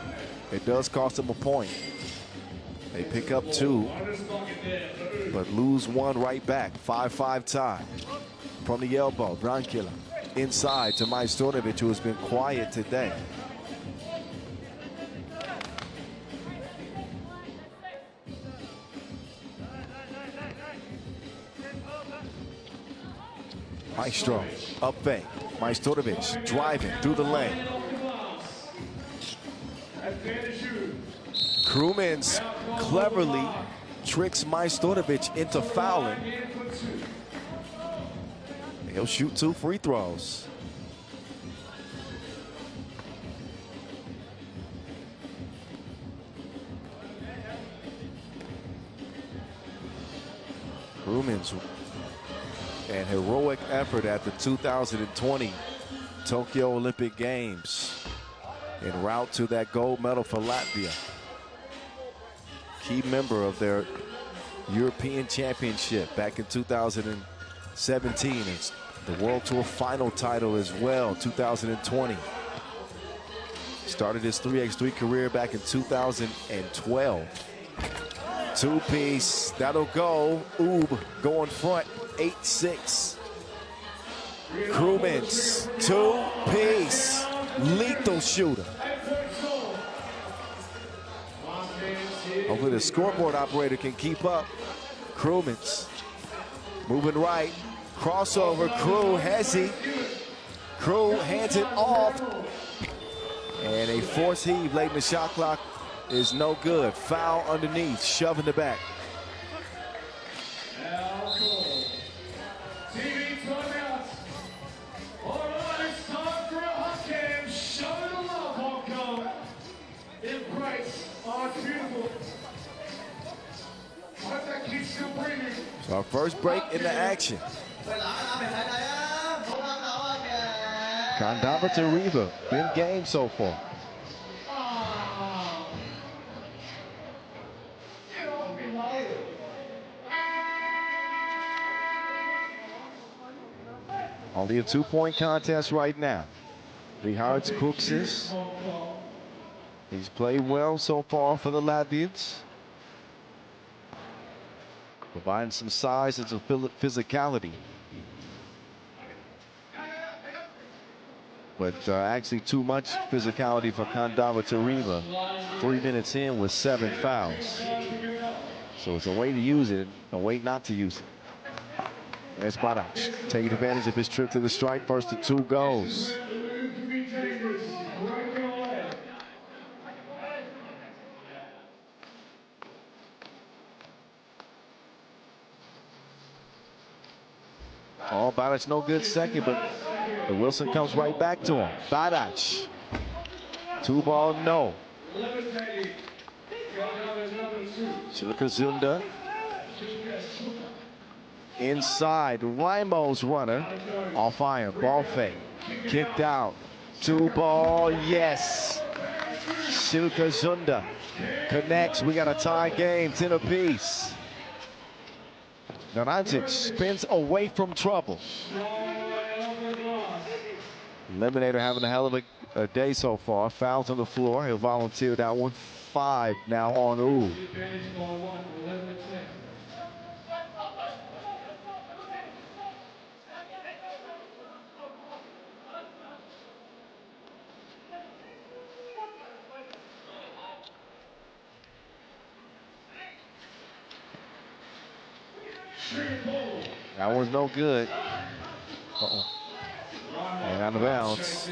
it does cost him a point. They pick up two, but lose one right back. 5-5 tie. From the elbow, Branquilla inside to Majstorovic, who has been quiet today. Maestro up fake. Majstorovic driving through the lane. Krumins cleverly tricks Majstorovic into fouling. He'll shoot 2 free throws. Krumins, an heroic effort at the 2020 Tokyo Olympic Games en route to that gold medal for Latvia. Key member of their European Championship back in 2017. It's the World Tour final title as well, 2020. Started his 3x3 career back in 2012. Two-piece, that'll go. Ub going front, 8-6. Krumins, two-piece, lethal shooter. Hopefully the scoreboard operator can keep up. Krumins moving right, crossover. Crew has he. Crew hands it off, and a force heave late in the shot clock is no good. Foul underneath, shoving the back. So our first break in the action. Kandava Turība, big game so far. Only a 2-point contest right now. Rihards Kuksis. He's played well so far for the Latvians. Providing some size and some physicality. But actually too much physicality for Kandava Turība. 3 minutes in with 7 fouls. So it's a way to use it, a way not to use it. There's Barac taking advantage of his trip to the strike. First to 2 goes. Oh, Barac no good second, but Wilson comes right back to him. Barac. 2 ball, no. Shilukazunda. Inside, Raimo's runner. Off iron, ball fake. Kicked out. 2 ball, yes. Shilukazunda connects. We got a tie game, 10 apiece. Naranjic spins away from trouble. Eliminator having a hell of a day so far. Fouls on the floor. He'll volunteer that one. 5 now on Ub. That one's no good. Uh-oh. And out of bounds.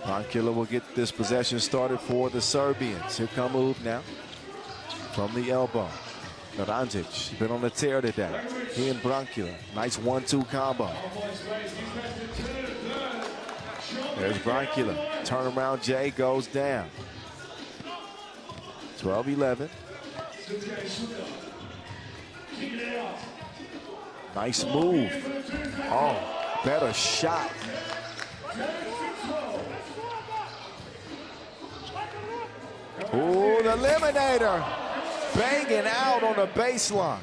Brankila will get this possession started for the Serbians. Here come move now from the elbow. Naranjic been on the tear today. He and Brankila. Nice 1-2 combo. There's Brankila. Turnaround J goes down. 12-11. Nice move. Oh, better shot. Ooh, the eliminator banging out on the baseline.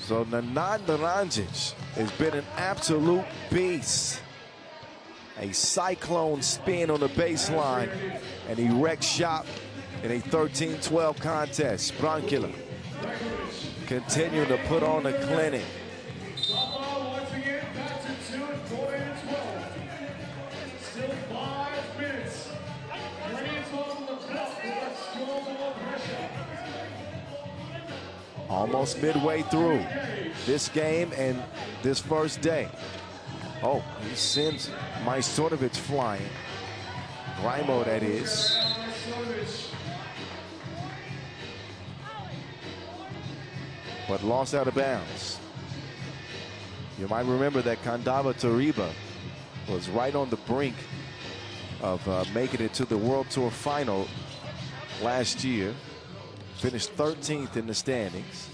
So Nenad Naranjic has been an absolute beast. A cyclone spin on the baseline, and he wrecked shop in a 13-12 contest. Brankila continuing to put on a clinic. Once again, back to 2 and 4 and 12. Still 5 minutes. Koreans on the clock with strong pressure. Almost midway through this game and this first day. Oh, he sends Majstorovic flying. Grimo, that is. But lost out of bounds. You might remember that Kandava Turība was right on the brink of making it to the World Tour final last year. Finished 13th in the standings.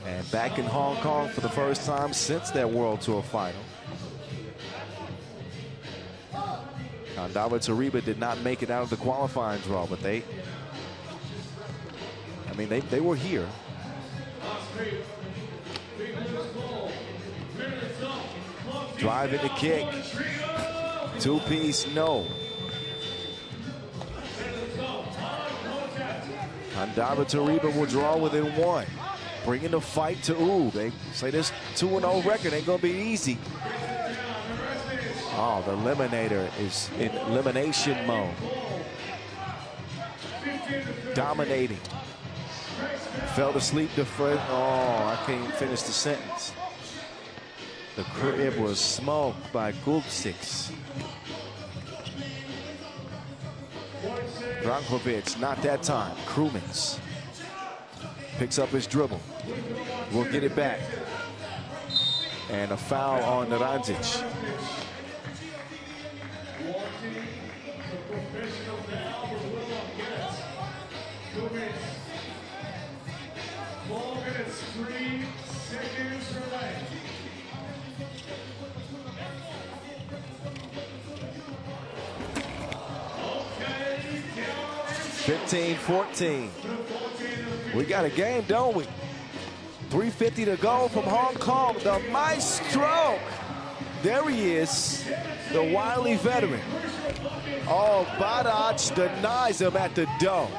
And back in Hong Kong for the first time since that World Tour final. Kandava Turība did not make it out of the qualifying draw, but they were here. Drive in the kick. Two-piece, no. Kandava Turība will draw within 1. Bringing the fight to They say this 2-0 record ain't gonna be easy. Oh, the eliminator is in elimination mode. Dominating. Fell asleep the first. Oh, I can't even finish the sentence. The crib was smoked by Gulsiks. Brankovic, not that time. Krumins picks up his dribble. We'll get it back. And a foul on Naranjic. Three seconds remaining. 15-14. We got a game, don't we? 3:50 to go from Hong Kong. The maestro. There he is, the wily veteran. Oh, Badac denies him at the dough.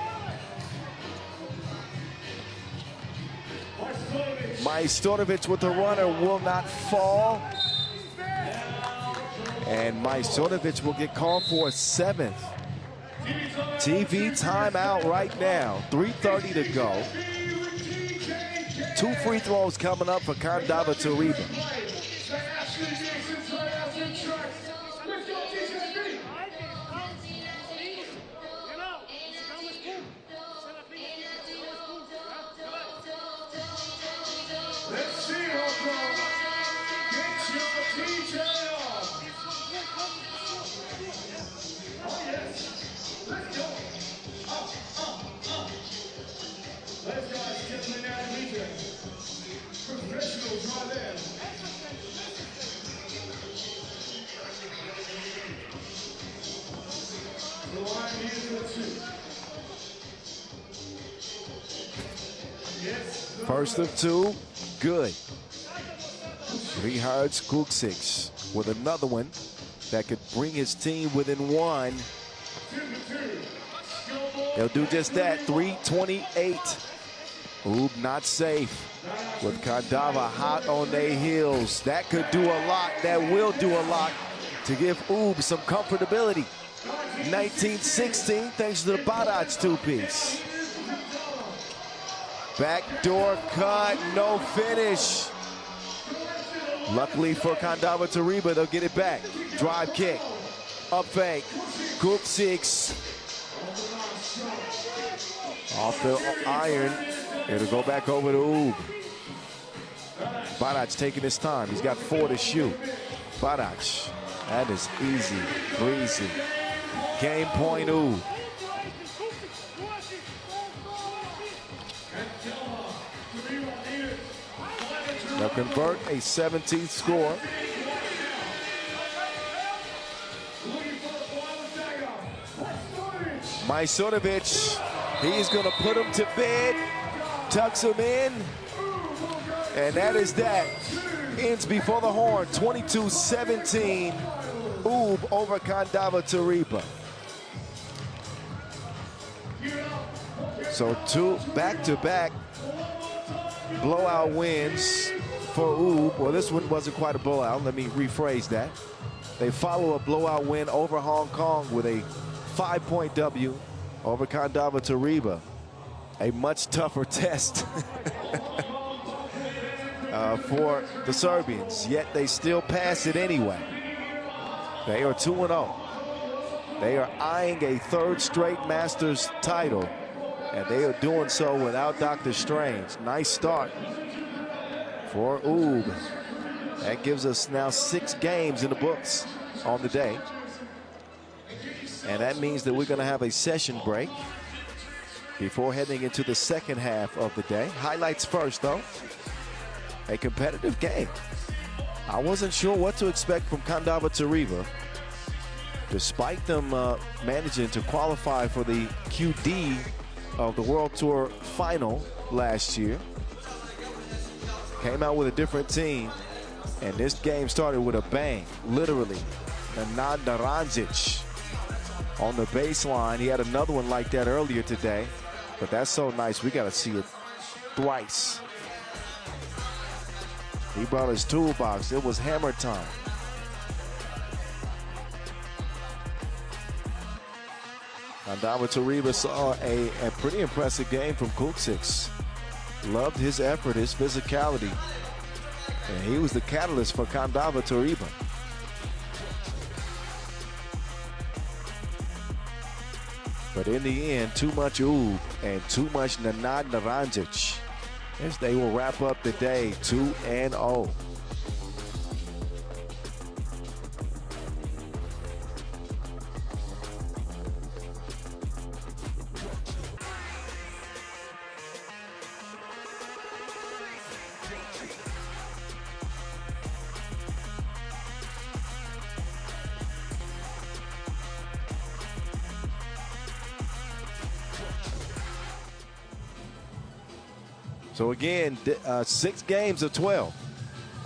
Majstorovic with the runner will not fall. And Majstorovic will get called for a 7th TV timeout right now. 3:30 to go. 2 free throws coming up for Kandava Turība. Let's see, get your DJ on. Oh yes, let's go. Let's go, gentlemen and ladies. Professionals right there. The line is for 2. Yes. First of 2, good. Richards Kuksix with another one that could bring his team within one. They'll do just that. 3:28. Oob not safe. With Kandava hot on their heels. That could do a lot. That will do a lot to give Oob some comfortability. 19-16 thanks to the Badac two-piece. Backdoor cut, no finish. Luckily for Kandava Turība, they'll get it back. Drive kick, up fake, Kuksix. Off the iron, it'll go back over to Oob. Badac taking his time. He's got 4 to shoot. Badac, that is easy, breezy. Game point, Oob. They'll convert a 17th score. Majsorovic, he's going to put him to bed, tucks him in, and that is that. Ends before the horn, 22-17, Oob over Kandava Turība. So 2 back-to-back blowout wins for Oob. Well, this one wasn't quite a blowout. Let me rephrase that. They follow a blowout win over Hong Kong with a 5-point W over Kandava Turība. A much tougher test for the Serbians, yet they still pass it anyway. They are 2-0. They are eyeing a 3rd straight Masters title, and they are doing so without Dr. Strange. Nice start for Oob. That gives us now 6 games in the books on the day. And that means that we're going to have a session break before heading into the second half of the day. Highlights first, though. A competitive game. I wasn't sure what to expect from Kandava Turība. Despite them managing to qualify for the QD of the World Tour final last year. Came out with a different team, and this game started with a bang, literally. Nenad Naranjic on the baseline. He had another one like that earlier today, but that's so nice. We got to see it thrice. He brought his toolbox. It was hammer time. Kandava Turība saw a pretty impressive game from Kuksix. Loved his effort, his physicality. And he was the catalyst for Kandava Turība. But in the end, too much Oob and too much Nenad Naranjic, as they will wrap up the day 2-0. So again, 6 games of 12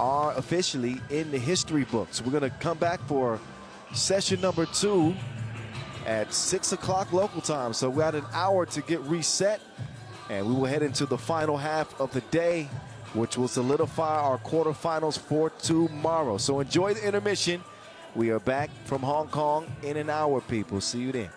are officially in the history books. We're going to come back for session number 2 at 6 o'clock local time. So we got an hour to get reset, and we will head into the final half of the day, which will solidify our quarterfinals for tomorrow. So enjoy the intermission. We are back from Hong Kong in an hour, people. See you then.